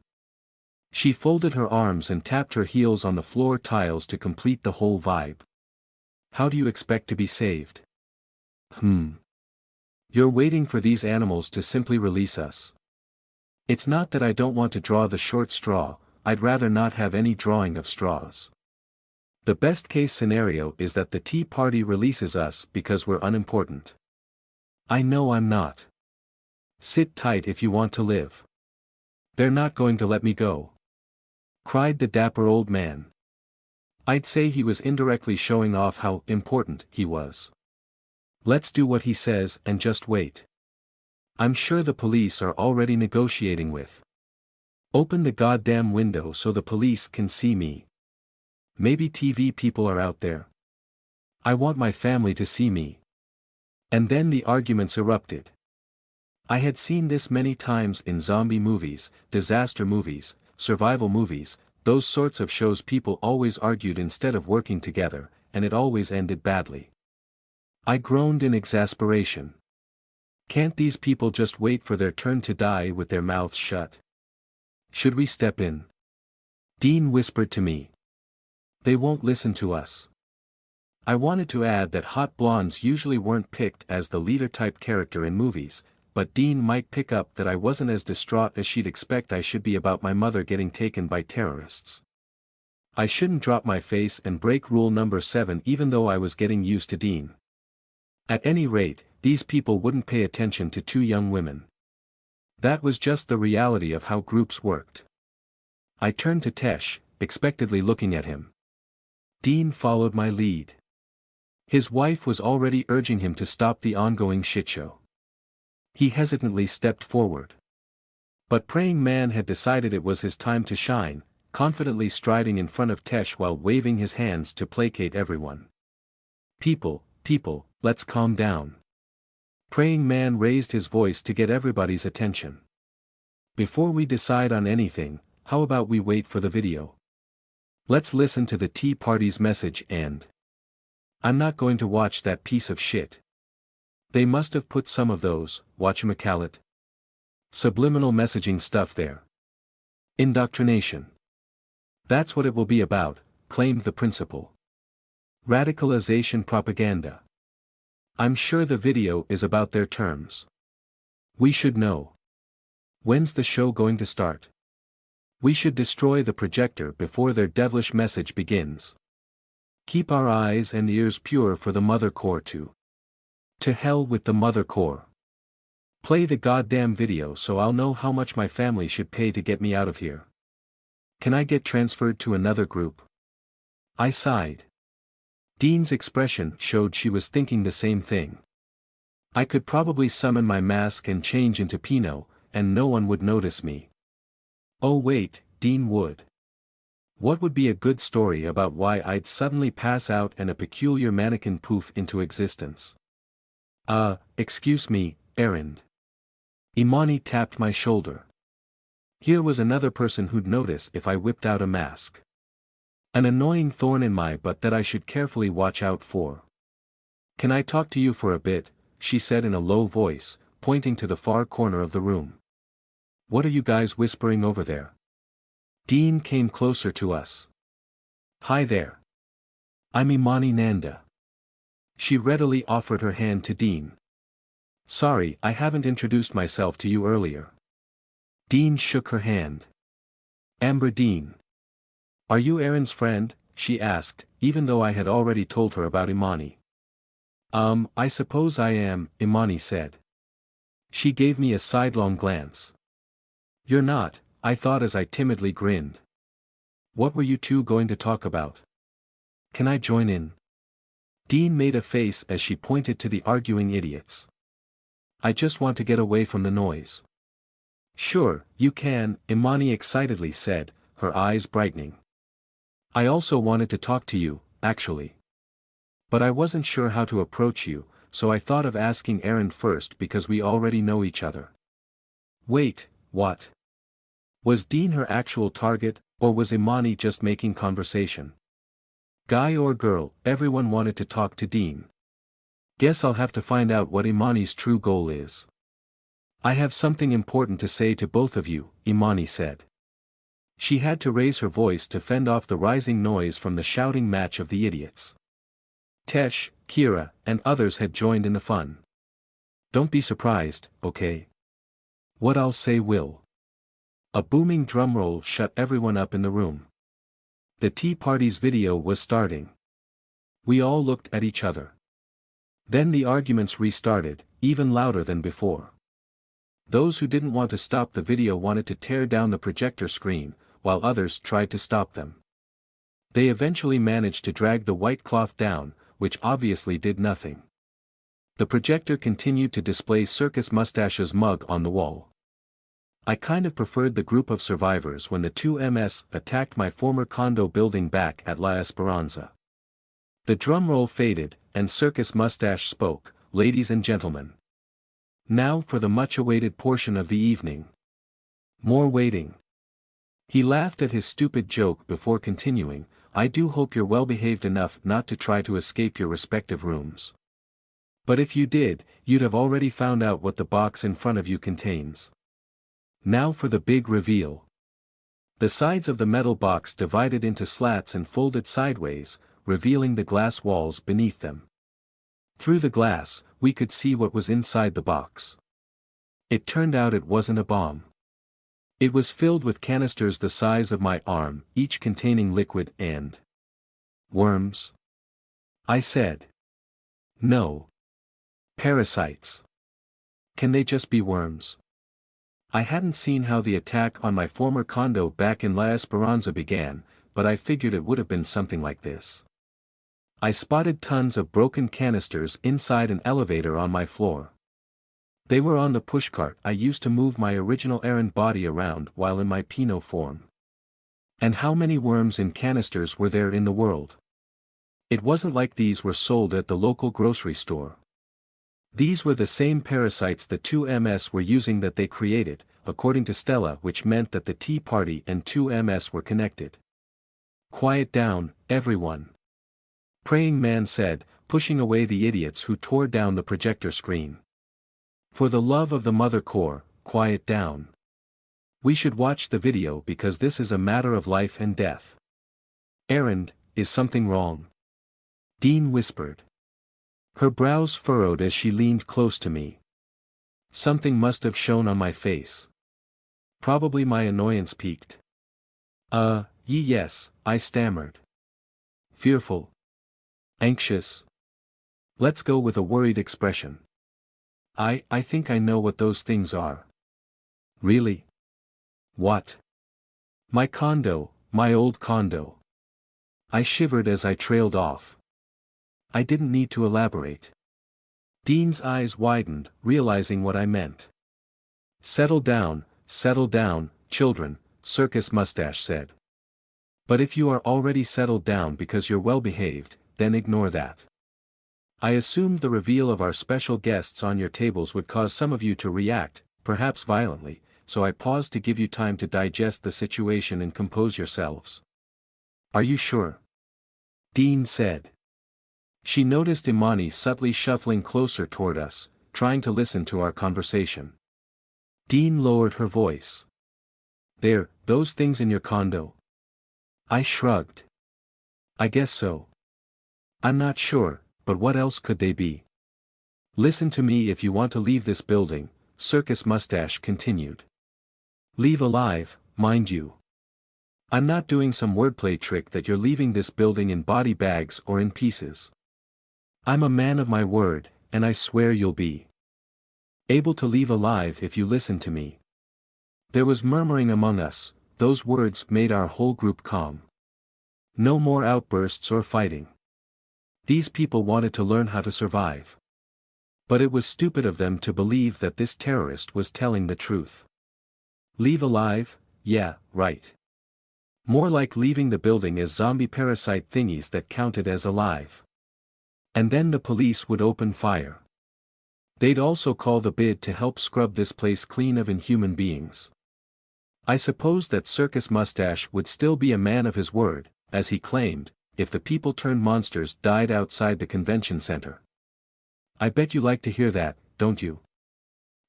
She folded her arms and tapped her heels on the floor tiles to complete the whole vibe. How do you expect to be saved? You're waiting for these animals to simply release us. It's not that I don't want to draw the short straw, I'd rather not have any drawing of straws. The best case scenario is that the Tea Party releases us because we're unimportant. I know I'm not. Sit tight if you want to live. They're not going to let me go. Cried the dapper old man. I'd say he was indirectly showing off how important he was. Let's do what he says and just wait. I'm sure the police are already negotiating with. Open the goddamn window so the police can see me. Maybe TV people are out there. I want my family to see me. And then the arguments erupted. I had seen this many times in zombie movies, disaster movies, survival movies, those sorts of shows. People always argued instead of working together, and it always ended badly. I groaned in exasperation. Can't these people just wait for their turn to die with their mouths shut? Should we step in? Dean whispered to me. They won't listen to us. I wanted to add that hot blondes usually weren't picked as the leader-type character in movies, but Dean might pick up that I wasn't as distraught as she'd expect I should be about my mother getting taken by terrorists. I shouldn't drop my face and break rule number 7 even though I was getting used to Dean. At any rate, these people wouldn't pay attention to 2 young women. That was just the reality of how groups worked. I turned to Tesh, expectantly looking at him. Dean followed my lead. His wife was already urging him to stop the ongoing shitshow. He hesitantly stepped forward. But Praying Man had decided it was his time to shine, confidently striding in front of Tesh while waving his hands to placate everyone. People, let's calm down. Praying Man raised his voice to get everybody's attention. Before we decide on anything, how about we wait for the video? Let's listen to the Tea Party's message and... I'm not going to watch that piece of shit. They must have put some of those, whatchamacallit, subliminal messaging stuff there. Indoctrination. That's what it will be about, claimed the principal. Radicalization propaganda. I'm sure the video is about their terms. We should know. When's the show going to start? We should destroy the projector before their devilish message begins. Keep our eyes and ears pure for the Mother Core too. To hell with the Mother Core. Play the goddamn video so I'll know how much my family should pay to get me out of here. Can I get transferred to another group? I sighed. Dean's expression showed she was thinking the same thing. I could probably summon my mask and change into Pinot, and no one would notice me. Oh wait, Dean would. What would be a good story about why I'd suddenly pass out and a peculiar mannequin poof into existence? Excuse me, errand. Imani tapped my shoulder. Here was another person who'd notice if I whipped out a mask. An annoying thorn in my butt that I should carefully watch out for. Can I talk to you for a bit? She said in a low voice, pointing to the far corner of the room. What are you guys whispering over there? Dean came closer to us. Hi there. I'm Imani Nanda. She readily offered her hand to Dean. Sorry, I haven't introduced myself to you earlier. Dean shook her hand. Amber Dean. Are you Aaron's friend? She asked, even though I had already told her about Imani. I suppose I am, Imani said. She gave me a sidelong glance. You're not, I thought as I timidly grinned. What were you two going to talk about? Can I join in? Dean made a face as she pointed to the arguing idiots. I just want to get away from the noise. Sure, you can, Imani excitedly said, her eyes brightening. I also wanted to talk to you, actually. But I wasn't sure how to approach you, so I thought of asking Aaron first because we already know each other. Wait, what? Was Dean her actual target, or was Imani just making conversation? Guy or girl, everyone wanted to talk to Dean. Guess I'll have to find out what Imani's true goal is. I have something important to say to both of you, Imani said. She had to raise her voice to fend off the rising noise from the shouting match of the idiots. Tesh, Kira, and others had joined in the fun. Don't be surprised, okay? What I'll say will. A booming drumroll shut everyone up in the room. The tea party's video was starting. We all looked at each other. Then the arguments restarted, even louder than before. Those who didn't want to stop the video wanted to tear down the projector screen, while others tried to stop them. They eventually managed to drag the white cloth down, which obviously did nothing. The projector continued to display Circus Mustache's mug on the wall. I kind of preferred the group of survivors when the two MS attacked my former condo building back at La Esperanza. The drumroll faded, and Circus Mustache spoke, "Ladies and gentlemen. Now for the much-awaited portion of the evening. More waiting." He laughed at his stupid joke before continuing, "I do hope you're well-behaved enough not to try to escape your respective rooms. But if you did, you'd have already found out what the box in front of you contains. Now for the big reveal." The sides of the metal box divided into slats and folded sideways, revealing the glass walls beneath them. Through the glass, we could see what was inside the box. It turned out it wasn't a bomb. It was filled with canisters the size of my arm, each containing liquid and worms. I said. No. Parasites. Can they just be worms? I hadn't seen how the attack on my former condo back in La Esperanza began, but I figured it would have been something like this. I spotted tons of broken canisters inside an elevator on my floor. They were on the pushcart I used to move my original errand body around while in my Pinot form. And how many worms in canisters were there in the world? It wasn't like these were sold at the local grocery store. These were the same parasites the two MS were using that they created, according to Stella, which meant that the tea party and two MS were connected. Quiet down, everyone. Praying Man said, pushing away the idiots who tore down the projector screen. For the love of the Mother Core, quiet down. We should watch the video because this is a matter of life and death. Aaron, is something wrong? Dean whispered. Her brows furrowed as she leaned close to me. Something must have shown on my face. Probably my annoyance peaked. Yes, I stammered. Fearful. Anxious. Let's go with a worried expression. I think I know what those things are. Really? What? My condo, my old condo. I shivered as I trailed off. I didn't need to elaborate. Dean's eyes widened, realizing what I meant. Settle down, children, Circus Mustache said. But if you are already settled down because you're well behaved, then ignore that. I assumed the reveal of our special guests on your tables would cause some of you to react, perhaps violently, so I paused to give you time to digest the situation and compose yourselves. Are you sure? Dean said. She noticed Imani subtly shuffling closer toward us, trying to listen to our conversation. Dean lowered her voice. There, those things in your condo? I shrugged. I guess so. I'm not sure, but what else could they be? Listen to me if you want to leave this building, Circus Mustache continued. Leave alive, mind you. I'm not doing some wordplay trick that you're leaving this building in body bags or in pieces. I'm a man of my word, and I swear you'll be able to leave alive if you listen to me. There was murmuring among us, those words made our whole group calm. No more outbursts or fighting. These people wanted to learn how to survive. But it was stupid of them to believe that this terrorist was telling the truth. Leave alive? Yeah, right. More like leaving the building as zombie parasite thingies that counted as alive. And then the police would open fire. They'd also call the bid to help scrub this place clean of inhuman beings. I suppose that Circus Mustache would still be a man of his word, as he claimed, if the people-turned-monsters died outside the convention center. I bet you like to hear that, don't you?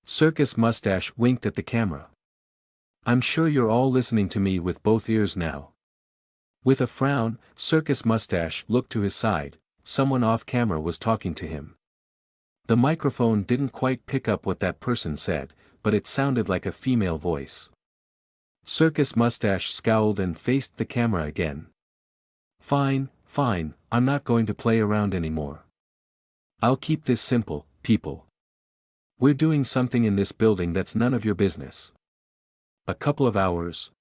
Circus Mustache winked at the camera. I'm sure you're all listening to me with both ears now. With a frown, Circus Mustache looked to his side. Someone off camera was talking to him. The microphone didn't quite pick up what that person said, but it sounded like a female voice. Circus Mustache scowled and faced the camera again. Fine, fine, I'm not going to play around anymore. I'll keep this simple, people. We're doing something in this building that's none of your business. A couple of hours.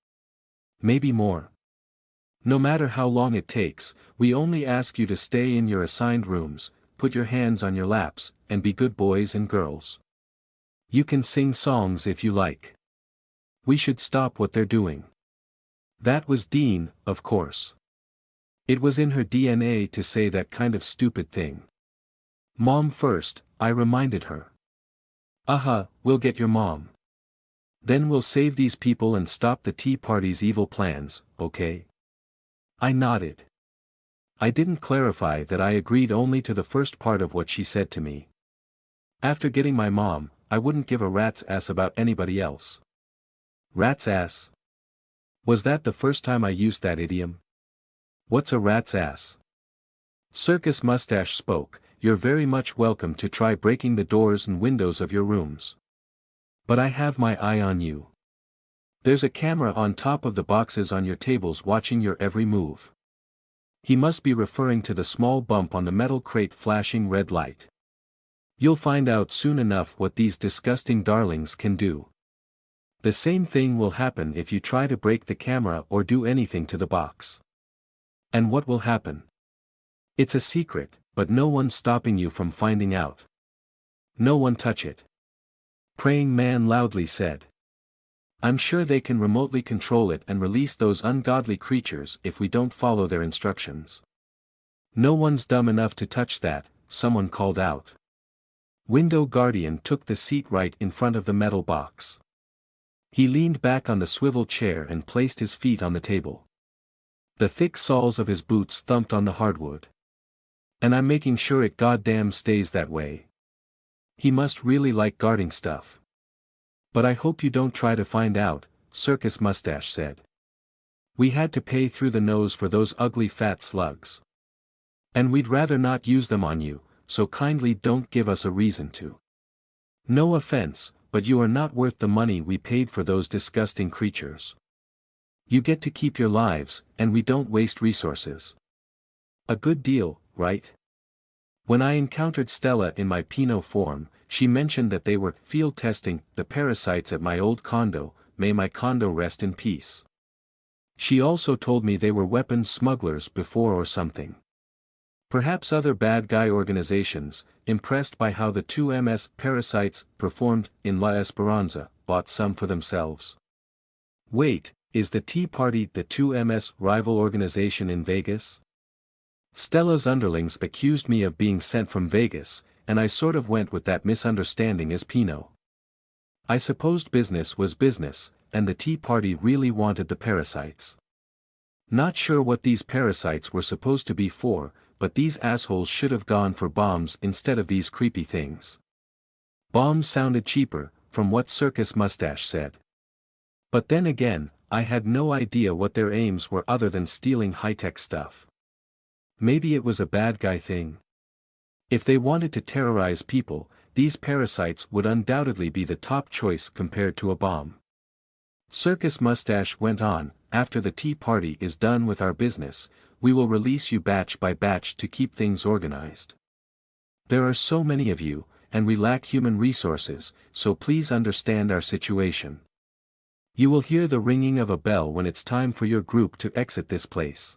Maybe more. No matter how long it takes, we only ask you to stay in your assigned rooms, put your hands on your laps, and be good boys and girls. You can sing songs if you like. We should stop what they're doing. That was Dean, of course. It was in her DNA to say that kind of stupid thing. Mom first, I reminded her. We'll get your mom. Then we'll save these people and stop the Tea Party's evil plans, okay? I nodded. I didn't clarify that I agreed only to the first part of what she said to me. After getting my mom, I wouldn't give a rat's ass about anybody else. Rat's ass? Was that the first time I used that idiom? What's a rat's ass? Circus Mustache spoke. You're very much welcome to try breaking the doors and windows of your rooms. But I have my eye on you. There's a camera on top of the boxes on your tables watching your every move. He must be referring to the small bump on the metal crate flashing red light. You'll find out soon enough what these disgusting darlings can do. The same thing will happen if you try to break the camera or do anything to the box. And what will happen? It's a secret, but no one's stopping you from finding out. No one touch it. Praying Man loudly said. I'm sure they can remotely control it and release those ungodly creatures if we don't follow their instructions. No one's dumb enough to touch that, someone called out. Window Guardian took the seat right in front of the metal box. He leaned back on the swivel chair and placed his feet on the table. The thick soles of his boots thumped on the hardwood. And I'm making sure it goddamn stays that way. He must really like guarding stuff. But I hope you don't try to find out, Circus Mustache said. We had to pay through the nose for those ugly fat slugs. And we'd rather not use them on you, so kindly don't give us a reason to. No offense, but you are not worth the money we paid for those disgusting creatures. You get to keep your lives, and we don't waste resources. A good deal, right? When I encountered Stella in my Pinot form, she mentioned that they were field testing the parasites at my old condo. May my condo rest in peace. She also told me they were weapons smugglers before or something. Perhaps other bad guy organizations, impressed by how the 2MS parasites performed in La Esperanza, bought some for themselves. Wait, is the Tea Party the 2MS rival organization in Vegas? Stella's underlings accused me of being sent from Vegas, and I sort of went with that misunderstanding as Pinot. I supposed business was business, and the Tea Party really wanted the parasites. Not sure what these parasites were supposed to be for, but these assholes should have gone for bombs instead of these creepy things. Bombs sounded cheaper, from what Circus Mustache said. But then again, I had no idea what their aims were other than stealing high-tech stuff. Maybe it was a bad guy thing. If they wanted to terrorize people, these parasites would undoubtedly be the top choice compared to a bomb. Circus Mustache went on, after the Tea Party is done with our business, we will release you batch by batch to keep things organized. There are so many of you, and we lack human resources, so please understand our situation. You will hear the ringing of a bell when it's time for your group to exit this place.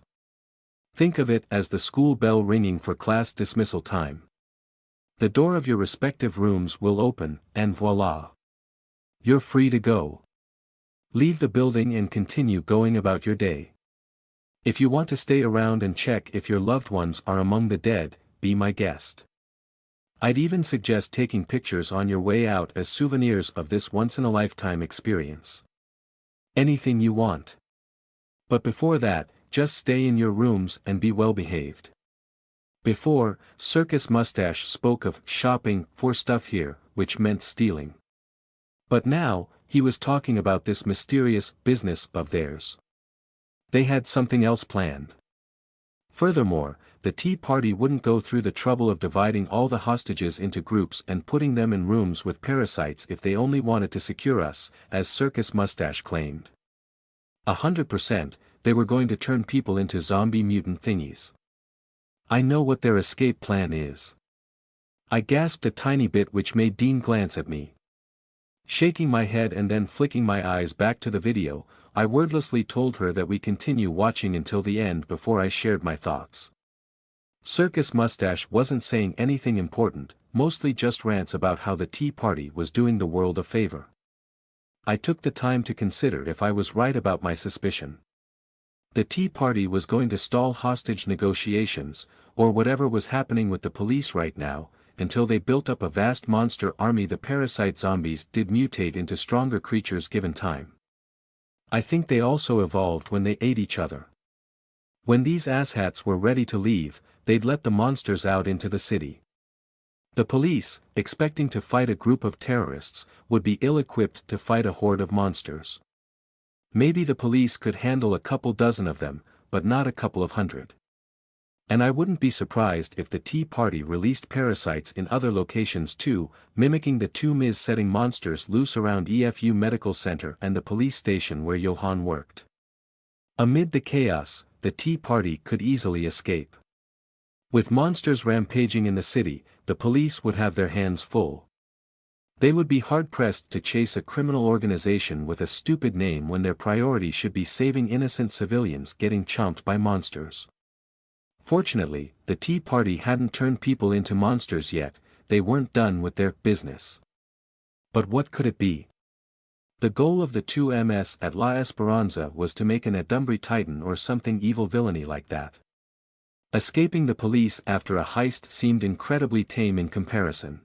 Think of it as the school bell ringing for class dismissal time. The door of your respective rooms will open, and voila! You're free to go. Leave the building and continue going about your day. If you want to stay around and check if your loved ones are among the dead, be my guest. I'd even suggest taking pictures on your way out as souvenirs of this once-in-a-lifetime experience. Anything you want. But before that, just stay in your rooms and be well behaved. Before, Circus Mustache spoke of shopping for stuff here, which meant stealing. But now, he was talking about this mysterious business of theirs. They had something else planned. Furthermore, the tea party wouldn't go through the trouble of dividing all the hostages into groups and putting them in rooms with parasites if they only wanted to secure us, as Circus Mustache claimed. 100%, they were going to turn people into zombie mutant thingies. I know what their escape plan is. I gasped a tiny bit, which made Dean glance at me. Shaking my head and then flicking my eyes back to the video, I wordlessly told her that we continue watching until the end before I shared my thoughts. Circus Mustache wasn't saying anything important, mostly just rants about how the tea party was doing the world a favor. I took the time to consider if I was right about my suspicion. The tea party was going to stall hostage negotiations, or whatever was happening with the police right now, until they built up a vast monster army. The parasite zombies did mutate into stronger creatures given time. I think they also evolved when they ate each other. When these asshats were ready to leave, they'd let the monsters out into the city. The police, expecting to fight a group of terrorists, would be ill-equipped to fight a horde of monsters. Maybe the police could handle a couple dozen of them, but not a couple of hundred. And I wouldn't be surprised if the tea party released parasites in other locations too, mimicking the two Ms. setting monsters loose around EFU Medical Center and the police station where Johann worked. Amid the chaos, the tea party could easily escape. With monsters rampaging in the city, the police would have their hands full. They would be hard-pressed to chase a criminal organization with a stupid name when their priority should be saving innocent civilians getting chomped by monsters. Fortunately, the tea party hadn't turned people into monsters yet. They weren't done with their business. But what could it be? The goal of the 2MS at La Esperanza was to make an Adumbri Titan or something evil villainy like that. Escaping the police after a heist seemed incredibly tame in comparison.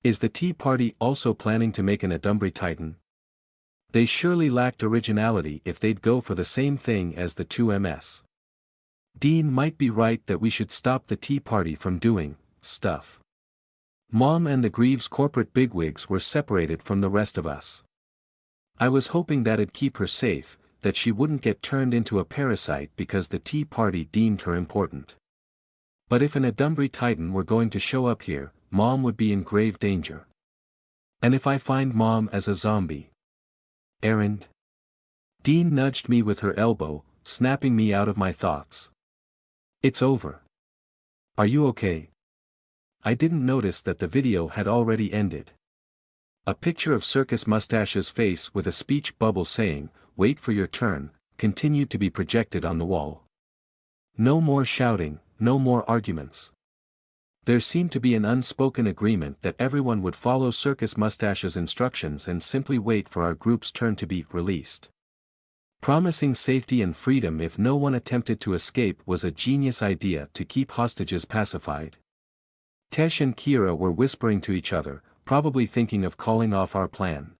Is the tea party also planning to make an Adumbri Titan? They surely lacked originality if they'd go for the same thing as the 2MS. Dean might be right that we should stop the tea party from doing stuff. Mom and the Greaves corporate bigwigs were separated from the rest of us. I was hoping that'd keep her safe, that she wouldn't get turned into a parasite because the tea party deemed her important. But if an Adumbri Titan were going to show up here, Mom would be in grave danger. And if I find Mom as a zombie? Errand? Dean nudged me with her elbow, snapping me out of my thoughts. It's over. Are you okay? I didn't notice that the video had already ended. A picture of Circus Mustache's face with a speech bubble saying, "Wait for your turn," continued to be projected on the wall. No more shouting, no more arguments. There seemed to be an unspoken agreement that everyone would follow Circus Mustache's instructions and simply wait for our group's turn to be released. Promising safety and freedom if no one attempted to escape was a genius idea to keep hostages pacified. Tesh and Kira were whispering to each other, probably thinking of calling off our plan.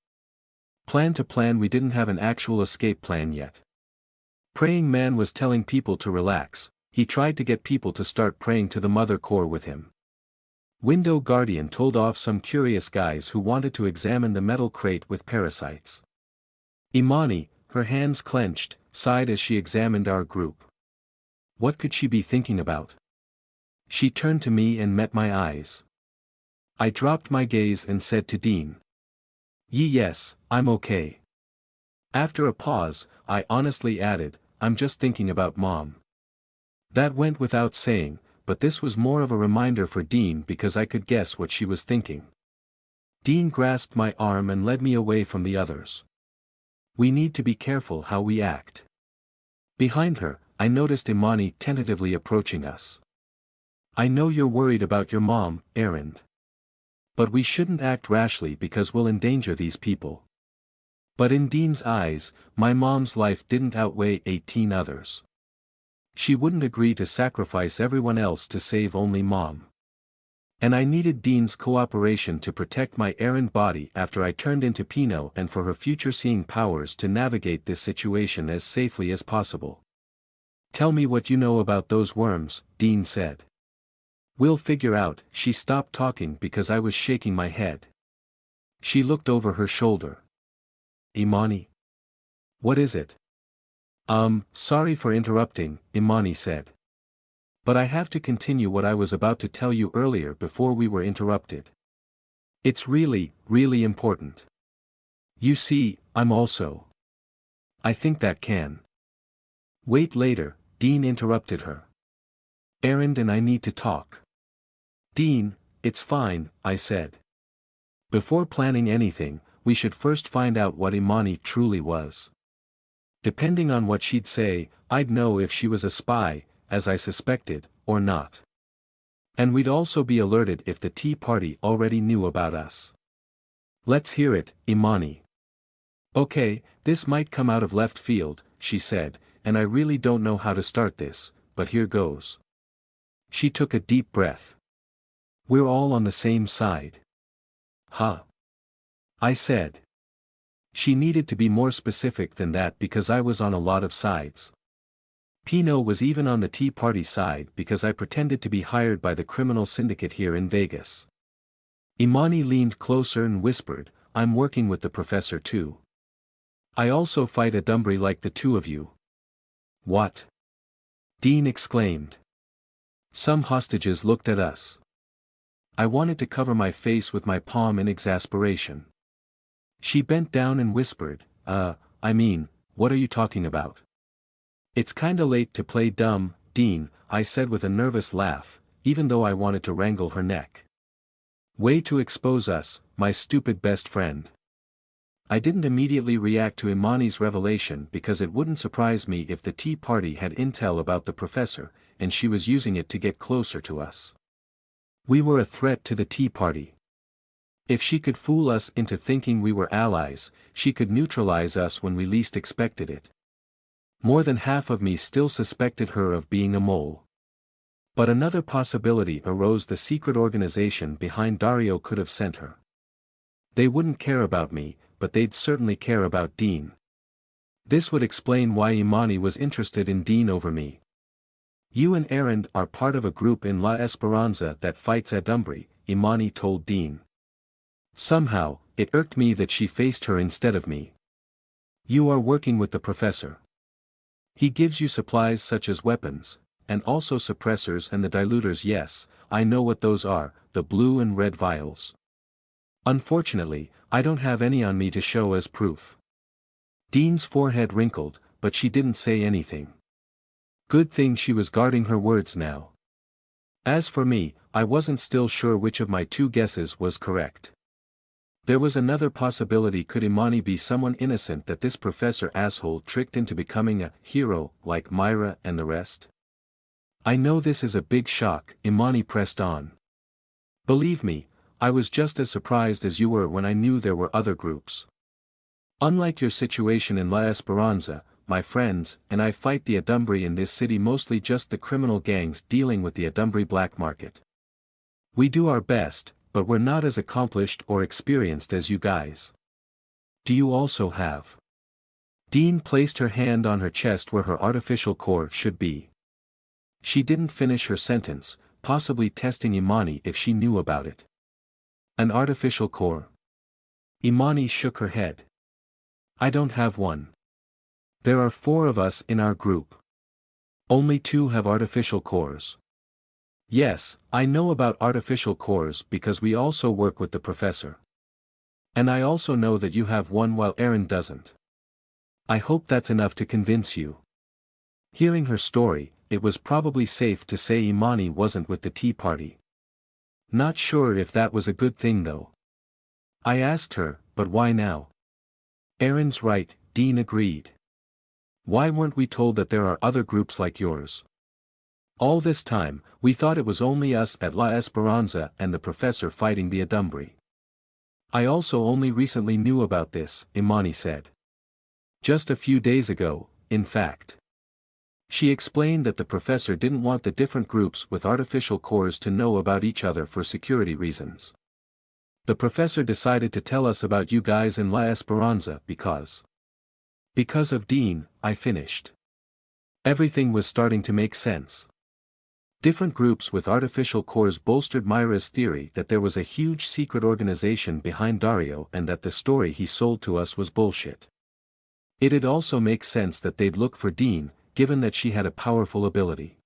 Plan, we didn't have an actual escape plan yet. Praying Man was telling people to relax. He tried to get people to start praying to the Mother Core with him. Window Guardian told off some curious guys who wanted to examine the metal crate with parasites. Imani, her hands clenched, sighed as she examined our group. What could she be thinking about? She turned to me and met my eyes. I dropped my gaze and said to Dean, Yes, I'm okay." After a pause, I honestly added, "I'm just thinking about Mom." That went without saying, but this was more of a reminder for Dean because I could guess what she was thinking. Dean grasped my arm and led me away from the others. We need to be careful how we act. Behind her, I noticed Imani tentatively approaching us. I know you're worried about your mom, Errand. But we shouldn't act rashly because we'll endanger these people. But in Dean's eyes, my mom's life didn't outweigh 18 others. She wouldn't agree to sacrifice everyone else to save only Mom. And I needed Dean's cooperation to protect my errand body after I turned into Pinot and for her future seeing powers to navigate this situation as safely as possible. Tell me what you know about those worms, Dean said. We'll figure out. She stopped talking because I was shaking my head. She looked over her shoulder. Imani? What is it? Sorry for interrupting, Imani said. But I have to continue what I was about to tell you earlier before we were interrupted. It's really, really important. You see, I'm also. I think that can. Wait later, Dean interrupted her. Erend and I need to talk. Dean, it's fine, I said. Before planning anything, we should first find out what Imani truly was. Depending on what she'd say, I'd know if she was a spy, as I suspected, or not. And we'd also be alerted if the tea party already knew about us. Let's hear it, Imani. Okay, this might come out of left field, she said, and I really don't know how to start this, but here goes. She took a deep breath. We're all on the same side. Huh? I said. She needed to be more specific than that because I was on a lot of sides. Pinot was even on the tea party side because I pretended to be hired by the criminal syndicate here in Vegas. Imani leaned closer and whispered, I'm working with the professor too. I also fight Adumbri like the two of you. What? Dean exclaimed. Some hostages looked at us. I wanted to cover my face with my palm in exasperation. She bent down and whispered, what are you talking about? It's kinda late to play dumb, Dean, I said with a nervous laugh, even though I wanted to wrangle her neck. Way to expose us, my stupid best friend. I didn't immediately react to Imani's revelation because it wouldn't surprise me if the tea party had intel about the professor, and she was using it to get closer to us. We were a threat to the tea party. If she could fool us into thinking we were allies, she could neutralize us when we least expected it. More than half of me still suspected her of being a mole. But another possibility arose: the secret organization behind Dario could have sent her. They wouldn't care about me, but they'd certainly care about Dean. This would explain why Imani was interested in Dean over me. You and Erend are part of a group in La Esperanza that fights Adumbri, Imani told Dean. Somehow, it irked me that she faced her instead of me. You are working with the professor. He gives you supplies such as weapons, and also suppressors and the diluters. Yes, I know what those are, the blue and red vials. Unfortunately, I don't have any on me to show as proof. Dean's forehead wrinkled, but she didn't say anything. Good thing she was guarding her words now. As for me, I wasn't still sure which of my two guesses was correct. There was another possibility: could Imani be someone innocent that this professor asshole tricked into becoming a hero, like Myra and the rest? I know this is a big shock, Imani pressed on. Believe me, I was just as surprised as you were when I knew there were other groups. Unlike your situation in La Esperanza, my friends and I fight the Adumbri in this city, mostly just the criminal gangs dealing with the Adumbri black market. We do our best, but we're not as accomplished or experienced as you guys. Do you also have? Dean placed her hand on her chest where her artificial core should be. She didn't finish her sentence, possibly testing Imani if she knew about it. An artificial core? Imani shook her head. I don't have one. There are 4 of us in our group. Only 2 have artificial cores. Yes, I know about artificial cores because we also work with the professor. And I also know that you have one while Erend doesn't. I hope that's enough to convince you. Hearing her story, it was probably safe to say Imani wasn't with the tea party. Not sure if that was a good thing though. I asked her, but why now? Erend's right, Dean agreed. Why weren't we told that there are other groups like yours? All this time, we thought it was only us at La Esperanza and the professor fighting the Adumbri. I also only recently knew about this, Imani said. Just a few days ago, in fact. She explained that the professor didn't want the different groups with artificial cores to know about each other for security reasons. The professor decided to tell us about you guys in La Esperanza because of Dean, I finished. Everything was starting to make sense. Different groups with artificial cores bolstered Myra's theory that there was a huge secret organization behind Dario and that the story he sold to us was bullshit. It'd also make sense that they'd look for Dean, given that she had a powerful ability.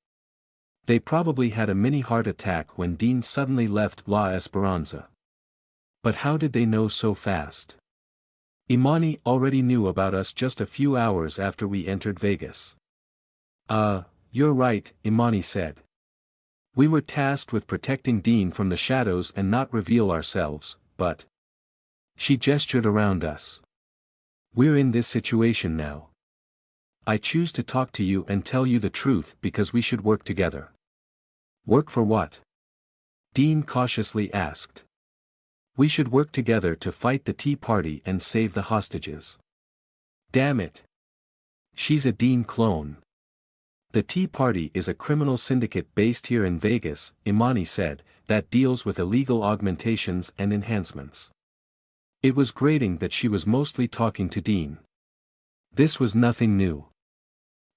They probably had a mini heart attack when Dean suddenly left La Esperanza. But how did they know so fast? Imani already knew about us just a few hours after we entered Vegas. You're right, Imani said. We were tasked with protecting Dean from the shadows and not reveal ourselves, but... She gestured around us. We're in this situation now. I choose to talk to you and tell you the truth because we should work together. Work for what? Dean cautiously asked. We should work together to fight the Tea Party and save the hostages. Damn it. She's a Dean clone. The Tea Party is a criminal syndicate based here in Vegas, Imani said, that deals with illegal augmentations and enhancements. It was grating that she was mostly talking to Dean. This was nothing new.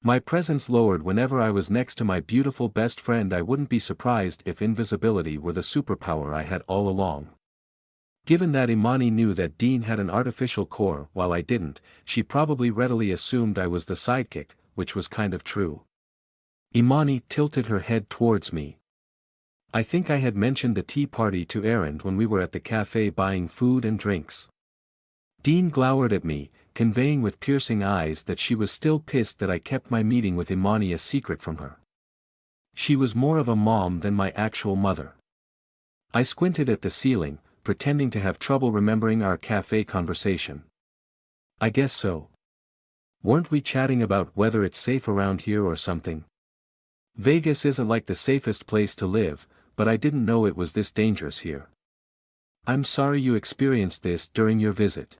My presence lowered whenever I was next to my beautiful best friend. I wouldn't be surprised if invisibility were the superpower I had all along. Given that Imani knew that Dean had an artificial core while I didn't, she probably readily assumed I was the sidekick, which was kind of true. Imani tilted her head towards me. I think I had mentioned the Tea Party to Aaron when we were at the cafe buying food and drinks. Dean glowered at me, conveying with piercing eyes that she was still pissed that I kept my meeting with Imani a secret from her. She was more of a mom than my actual mother. I squinted at the ceiling, pretending to have trouble remembering our cafe conversation. I guess so. Weren't we chatting about whether it's safe around here or something? Vegas isn't like the safest place to live, but I didn't know it was this dangerous here. I'm sorry you experienced this during your visit.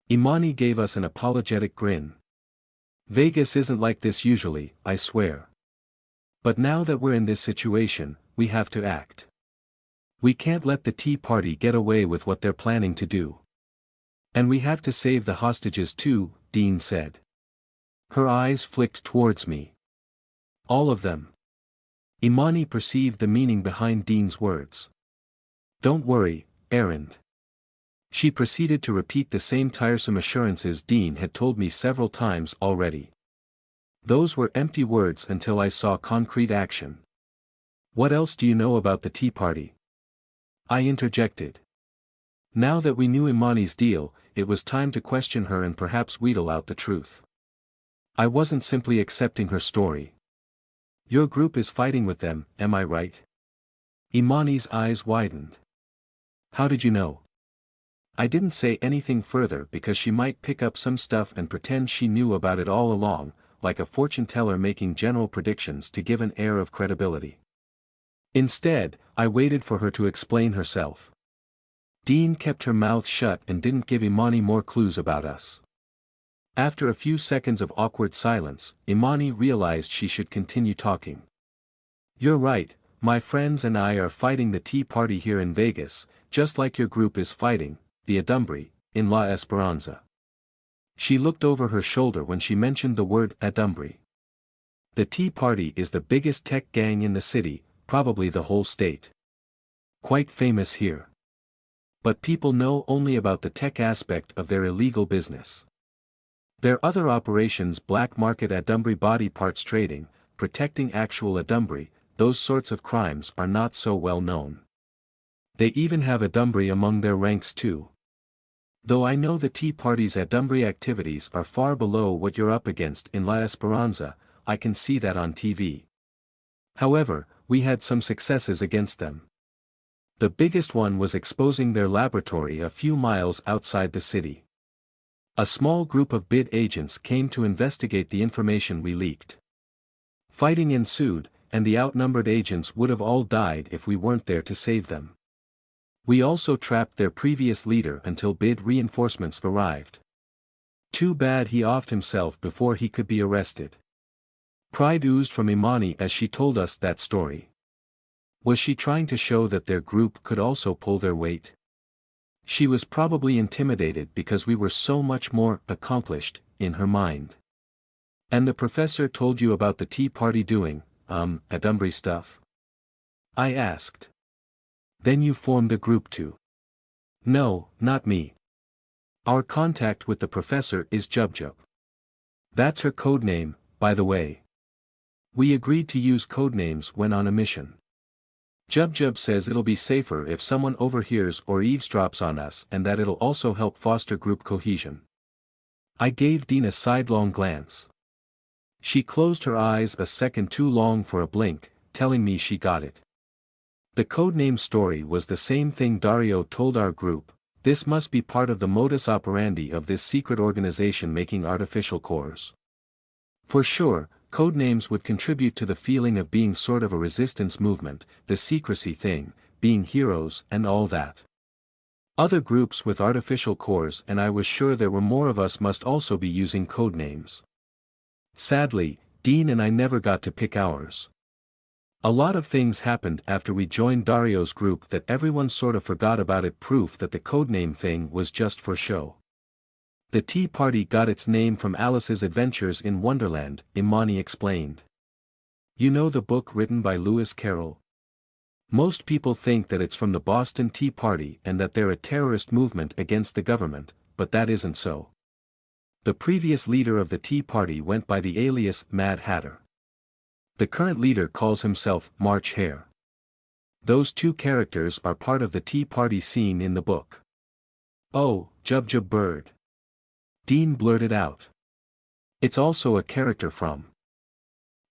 Imani gave us an apologetic grin. Vegas isn't like this usually, I swear. But now that we're in this situation, we have to act. We can't let the Tea Party get away with what they're planning to do. And we have to save the hostages too, Dean said. Her eyes flicked towards me. All of them. Imani perceived the meaning behind Dean's words. Don't worry, Aaron. She proceeded to repeat the same tiresome assurances Dean had told me several times already. Those were empty words until I saw concrete action. What else do you know about the Tea Party? I interjected. Now that we knew Imani's deal, it was time to question her and perhaps wheedle out the truth. I wasn't simply accepting her story. Your group is fighting with them, am I right? Imani's eyes widened. How did you know? I didn't say anything further because she might pick up some stuff and pretend she knew about it all along, like a fortune teller making general predictions to give an air of credibility. Instead, I waited for her to explain herself. Dean kept her mouth shut and didn't give Imani more clues about us. After a few seconds of awkward silence, Imani realized she should continue talking. You're right, my friends and I are fighting the Tea Party here in Vegas, just like your group is fighting, the Adumbri, in La Esperanza. She looked over her shoulder when she mentioned the word Adumbri. The Tea Party is the biggest tech gang in the city, probably the whole state. Quite famous here. But people know only about the tech aspect of their illegal business. Their other operations, black market Adumbri body parts trading, protecting actual Adumbri, those sorts of crimes are not so well known. They even have Adumbri among their ranks too. Though I know the Tea Party's Adumbri activities are far below what you're up against in La Esperanza, I can see that on TV. However, we had some successes against them. The biggest one was exposing their laboratory a few miles outside the city. A small group of bid agents came to investigate the information we leaked. Fighting ensued, and the outnumbered agents would have all died if we weren't there to save them. We also trapped their previous leader until bid reinforcements arrived. Too bad he offed himself before he could be arrested. Pride oozed from Imani as she told us that story. Was she trying to show that their group could also pull their weight? She was probably intimidated because we were so much more accomplished, in her mind. And the professor told you about the tea party doing, Adumbry stuff? I asked. Then you formed a group too. No, not me. Our contact with the professor is Jubjub. That's her codename, by the way. We agreed to use codenames when on a mission. Jubjub says it'll be safer if someone overhears or eavesdrops on us and that it'll also help foster group cohesion. I gave Dean a sidelong glance. She closed her eyes a second too long for a blink, telling me she got it. The codename story was the same thing Dario told our group. This must be part of the modus operandi of this secret organization making artificial cores. For sure, codenames would contribute to the feeling of being sort of a resistance movement, the secrecy thing, being heroes and all that. Other groups with artificial cores and I was sure there were more of us must also be using codenames. Sadly, Dean and I never got to pick ours. A lot of things happened after we joined Dario's group that everyone sort of forgot about it, proof that the codename thing was just for show. The tea party got its name from Alice's Adventures in Wonderland, Imani explained. You know the book written by Lewis Carroll? Most people think that it's from the Boston Tea Party and that they're a terrorist movement against the government, but that isn't so. The previous leader of the Tea Party went by the alias Mad Hatter. The current leader calls himself March Hare. Those two characters are part of the Tea Party scene in the book. Oh, Jubjub Bird. Dean blurted out. It's also a character from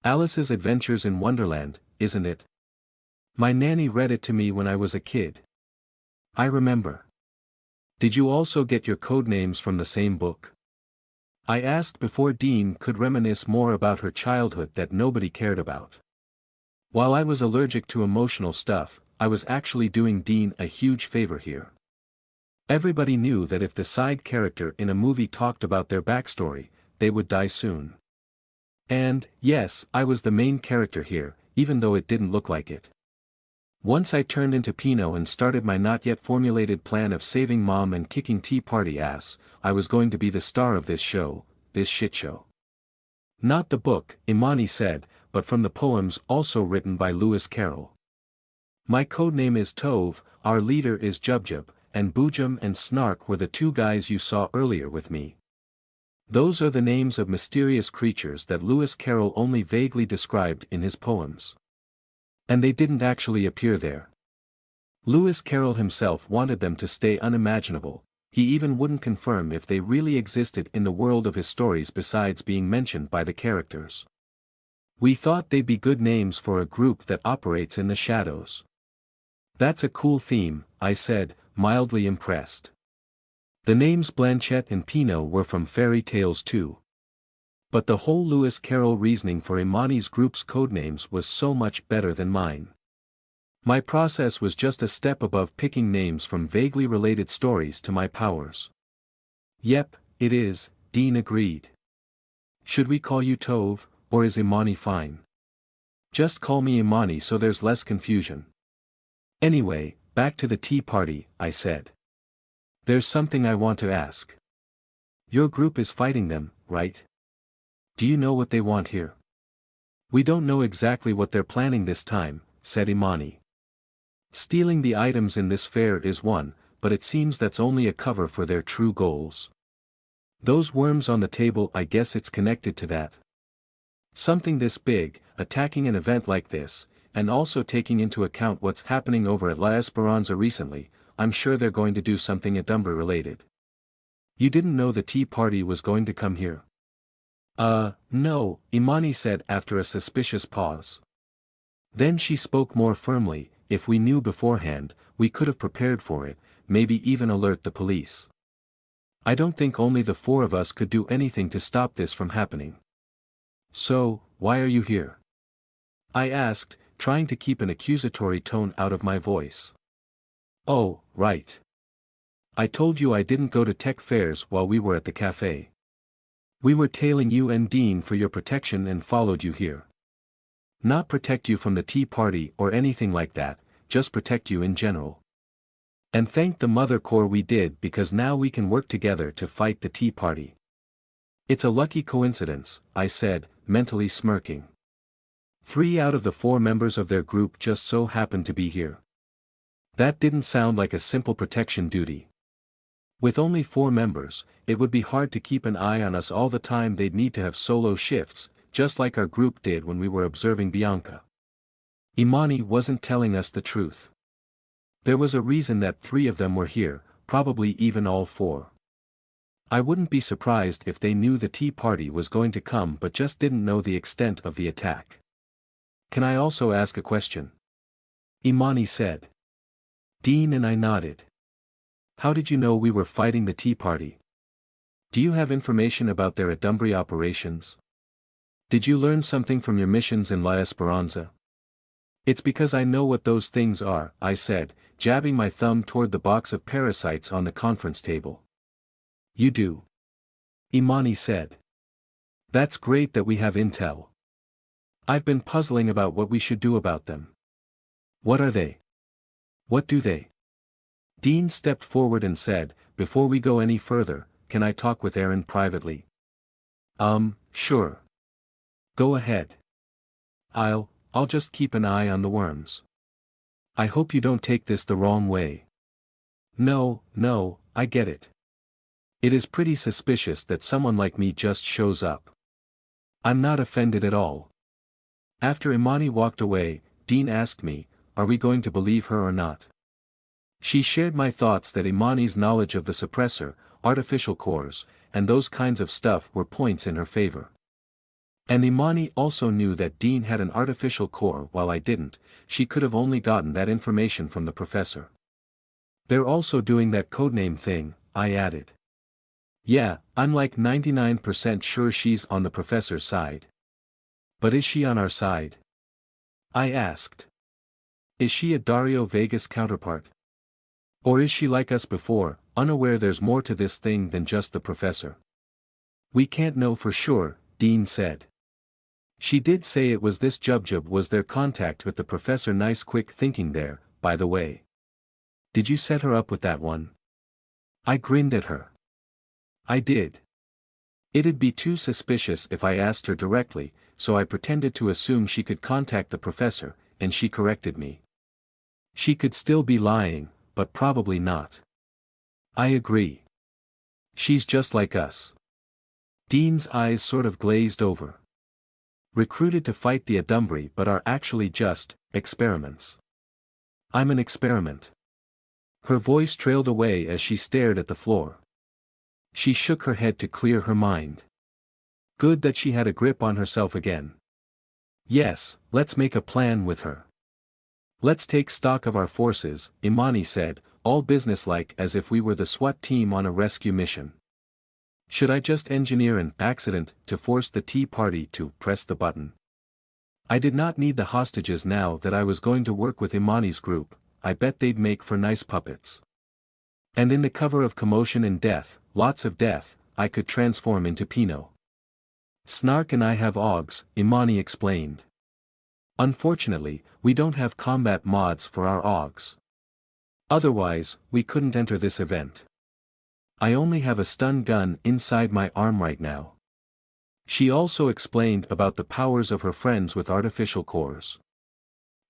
Alice's Adventures in Wonderland, isn't it? My nanny read it to me when I was a kid. I remember. Did you also get your codenames from the same book? I asked before Dean could reminisce more about her childhood that nobody cared about. While I was allergic to emotional stuff, I was actually doing Dean a huge favor here. Everybody knew that if the side character in a movie talked about their backstory, they would die soon. And, yes, I was the main character here, even though it didn't look like it. Once I turned into Pinot and started my not yet formulated plan of saving Mom and kicking Tea Party ass, I was going to be the star of this show, this shit show. Not the book, Imani said, but from the poems also written by Lewis Carroll. My codename is Tove, our leader is Jubjub, and Boojum and Snark were the two guys you saw earlier with me. Those are the names of mysterious creatures that Lewis Carroll only vaguely described in his poems. And they didn't actually appear there. Lewis Carroll himself wanted them to stay unimaginable. He even wouldn't confirm if they really existed in the world of his stories besides being mentioned by the characters. We thought they'd be good names for a group that operates in the shadows. That's a cool theme, I said, mildly impressed. The names Blanchette and Pinot were from fairy tales too. But the whole Lewis Carroll reasoning for Imani's group's codenames was so much better than mine. My process was just a step above picking names from vaguely related stories to my powers. Yep, it is, Dean agreed. Should we call you Tove, or is Imani fine? Just call me Imani so there's less confusion. Anyway, back to the tea party, I said. There's something I want to ask. Your group is fighting them, right? Do you know what they want here? We don't know exactly what they're planning this time, said Imani. Stealing the items in this fair is one, but it seems that's only a cover for their true goals. Those worms on the table, I guess it's connected to that. Something this big, attacking an event like this, and also taking into account what's happening over at La Esperanza recently, I'm sure they're going to do something Adumbra related. You didn't know the tea party was going to come here? No, Imani said after a suspicious pause. Then she spoke more firmly, if we knew beforehand, we could have prepared for it, maybe even alert the police. I don't think only the four of us could do anything to stop this from happening. So, why are you here? I asked, trying to keep an accusatory tone out of my voice. Oh, right. I told you I didn't go to tech fairs while we were at the café. We were tailing you and Dean for your protection and followed you here. Not protect you from the tea party or anything like that, just protect you in general. And thank the Mother Corps we did because now we can work together to fight the tea party. It's a lucky coincidence, I said, mentally smirking. 3 out of the 4 members of their group just so happened to be here. That didn't sound like a simple protection duty. With only 4 members, it would be hard to keep an eye on us all the time. They'd need to have solo shifts, just like our group did when we were observing Bianca. Imani wasn't telling us the truth. There was a reason that 3 of them were here, probably even all 4. I wouldn't be surprised if they knew the tea party was going to come but just didn't know the extent of the attack. Can I also ask a question? Imani said. Dean and I nodded. How did you know we were fighting the tea party? Do you have information about their Adumbri operations? Did you learn something from your missions in La Esperanza? It's because I know what those things are, I said, jabbing my thumb toward the box of parasites on the conference table. You do? Imani said. That's great that we have intel. I've been puzzling about what we should do about them. What are they? What do they? Dean stepped forward and said, before we go any further, can I talk with Aaron privately? Sure. Go ahead. I'll just keep an eye on the worms. I hope you don't take this the wrong way. No, I get it. It is pretty suspicious that someone like me just shows up. I'm not offended at all. After Imani walked away, Dean asked me, are we going to believe her or not? She shared my thoughts that Imani's knowledge of the suppressor, artificial cores, and those kinds of stuff were points in her favor. And Imani also knew that Dean had an artificial core while I didn't. She could have only gotten that information from the professor. They're also doing that codename thing, I added. Yeah, I'm like 99% sure she's on the professor's side. But is she on our side? I asked. Is she a Dario Vegas counterpart? Or is she like us before, unaware there's more to this thing than just the professor? We can't know for sure, Dean said. She did say it was this Jubjub was their contact with the professor. Nice quick thinking there, by the way. Did you set her up with that one? I grinned at her. I did. It'd be too suspicious if I asked her directly, so I pretended to assume she could contact the professor, and she corrected me. She could still be lying, but probably not. I agree. She's just like us. Dean's eyes sort of glazed over. Recruited to fight the Adumbri but are actually just experiments. I'm an experiment. Her voice trailed away as she stared at the floor. She shook her head to clear her mind. Good that she had a grip on herself again. Yes, let's make a plan with her. Let's take stock of our forces, Imani said, all businesslike as if we were the SWAT team on a rescue mission. Should I just engineer an accident to force the tea party to press the button? I did not need the hostages now that I was going to work with Imani's group. I bet they'd make for nice puppets. And in the cover of commotion and death, lots of death, I could transform into Pinot. Snark and I have AUGs, Imani explained. Unfortunately, we don't have combat mods for our AUGs. Otherwise, we couldn't enter this event. I only have a stun gun inside my arm right now. She also explained about the powers of her friends with artificial cores.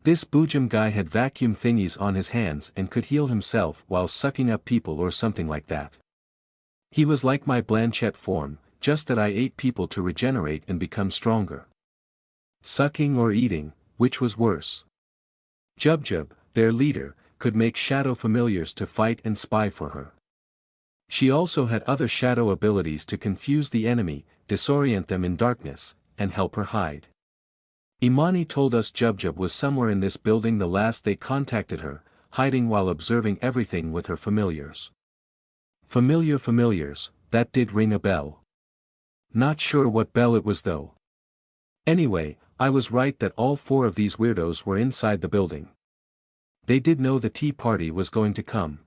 This Boojum guy had vacuum thingies on his hands and could heal himself while sucking up people or something like that. He was like my Blanchette form, just that I ate people to regenerate and become stronger. Sucking or eating, which was worse? Jubjub, their leader, could make shadow familiars to fight and spy for her. She also had other shadow abilities to confuse the enemy, disorient them in darkness, and help her hide. Imani told us Jubjub was somewhere in this building the last they contacted her, hiding while observing everything with her familiars. Familiars, that did ring a bell. Not sure what bell it was though. Anyway, I was right that all 4 of these weirdos were inside the building. They did know the tea party was going to come.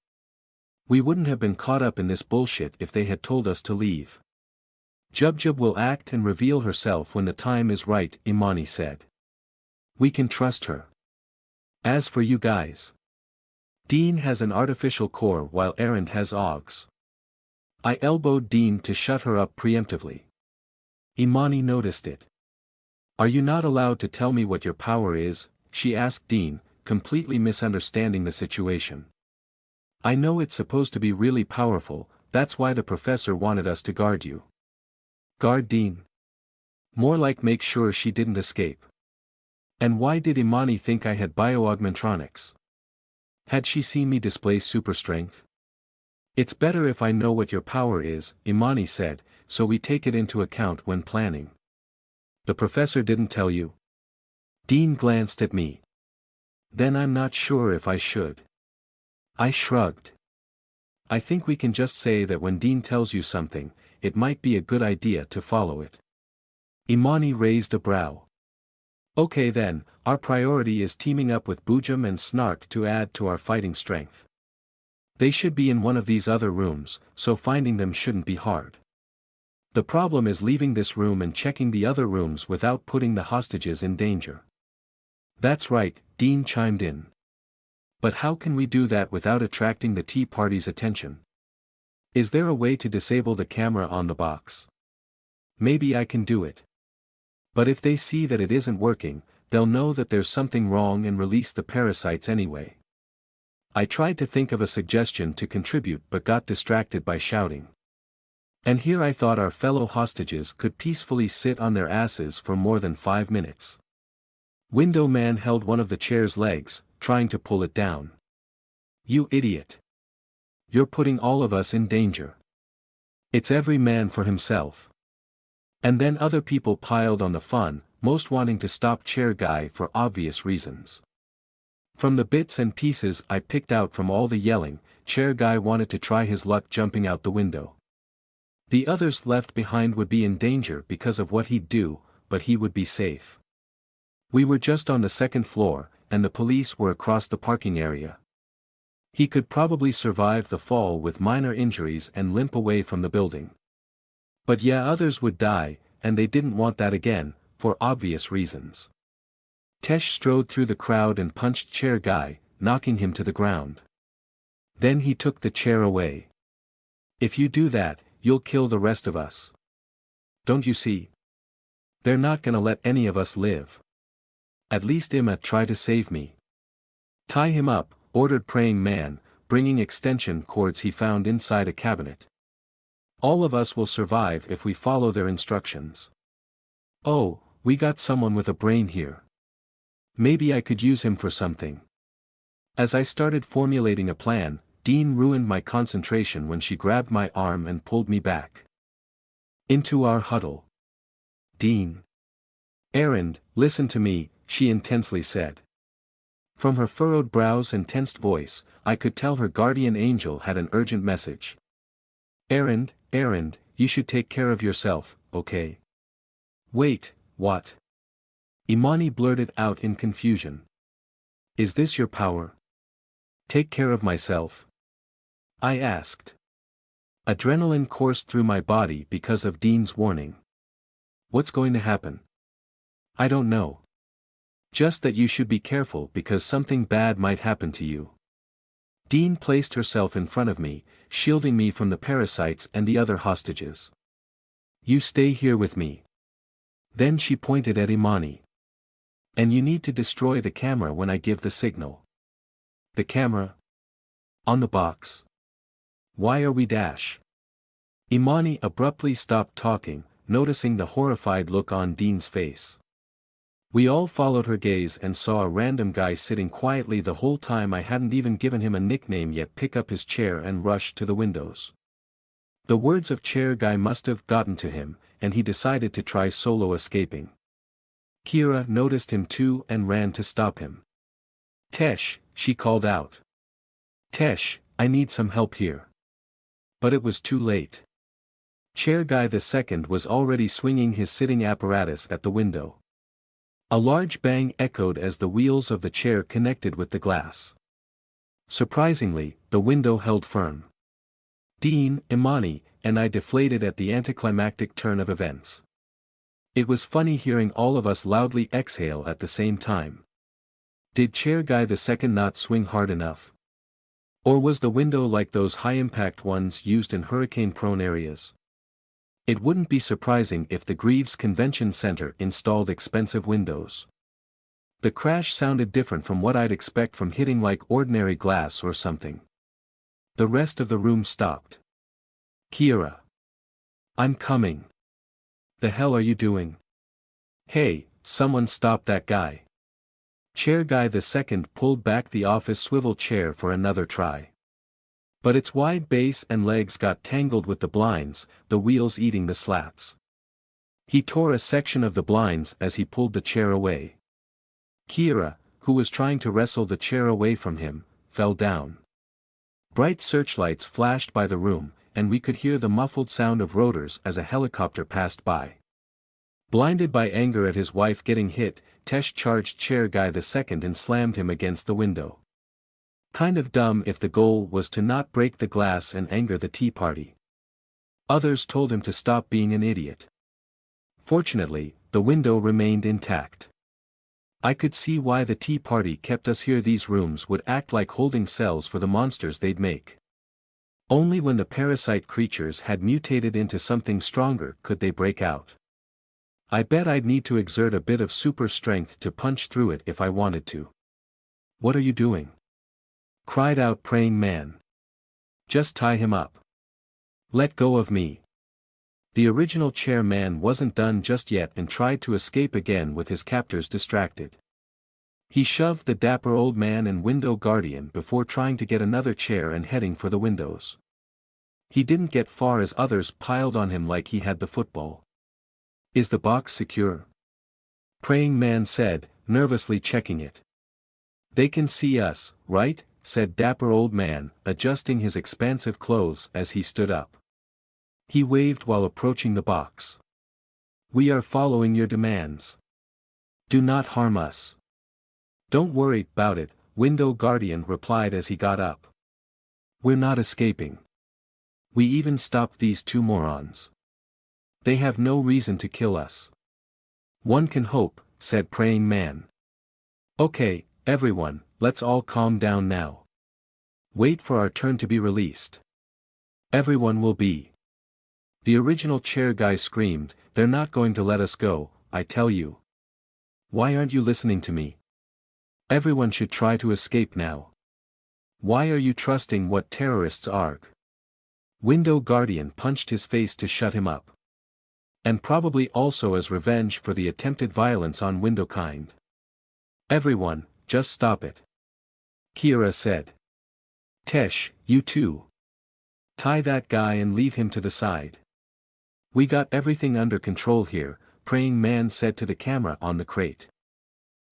We wouldn't have been caught up in this bullshit if they had told us to leave. Jubjub will act and reveal herself when the time is right, Imani said. We can trust her. As for you guys. Dean has an artificial core while Erend has Augs. I elbowed Dean to shut her up preemptively. Imani noticed it. Are you not allowed to tell me what your power is? She asked Dean, completely misunderstanding the situation. I know it's supposed to be really powerful, that's why the professor wanted us to guard you. Guard Dean? More like make sure she didn't escape. And why did Imani think I had bioaugmentronics? Had she seen me display super strength? It's better if I know what your power is, Imani said, so we take it into account when planning. The professor didn't tell you? Dean glanced at me. Then I'm not sure if I should. I shrugged. I think we can just say that when Dean tells you something, it might be a good idea to follow it. Imani raised a brow. Okay then, our priority is teaming up with Boojum and Snark to add to our fighting strength. They should be in one of these other rooms, so finding them shouldn't be hard. The problem is leaving this room and checking the other rooms without putting the hostages in danger. That's right, Dean chimed in. But how can we do that without attracting the tea party's attention? Is there a way to disable the camera on the box? Maybe I can do it. But if they see that it isn't working, they'll know that there's something wrong and release the parasites anyway. I tried to think of a suggestion to contribute but got distracted by shouting. And here I thought our fellow hostages could peacefully sit on their asses for more than 5 minutes. Window Man held one of the chair's legs, trying to pull it down. You idiot. You're putting all of us in danger. It's every man for himself. And then other people piled on the fun, most wanting to stop Chair Guy for obvious reasons. From the bits and pieces I picked out from all the yelling, Chair Guy wanted to try his luck jumping out the window. The others left behind would be in danger because of what he'd do, but he would be safe. We were just on the 2nd floor, and the police were across the parking area. He could probably survive the fall with minor injuries and limp away from the building. But yeah, others would die, and they didn't want that again, for obvious reasons. Tesh strode through the crowd and punched Chair Guy, knocking him to the ground. Then he took the chair away. If you do that, you'll kill the rest of us. Don't you see? They're not gonna let any of us live. At least Emma tried to save me. Tie him up, ordered Praying Man, bringing extension cords he found inside a cabinet. All of us will survive if we follow their instructions. Oh, we got someone with a brain here. Maybe I could use him for something. As I started formulating a plan, Dean ruined my concentration when she grabbed my arm and pulled me back. Into our huddle. Dean. Erend, listen to me, she intensely said. From her furrowed brows and tensed voice, I could tell her guardian angel had an urgent message. Erend, you should take care of yourself, okay? Wait, what? Imani blurted out in confusion. Is this your power? Take care of myself? I asked. Adrenaline coursed through my body because of Dean's warning. What's going to happen? I don't know. Just that you should be careful because something bad might happen to you. Dean placed herself in front of me, shielding me from the parasites and the other hostages. You stay here with me. Then she pointed at Imani. And you need to destroy the camera when I give the signal. The camera? On the box. Why are we dash? Imani abruptly stopped talking, noticing the horrified look on Dean's face. We all followed her gaze and saw a random guy sitting quietly the whole time I hadn't even given him a nickname yet pick up his chair and rush to the windows. The words of Chair Guy must have gotten to him, and he decided to try solo escaping. Kira noticed him too and ran to stop him. Tesh, she called out. Tesh, I need some help here. But it was too late. Chair Guy II was already swinging his sitting apparatus at the window. A large bang echoed as the wheels of the chair connected with the glass. Surprisingly, the window held firm. Dean, Imani, and I deflated at the anticlimactic turn of events. It was funny hearing all of us loudly exhale at the same time. Did Chair Guy II not swing hard enough? Or was the window like those high-impact ones used in hurricane-prone areas? It wouldn't be surprising if the Greaves Convention Center installed expensive windows. The crash sounded different from what I'd expect from hitting like ordinary glass or something. The rest of the room stopped. Kiera. I'm coming. The hell are you doing? Hey, someone stop that guy. Chair Guy II pulled back the office swivel chair for another try. But its wide base and legs got tangled with the blinds, the wheels eating the slats. He tore a section of the blinds as he pulled the chair away. Kiera, who was trying to wrestle the chair away from him, fell down. Bright searchlights flashed by the room, and we could hear the muffled sound of rotors as a helicopter passed by. Blinded by anger at his wife getting hit, Tesh charged Chair Guy II and slammed him against the window. Kind of dumb if the goal was to not break the glass and anger the tea party. Others told him to stop being an idiot. Fortunately, the window remained intact. I could see why the tea party kept us here. These rooms would act like holding cells for the monsters they'd make. Only when the parasite creatures had mutated into something stronger could they break out. I bet I'd need to exert a bit of super strength to punch through it if I wanted to. What are you doing? Cried out Praying Man. Just tie him up. Let go of me. The original chairman wasn't done just yet and tried to escape again with his captors distracted. He shoved the dapper old man and window guardian before trying to get another chair and heading for the windows. He didn't get far as others piled on him like he had the football. Is the box secure? Praying Man said, nervously checking it. They can see us, right? Said dapper old man, adjusting his expansive clothes as he stood up. He waved while approaching the box. We are following your demands. Do not harm us. Don't worry about it, Window Guardian replied as he got up. We're not escaping. We even stopped these two morons. They have no reason to kill us. One can hope, said Praying Man. Okay, everyone, let's all calm down now. Wait for our turn to be released. Everyone will be. The original chair guy screamed, they're not going to let us go, I tell you. Why aren't you listening to me? Everyone should try to escape now. Why are you trusting what terrorists argue? Window Guardian punched his face to shut him up. And probably also as revenge for the attempted violence on Windowkind. Everyone, just stop it. Kiera said. Tesh, you too. Tie that guy and leave him to the side. We got everything under control here, Praying Man said to the camera on the crate.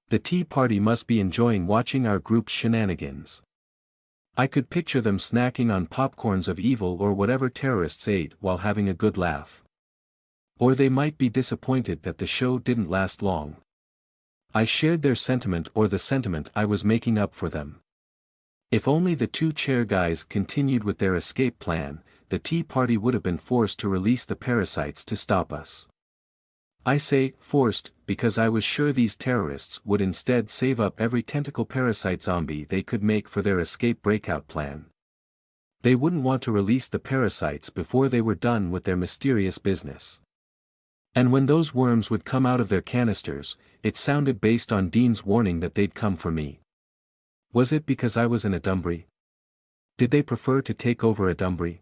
The tea party must be enjoying watching our group's shenanigans. I could picture them snacking on popcorns of evil or whatever terrorists ate while having a good laugh. Or they might be disappointed that the show didn't last long. I shared their sentiment or the sentiment I was making up for them. If only the two chair guys continued with their escape plan, the tea party would have been forced to release the parasites to stop us. I say, forced, because I was sure these terrorists would instead save up every tentacle parasite zombie they could make for their escape breakout plan. They wouldn't want to release the parasites before they were done with their mysterious business. And when those worms would come out of their canisters, it sounded based on Dean's warning that they'd come for me. Was it because I was in a Dumbry? Did they prefer to take over a Dumbry?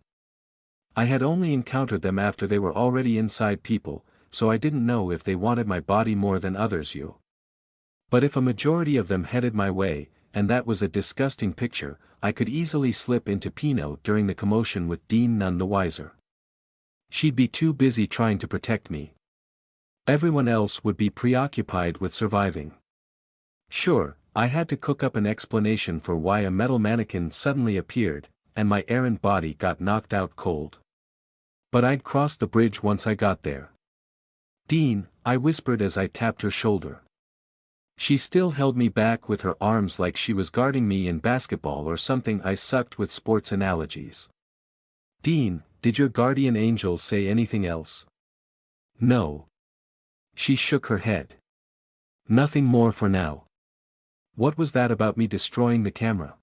I had only encountered them after they were already inside people, so I didn't know if they wanted my body more than others you. But if a majority of them headed my way, and that was a disgusting picture, I could easily slip into Pinot during the commotion with Dean none the wiser. She'd be too busy trying to protect me. Everyone else would be preoccupied with surviving. Sure, I had to cook up an explanation for why a metal mannequin suddenly appeared, and my errant body got knocked out cold. But I'd cross the bridge once I got there. Dean, I whispered as I tapped her shoulder. She still held me back with her arms like she was guarding me in basketball or something. I sucked with sports analogies. Dean, did your guardian angel say anything else? No. She shook her head. Nothing more for now. What was that about me destroying the camera?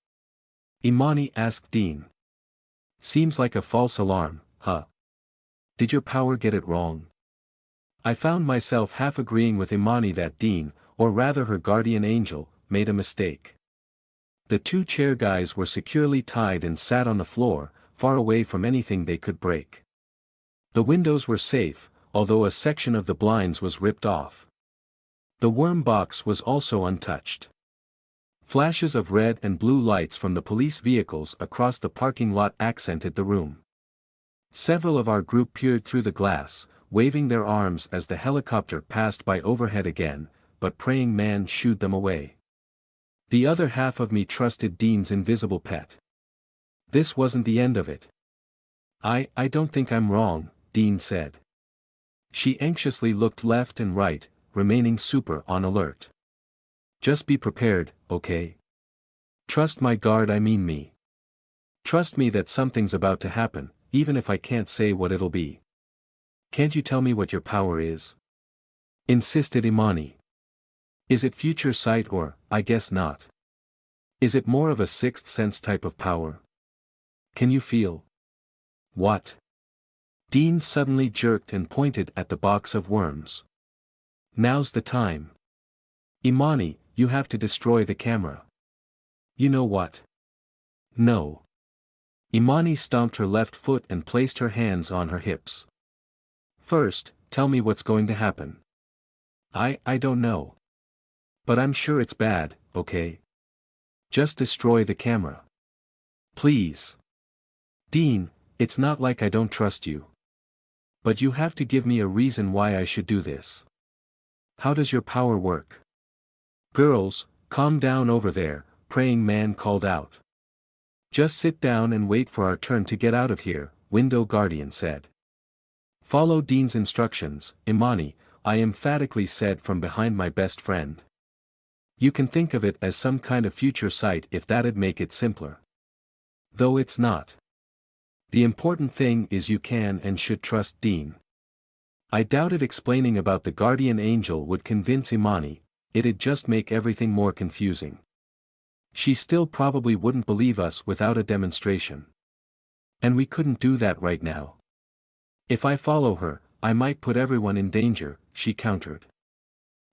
Imani asked Dean. Seems like a false alarm, huh? Did your power get it wrong? I found myself half agreeing with Imani that Dean, or rather her guardian angel, made a mistake. The two chair guys were securely tied and sat on the floor, far away from anything they could break. The windows were safe, although a section of the blinds was ripped off. The worm box was also untouched. Flashes of red and blue lights from the police vehicles across the parking lot accented the room. Several of our group peered through the glass, waving their arms as the helicopter passed by overhead again, but praying man shooed them away. The other half of me trusted Dean's invisible pet. This wasn't the end of it. I don't think I'm wrong, Dean said. She anxiously looked left and right, remaining super on alert. Just be prepared, okay? Trust my guard, I mean me. Trust me that something's about to happen, even if I can't say what it'll be. Can't you tell me what your power is? Insisted Imani. Is it future sight or, I guess not? Is it more of a sixth sense type of power? Can you feel? What? Dean suddenly jerked and pointed at the box of worms. Now's the time. Imani, you have to destroy the camera. You know what? No. Imani stomped her left foot and placed her hands on her hips. First, tell me what's going to happen. I don't know. But I'm sure it's bad, okay? Just destroy the camera. Please. Dean, it's not like I don't trust you. But you have to give me a reason why I should do this. How does your power work? Girls, calm down over there, praying man called out. Just sit down and wait for our turn to get out of here, Window Guardian said. Follow Dean's instructions, Imani, I emphatically said from behind my best friend. You can think of it as some kind of future sight if that'd make it simpler. Though it's not. The important thing is you can and should trust Dean. I doubted explaining about the guardian angel would convince Imani, it'd just make everything more confusing. She still probably wouldn't believe us without a demonstration. And we couldn't do that right now. If I follow her, I might put everyone in danger, she countered.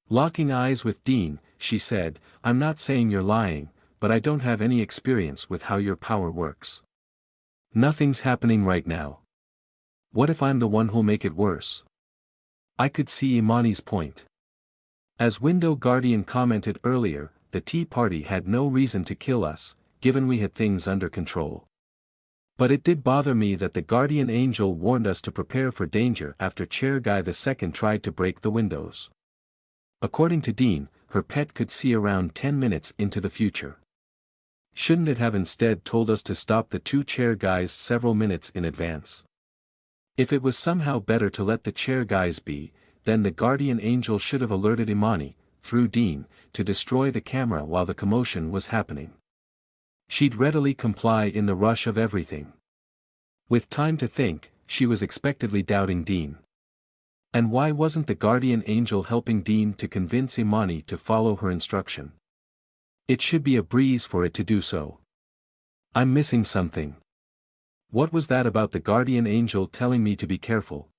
Locking eyes with Dean, she said, I'm not saying you're lying, but I don't have any experience with how your power works. Nothing's happening right now. What if I'm the one who'll make it worse? I could see Imani's point. As Window Guardian commented earlier, the tea party had no reason to kill us, given we had things under control. But it did bother me that the guardian angel warned us to prepare for danger after Chair Guy II tried to break the windows. According to Dean, her pet could see around 10 minutes into the future. Shouldn't it have instead told us to stop the two chair guys several minutes in advance? If it was somehow better to let the chair guys be, then the guardian angel should have alerted Imani, through Dean, to destroy the camera while the commotion was happening. She'd readily comply in the rush of everything. With time to think, she was expectedly doubting Dean. And why wasn't the guardian angel helping Dean to convince Imani to follow her instruction? It should be a breeze for it to do so. I'm missing something. What was that about the guardian angel telling me to be careful?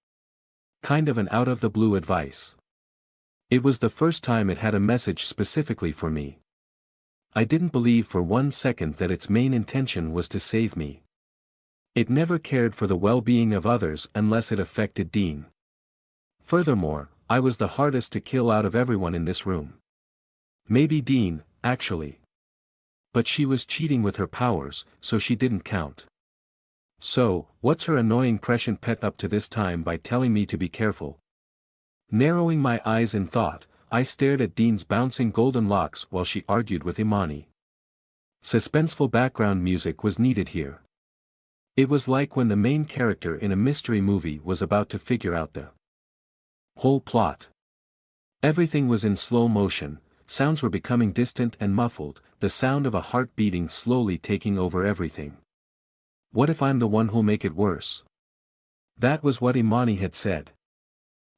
Kind of an out-of-the-blue advice. It was the first time it had a message specifically for me. I didn't believe for 1 second that its main intention was to save me. It never cared for the well-being of others unless it affected Dean. Furthermore, I was the hardest to kill out of everyone in this room. Maybe Dean, actually. But she was cheating with her powers, so she didn't count. So, what's her annoying prescient pet up to this time by telling me to be careful? Narrowing my eyes in thought, I stared at Dean's bouncing golden locks while she argued with Imani. Suspenseful background music was needed here. It was like when the main character in a mystery movie was about to figure out the whole plot. Everything was in slow motion, sounds were becoming distant and muffled, the sound of a heart beating slowly taking over everything. What if I'm the one who'll make it worse? That was what Imani had said.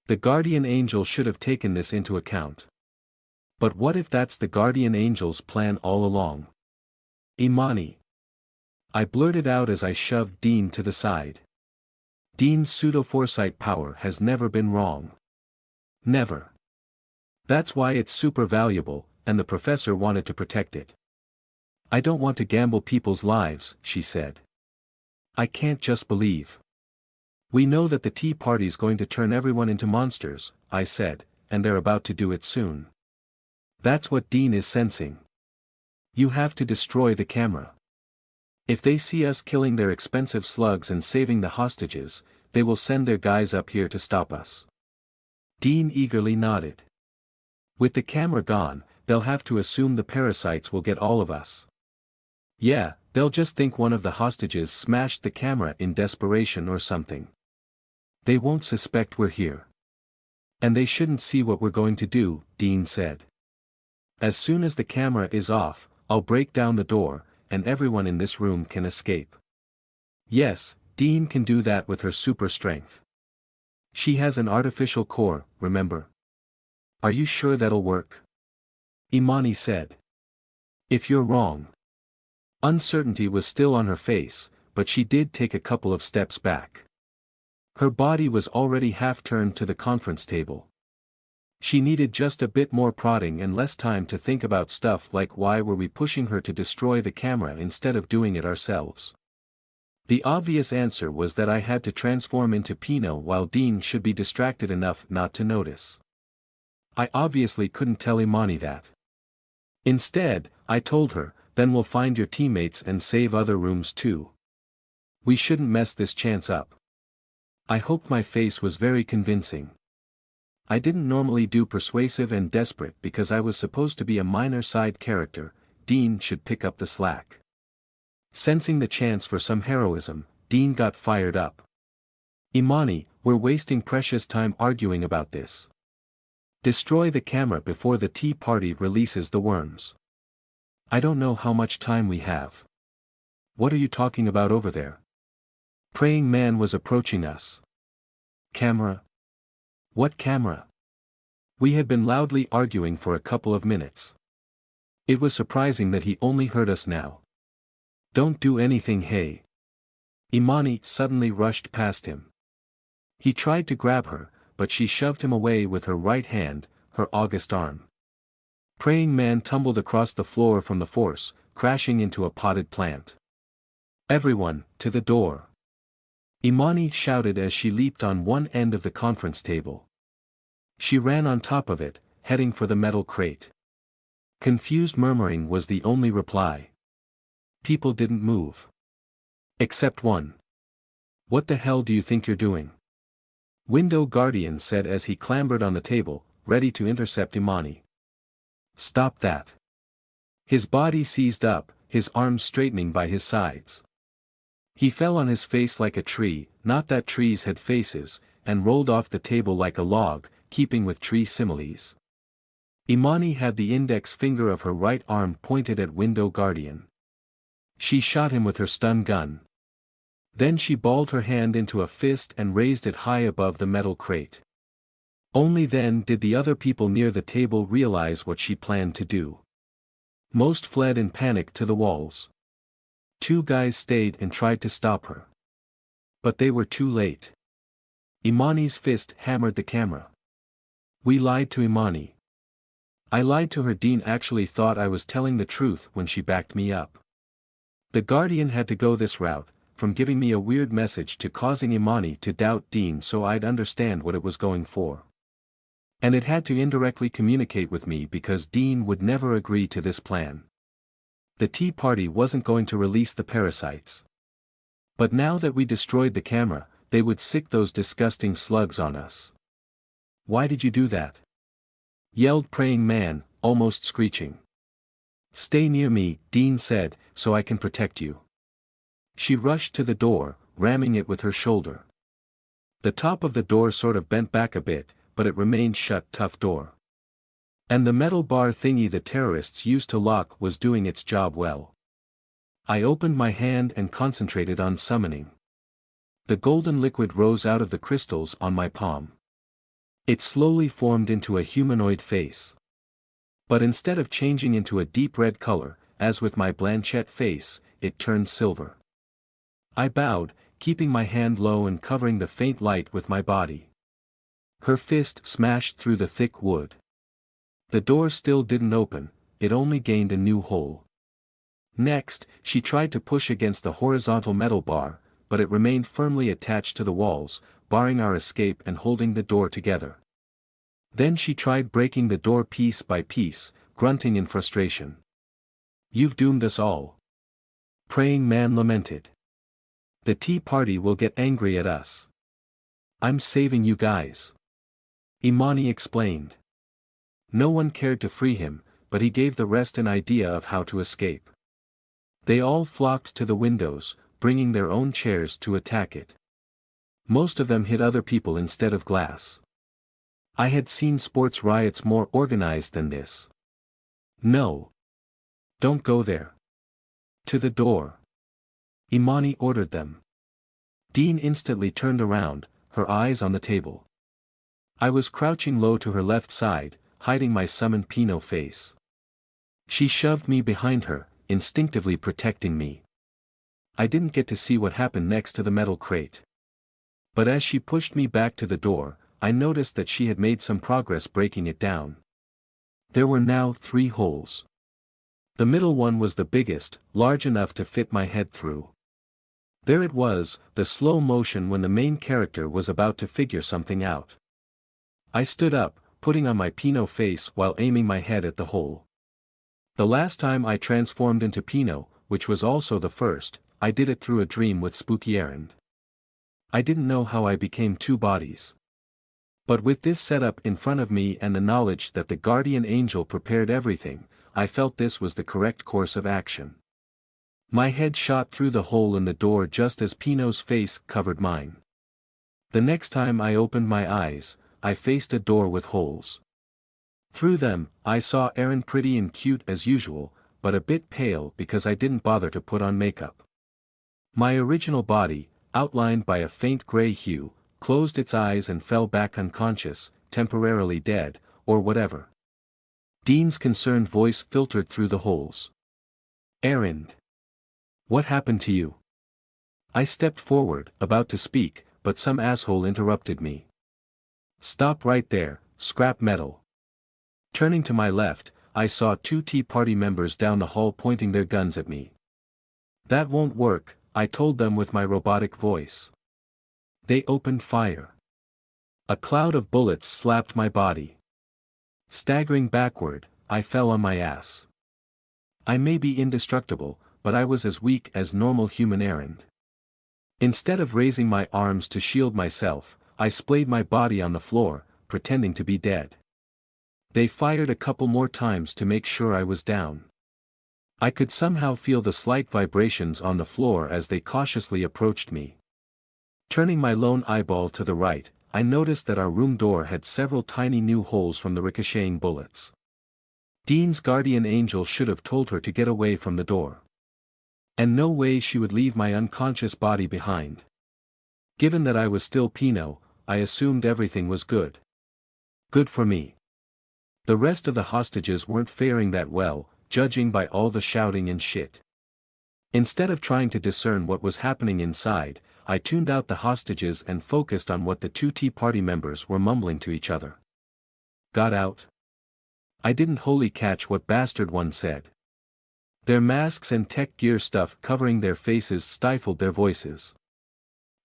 The guardian angel should have taken this into account. But what if that's the guardian angel's plan all along? Imani. I blurted out as I shoved Dean to the side. Dean's pseudo-foresight power has never been wrong. Never. That's why it's super valuable, and the professor wanted to protect it. I don't want to gamble people's lives, she said. I can't just believe. We know that the tea party's going to turn everyone into monsters, I said, and they're about to do it soon. That's what Dean is sensing. You have to destroy the camera. If they see us killing their expensive slugs and saving the hostages, they will send their guys up here to stop us. Dean eagerly nodded. With the camera gone, they'll have to assume the parasites will get all of us. Yeah, they'll just think one of the hostages smashed the camera in desperation or something. They won't suspect we're here. And they shouldn't see what we're going to do, Dean said. As soon as the camera is off, I'll break down the door, and everyone in this room can escape. Yes, Dean can do that with her super strength. She has an artificial core, remember? Are you sure that'll work? Imani said. If you're wrong. Uncertainty was still on her face, but she did take a couple of steps back. Her body was already half turned to the conference table. She needed just a bit more prodding and less time to think about stuff like why were we pushing her to destroy the camera instead of doing it ourselves. The obvious answer was that I had to transform into Pinot while Dean should be distracted enough not to notice. I obviously couldn't tell Imani that. Instead, I told her, then we'll find your teammates and save other rooms too. We shouldn't mess this chance up. I hoped my face was very convincing. I didn't normally do persuasive and desperate because I was supposed to be a minor side character. Dean should pick up the slack. Sensing the chance for some heroism, Dean got fired up. Imani, we're wasting precious time arguing about this. Destroy the camera before the tea party releases the worms. I don't know how much time we have. What are you talking about over there? Praying man was approaching us. Camera? What camera? We had been loudly arguing for a couple of minutes. It was surprising that he only heard us now. Don't do anything, hey. Imani suddenly rushed past him. He tried to grab her, but she shoved him away with her right hand, her august arm. Praying man tumbled across the floor from the force, crashing into a potted plant. Everyone, to the door. Imani shouted as she leaped on one end of the conference table. She ran on top of it, heading for the metal crate. Confused murmuring was the only reply. People didn't move. Except one. What the hell do you think you're doing? Window Guardian said as he clambered on the table, ready to intercept Imani. Stop that. His body seized up, his arms straightening by his sides. He fell on his face like a tree, not that trees had faces, and rolled off the table like a log, keeping with tree similes. Imani had the index finger of her right arm pointed at Window Guardian. She shot him with her stun gun. Then she balled her hand into a fist and raised it high above the metal crate. Only then did the other people near the table realize what she planned to do. Most fled in panic to the walls. 2 guys stayed and tried to stop her. But they were too late. Imani's fist hammered the camera. We lied to Imani. I lied to her. Dean actually thought I was telling the truth when she backed me up. The Guardian had to go this route, from giving me a weird message to causing Imani to doubt Dean so I'd understand what it was going for. And it had to indirectly communicate with me because Dean would never agree to this plan. The tea party wasn't going to release the parasites. But now that we destroyed the camera, they would sick those disgusting slugs on us. Why did you do that? Yelled Praying Man, almost screeching. Stay near me, Dean said, so I can protect you. She rushed to the door, ramming it with her shoulder. The top of the door sort of bent back a bit, but it remained shut. Tough door. And the metal bar thingy the terrorists used to lock was doing its job well. I opened my hand and concentrated on summoning. The golden liquid rose out of the crystals on my palm. It slowly formed into a humanoid face. But instead of changing into a deep red color, as with my Blanchette face, it turned silver. I bowed, keeping my hand low and covering the faint light with my body. Her fist smashed through the thick wood. The door still didn't open, it only gained a new hole. Next, she tried to push against the horizontal metal bar, but it remained firmly attached to the walls, barring our escape and holding the door together. Then she tried breaking the door piece by piece, grunting in frustration. "You've doomed us all." Praying man lamented. "The tea party will get angry at us." "I'm saving you guys," Imani explained. No one cared to free him, but he gave the rest an idea of how to escape. They all flocked to the windows, bringing their own chairs to attack it. Most of them hit other people instead of glass. I had seen sports riots more organized than this. "No. Don't go there. To the door," Imani ordered them. Dean instantly turned around, her eyes on the table. I was crouching low to her left side, hiding my summoned Pinot face. She shoved me behind her, instinctively protecting me. I didn't get to see what happened next to the metal crate. But as she pushed me back to the door, I noticed that she had made some progress breaking it down. There were now 3 holes. The middle one was the biggest, large enough to fit my head through. There it was, the slow motion when the main character was about to figure something out. I stood up, putting on my Pinot face while aiming my head at the hole. The last time I transformed into Pinot, which was also the first, I did it through a dream with Spooky Errand. I didn't know how I became 2 bodies. But with this setup in front of me and the knowledge that the guardian angel prepared everything, I felt this was the correct course of action. My head shot through the hole in the door just as Pinot's face covered mine. The next time I opened my eyes, I faced a door with holes. Through them, I saw Erin pretty and cute as usual, but a bit pale because I didn't bother to put on makeup. My original body, outlined by a faint gray hue, closed its eyes and fell back unconscious, temporarily dead, or whatever. Dean's concerned voice filtered through the holes. "Erin. What happened to you?" I stepped forward, about to speak, but some asshole interrupted me. "Stop right there, scrap metal." Turning to my left, I saw 2 Tea Party members down the hall pointing their guns at me. "That won't work," I told them with my robotic voice. They opened fire. A cloud of bullets slapped my body. Staggering backward, I fell on my ass. I may be indestructible, but I was as weak as normal human Errand. Instead of raising my arms to shield myself, I splayed my body on the floor, pretending to be dead. They fired a couple more times to make sure I was down. I could somehow feel the slight vibrations on the floor as they cautiously approached me. Turning my lone eyeball to the right, I noticed that our room door had several tiny new holes from the ricocheting bullets. Dean's guardian angel should have told her to get away from the door. And no way she would leave my unconscious body behind. Given that I was still Pinot, I assumed everything was good. Good for me. The rest of the hostages weren't faring that well, judging by all the shouting and shit. Instead of trying to discern what was happening inside, I tuned out the hostages and focused on what the 2 Tea Party members were mumbling to each other. "Got out?" I didn't wholly catch what Bastard One said. Their masks and tech gear stuff covering their faces stifled their voices.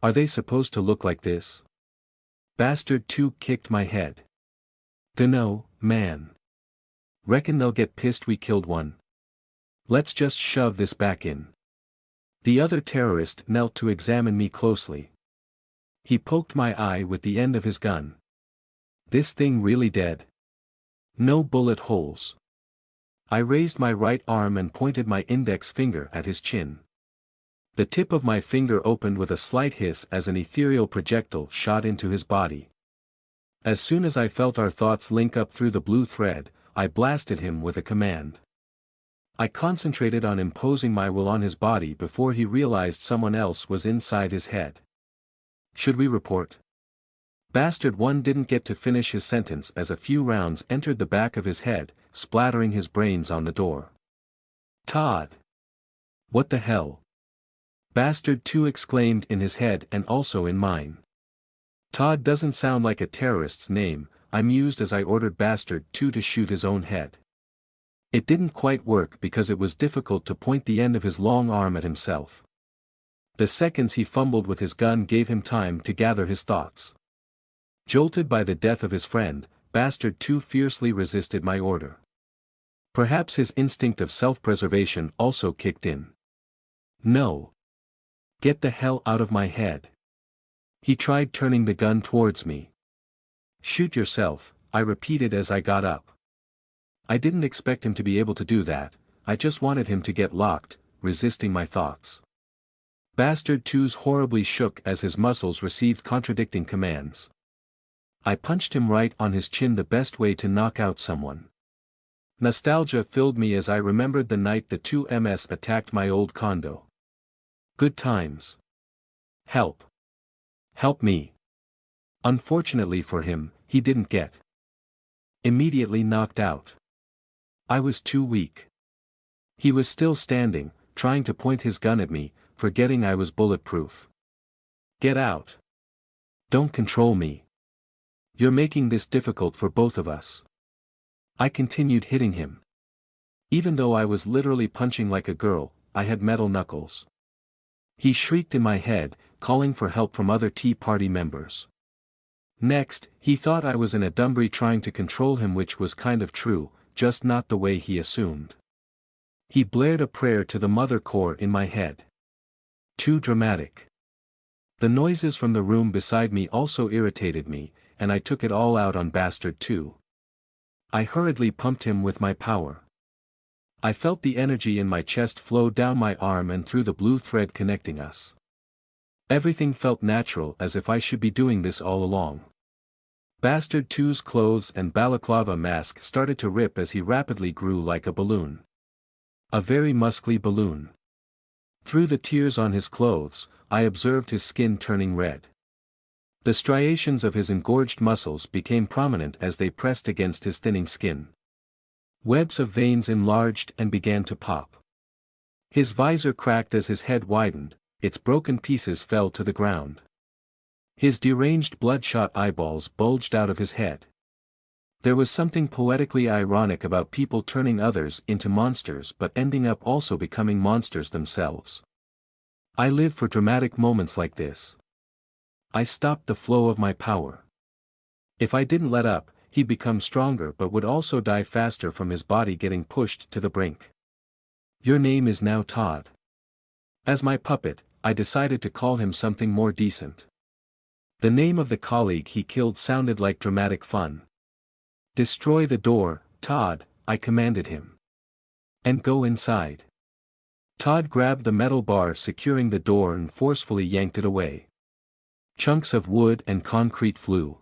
Are they supposed to look like this? Bastard 2 kicked my head. Dunno, man. Reckon they'll get pissed we killed one. Let's just shove this back in. The other terrorist knelt to examine me closely. He poked my eye with the end of his gun. This thing really dead? No bullet holes. I raised my right arm and pointed my index finger at his chin. The tip of my finger opened with a slight hiss as an ethereal projectile shot into his body. As soon as I felt our thoughts link up through the blue thread, I blasted him with a command. I concentrated on imposing my will on his body before he realized someone else was inside his head. Should we report? Bastard one didn't get to finish his sentence as a few rounds entered the back of his head, splattering his brains on the door. Todd! What the hell? Bastard 2 exclaimed in his head and also in mine. Todd doesn't sound like a terrorist's name, I mused as I ordered Bastard 2 to shoot his own head. It didn't quite work because it was difficult to point the end of his long arm at himself. The seconds he fumbled with his gun gave him time to gather his thoughts. Jolted by the death of his friend, Bastard 2 fiercely resisted my order. Perhaps his instinct of self-preservation also kicked in. No. Get the hell out of my head. He tried turning the gun towards me. Shoot yourself, I repeated as I got up. I didn't expect him to be able to do that, I just wanted him to get locked, resisting my thoughts. Bastard 2's horribly shook as his muscles received contradicting commands. I punched him right on his chin, the best way to knock out someone. Nostalgia filled me as I remembered the night the 2MS attacked my old condo. Good times. Help. Help me. Unfortunately for him, he didn't get immediately knocked out. I was too weak. He was still standing, trying to point his gun at me, forgetting I was bulletproof. Get out. Don't control me. You're making this difficult for both of us. I continued hitting him. Even though I was literally punching like a girl, I had metal knuckles. He shrieked in my head, calling for help from other Tea Party members. Next, he thought I was in a Dunbury trying to control him, which was kind of true, just not the way he assumed. He blared a prayer to the Mother Core in my head. Too dramatic. The noises from the room beside me also irritated me, and I took it all out on Bastard 2. I hurriedly pumped him with my power. I felt the energy in my chest flow down my arm and through the blue thread connecting us. Everything felt natural, as if I should be doing this all along. Bastard 2's clothes and balaclava mask started to rip as he rapidly grew like a balloon. A very muscly balloon. Through the tears on his clothes, I observed his skin turning red. The striations of his engorged muscles became prominent as they pressed against his thinning skin. Webs of veins enlarged and began to pop. His visor cracked as his head widened, its broken pieces fell to the ground. His deranged bloodshot eyeballs bulged out of his head. There was something poetically ironic about people turning others into monsters but ending up also becoming monsters themselves. I live for dramatic moments like this. I stopped the flow of my power. If I didn't let up, he'd become stronger but would also die faster from his body getting pushed to the brink. Your name is now Todd. As my puppet, I decided to call him something more decent. The name of the colleague he killed sounded like dramatic fun. Destroy the door, Todd, I commanded him. And go inside. Todd grabbed the metal bar securing the door and forcefully yanked it away. Chunks of wood and concrete flew.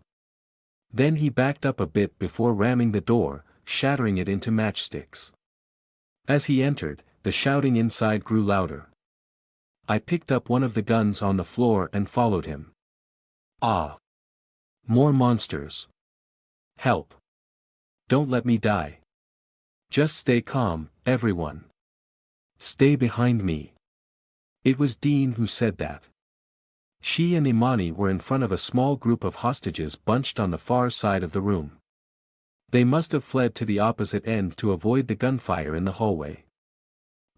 Then he backed up a bit before ramming the door, shattering it into matchsticks. As he entered, the shouting inside grew louder. I picked up one of the guns on the floor and followed him. Ah! More monsters. Help. Don't let me die. Just stay calm, everyone. Stay behind me. It was Dean who said that. She and Imani were in front of a small group of hostages bunched on the far side of the room. They must have fled to the opposite end to avoid the gunfire in the hallway.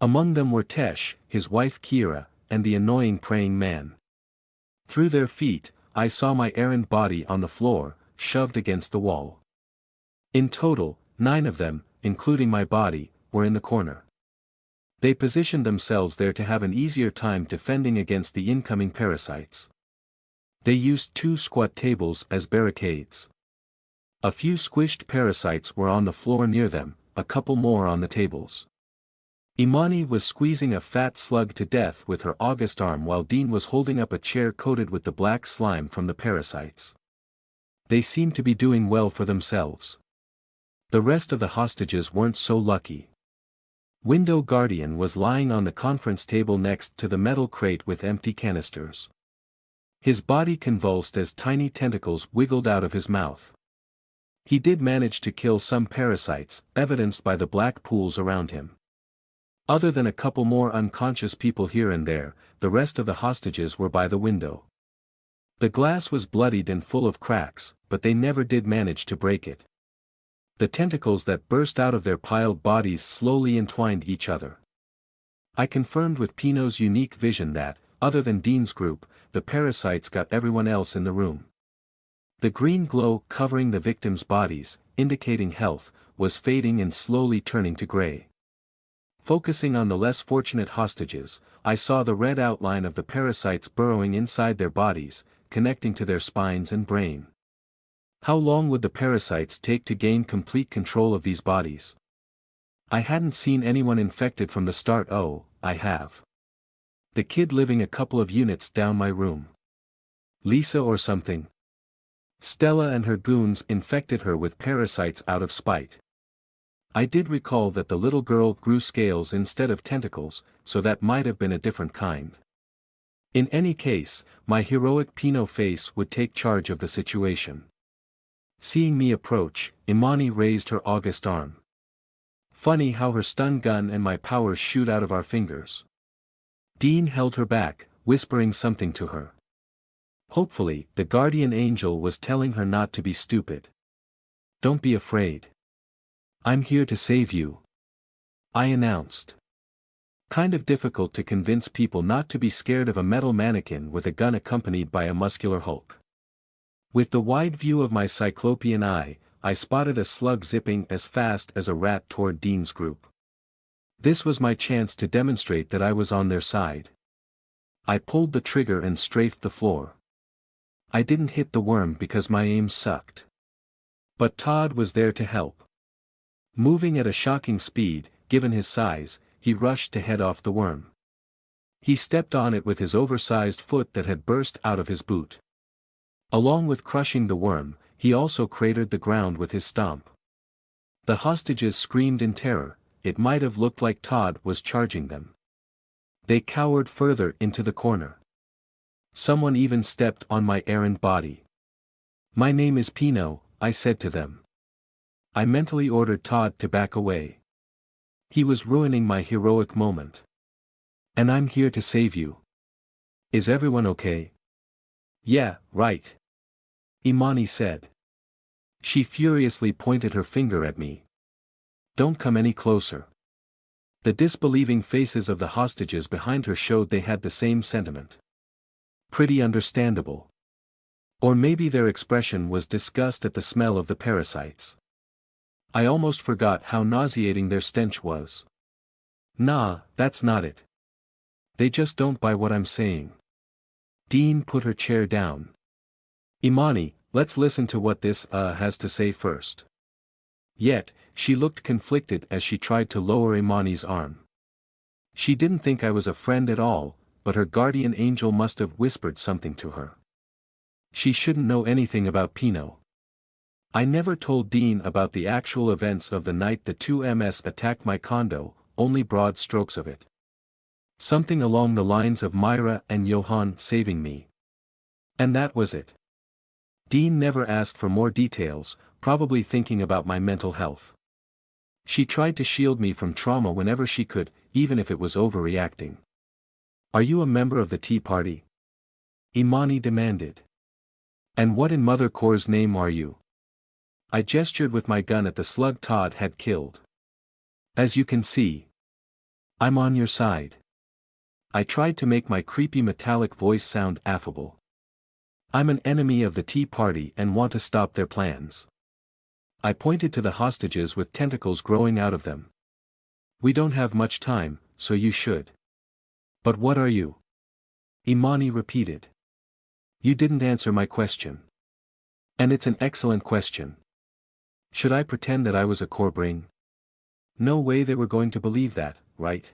Among them were Tesh, his wife Kira, and the annoying praying man. Through their feet, I saw my errant body on the floor, shoved against the wall. In total, 9 of them, including my body, were in the corner. They positioned themselves there to have an easier time defending against the incoming parasites. They used 2 squat tables as barricades. A few squished parasites were on the floor near them, a couple more on the tables. Imani was squeezing a fat slug to death with her august arm while Dean was holding up a chair coated with the black slime from the parasites. They seemed to be doing well for themselves. The rest of the hostages weren't so lucky. Window Guardian was lying on the conference table next to the metal crate with empty canisters. His body convulsed as tiny tentacles wiggled out of his mouth. He did manage to kill some parasites, evidenced by the black pools around him. Other than a couple more unconscious people here and there, the rest of the hostages were by the window. The glass was bloodied and full of cracks, but they never did manage to break it. The tentacles that burst out of their piled bodies slowly entwined each other. I confirmed with Pinot's unique vision that, other than Dean's group, the parasites got everyone else in the room. The green glow covering the victims' bodies, indicating health, was fading and slowly turning to gray. Focusing on the less fortunate hostages, I saw the red outline of the parasites burrowing inside their bodies, connecting to their spines and brain. How long would the parasites take to gain complete control of these bodies? I hadn't seen anyone infected from the start. Oh, I have. The kid living a couple of units down my room. Lisa or something. Stella and her goons infected her with parasites out of spite. I did recall that the little girl grew scales instead of tentacles, so that might have been a different kind. In any case, my heroic Pinot face would take charge of the situation. Seeing me approach, Imani raised her august arm. Funny how her stun gun and my powers shoot out of our fingers. Dean held her back, whispering something to her. Hopefully, the guardian angel was telling her not to be stupid. Don't be afraid. I'm here to save you, I announced. Kind of difficult to convince people not to be scared of a metal mannequin with a gun accompanied by a muscular Hulk. With the wide view of my cyclopean eye, I spotted a slug zipping as fast as a rat toward Dean's group. This was my chance to demonstrate that I was on their side. I pulled the trigger and strafed the floor. I didn't hit the worm because my aim sucked. But Todd was there to help. Moving at a shocking speed, given his size, he rushed to head off the worm. He stepped on it with his oversized foot that had burst out of his boot. Along with crushing the worm, he also cratered the ground with his stomp. The hostages screamed in terror. It might have looked like Todd was charging them. They cowered further into the corner. Someone even stepped on my errant body. My name is Pinot, I said to them. I mentally ordered Todd to back away. He was ruining my heroic moment. And I'm here to save you. Is everyone okay? Yeah, right. Imani said. She furiously pointed her finger at me. Don't come any closer. The disbelieving faces of the hostages behind her showed they had the same sentiment. Pretty understandable. Or maybe their expression was disgust at the smell of the parasites. I almost forgot how nauseating their stench was. Nah, that's not it. They just don't buy what I'm saying. Dean put her chair down. Imani, let's listen to what this has to say first. Yet, she looked conflicted as she tried to lower Imani's arm. She didn't think I was a friend at all, but her guardian angel must have whispered something to her. She shouldn't know anything about Pinot. I never told Dean about the actual events of the night the two MS attacked my condo, only broad strokes of it. Something along the lines of Myra and Johan saving me. And that was it. Dean never asked for more details, probably thinking about my mental health. She tried to shield me from trauma whenever she could, even if it was overreacting. Are you a member of the Tea Party? Imani demanded. And what in Mother Core's name are you? I gestured with my gun at the slug Todd had killed. As you can see, I'm on your side. I tried to make my creepy metallic voice sound affable. I'm an enemy of the Tea Party and want to stop their plans. I pointed to the hostages with tentacles growing out of them. We don't have much time, so you should. But what are you? Imani repeated. You didn't answer my question. And it's an excellent question. Should I pretend that I was a core brain? No way they were going to believe that, right?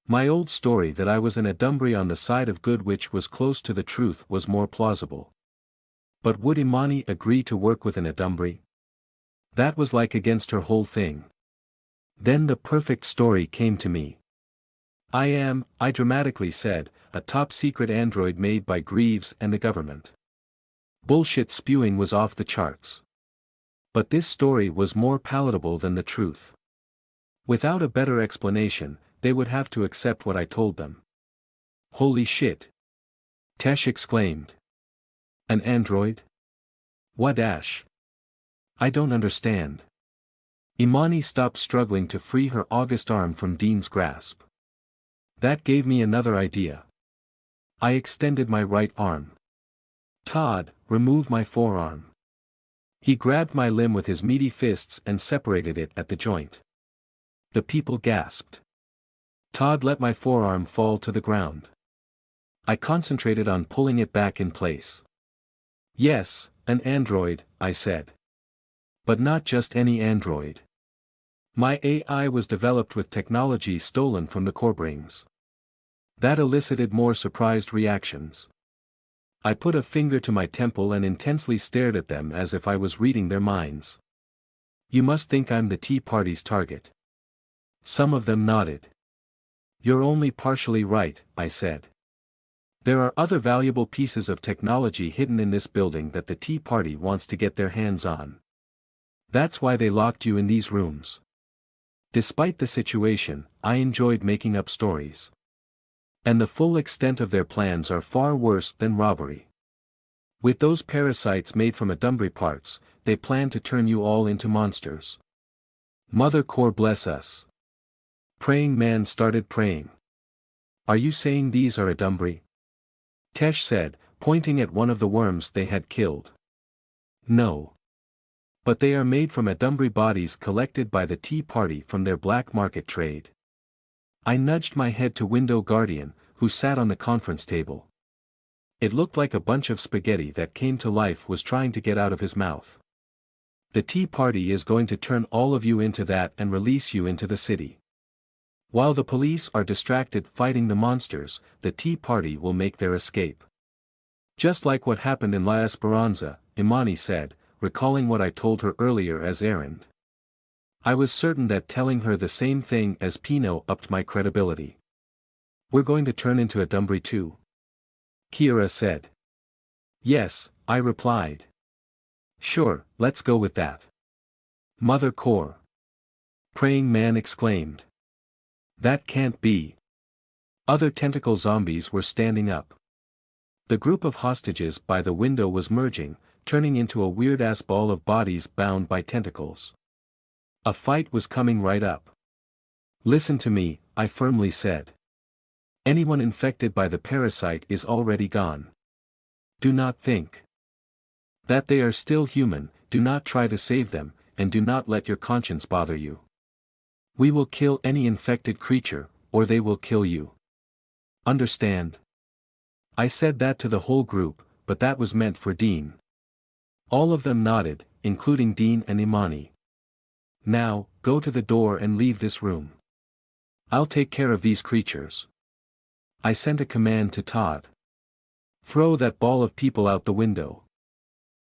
My old story that I was an Adumbri on the side of good which was close to the truth was more plausible. But would Imani agree to work with an Adumbri? That was like against her whole thing. Then the perfect story came to me. I dramatically said, a top-secret android made by Greaves and the government. Bullshit spewing was off the charts. But this story was more palatable than the truth. Without a better explanation, they would have to accept what I told them. Holy shit! Tesh exclaimed. An android? What dash? I don't understand. Imani stopped struggling to free her august arm from Dean's grasp. That gave me another idea. I extended my right arm. Todd, remove my forearm. He grabbed my limb with his meaty fists and separated it at the joint. The people gasped. Todd let my forearm fall to the ground. I concentrated on pulling it back in place. Yes, an android, I said. But not just any android. My AI was developed with technology stolen from the Corbrings. That elicited more surprised reactions. I put a finger to my temple and intensely stared at them as if I was reading their minds. You must think I'm the Tea Party's target. Some of them nodded. You're only partially right, I said. There are other valuable pieces of technology hidden in this building that the Tea Party wants to get their hands on. That's why they locked you in these rooms. Despite the situation, I enjoyed making up stories. And the full extent of their plans are far worse than robbery. With those parasites made from Adumbri parts, they plan to turn you all into monsters. Mother Core bless us. Praying man started praying. Are you saying these are Adumbri? Tesh said, pointing at one of the worms they had killed. No. But they are made from Adumbri bodies collected by the Tea Party from their black market trade. I nudged my head to Window Guardian, who sat on the conference table. It looked like a bunch of spaghetti that came to life was trying to get out of his mouth. The Tea Party is going to turn all of you into that and release you into the city. While the police are distracted fighting the monsters, the Tea Party will make their escape. Just like what happened in La Esperanza, Imani said, recalling what I told her earlier as errand. I was certain that telling her the same thing as Pino upped my credibility. We're going to turn into Adumbri too? Kira said. Yes, I replied. Sure, let's go with that. Mother Core. Praying man exclaimed. That can't be. Other tentacle zombies were standing up. The group of hostages by the window was merging, turning into a weird-ass ball of bodies bound by tentacles. A fight was coming right up. Listen to me, I firmly said. Anyone infected by the parasite is already gone. Do not think that they are still human, do not try to save them, and do not let your conscience bother you. We will kill any infected creature, or they will kill you. Understand? I said that to the whole group, but that was meant for Dean. All of them nodded, including Dean and Imani. Now, go to the door and leave this room. I'll take care of these creatures. I sent a command to Todd. Throw that ball of people out the window.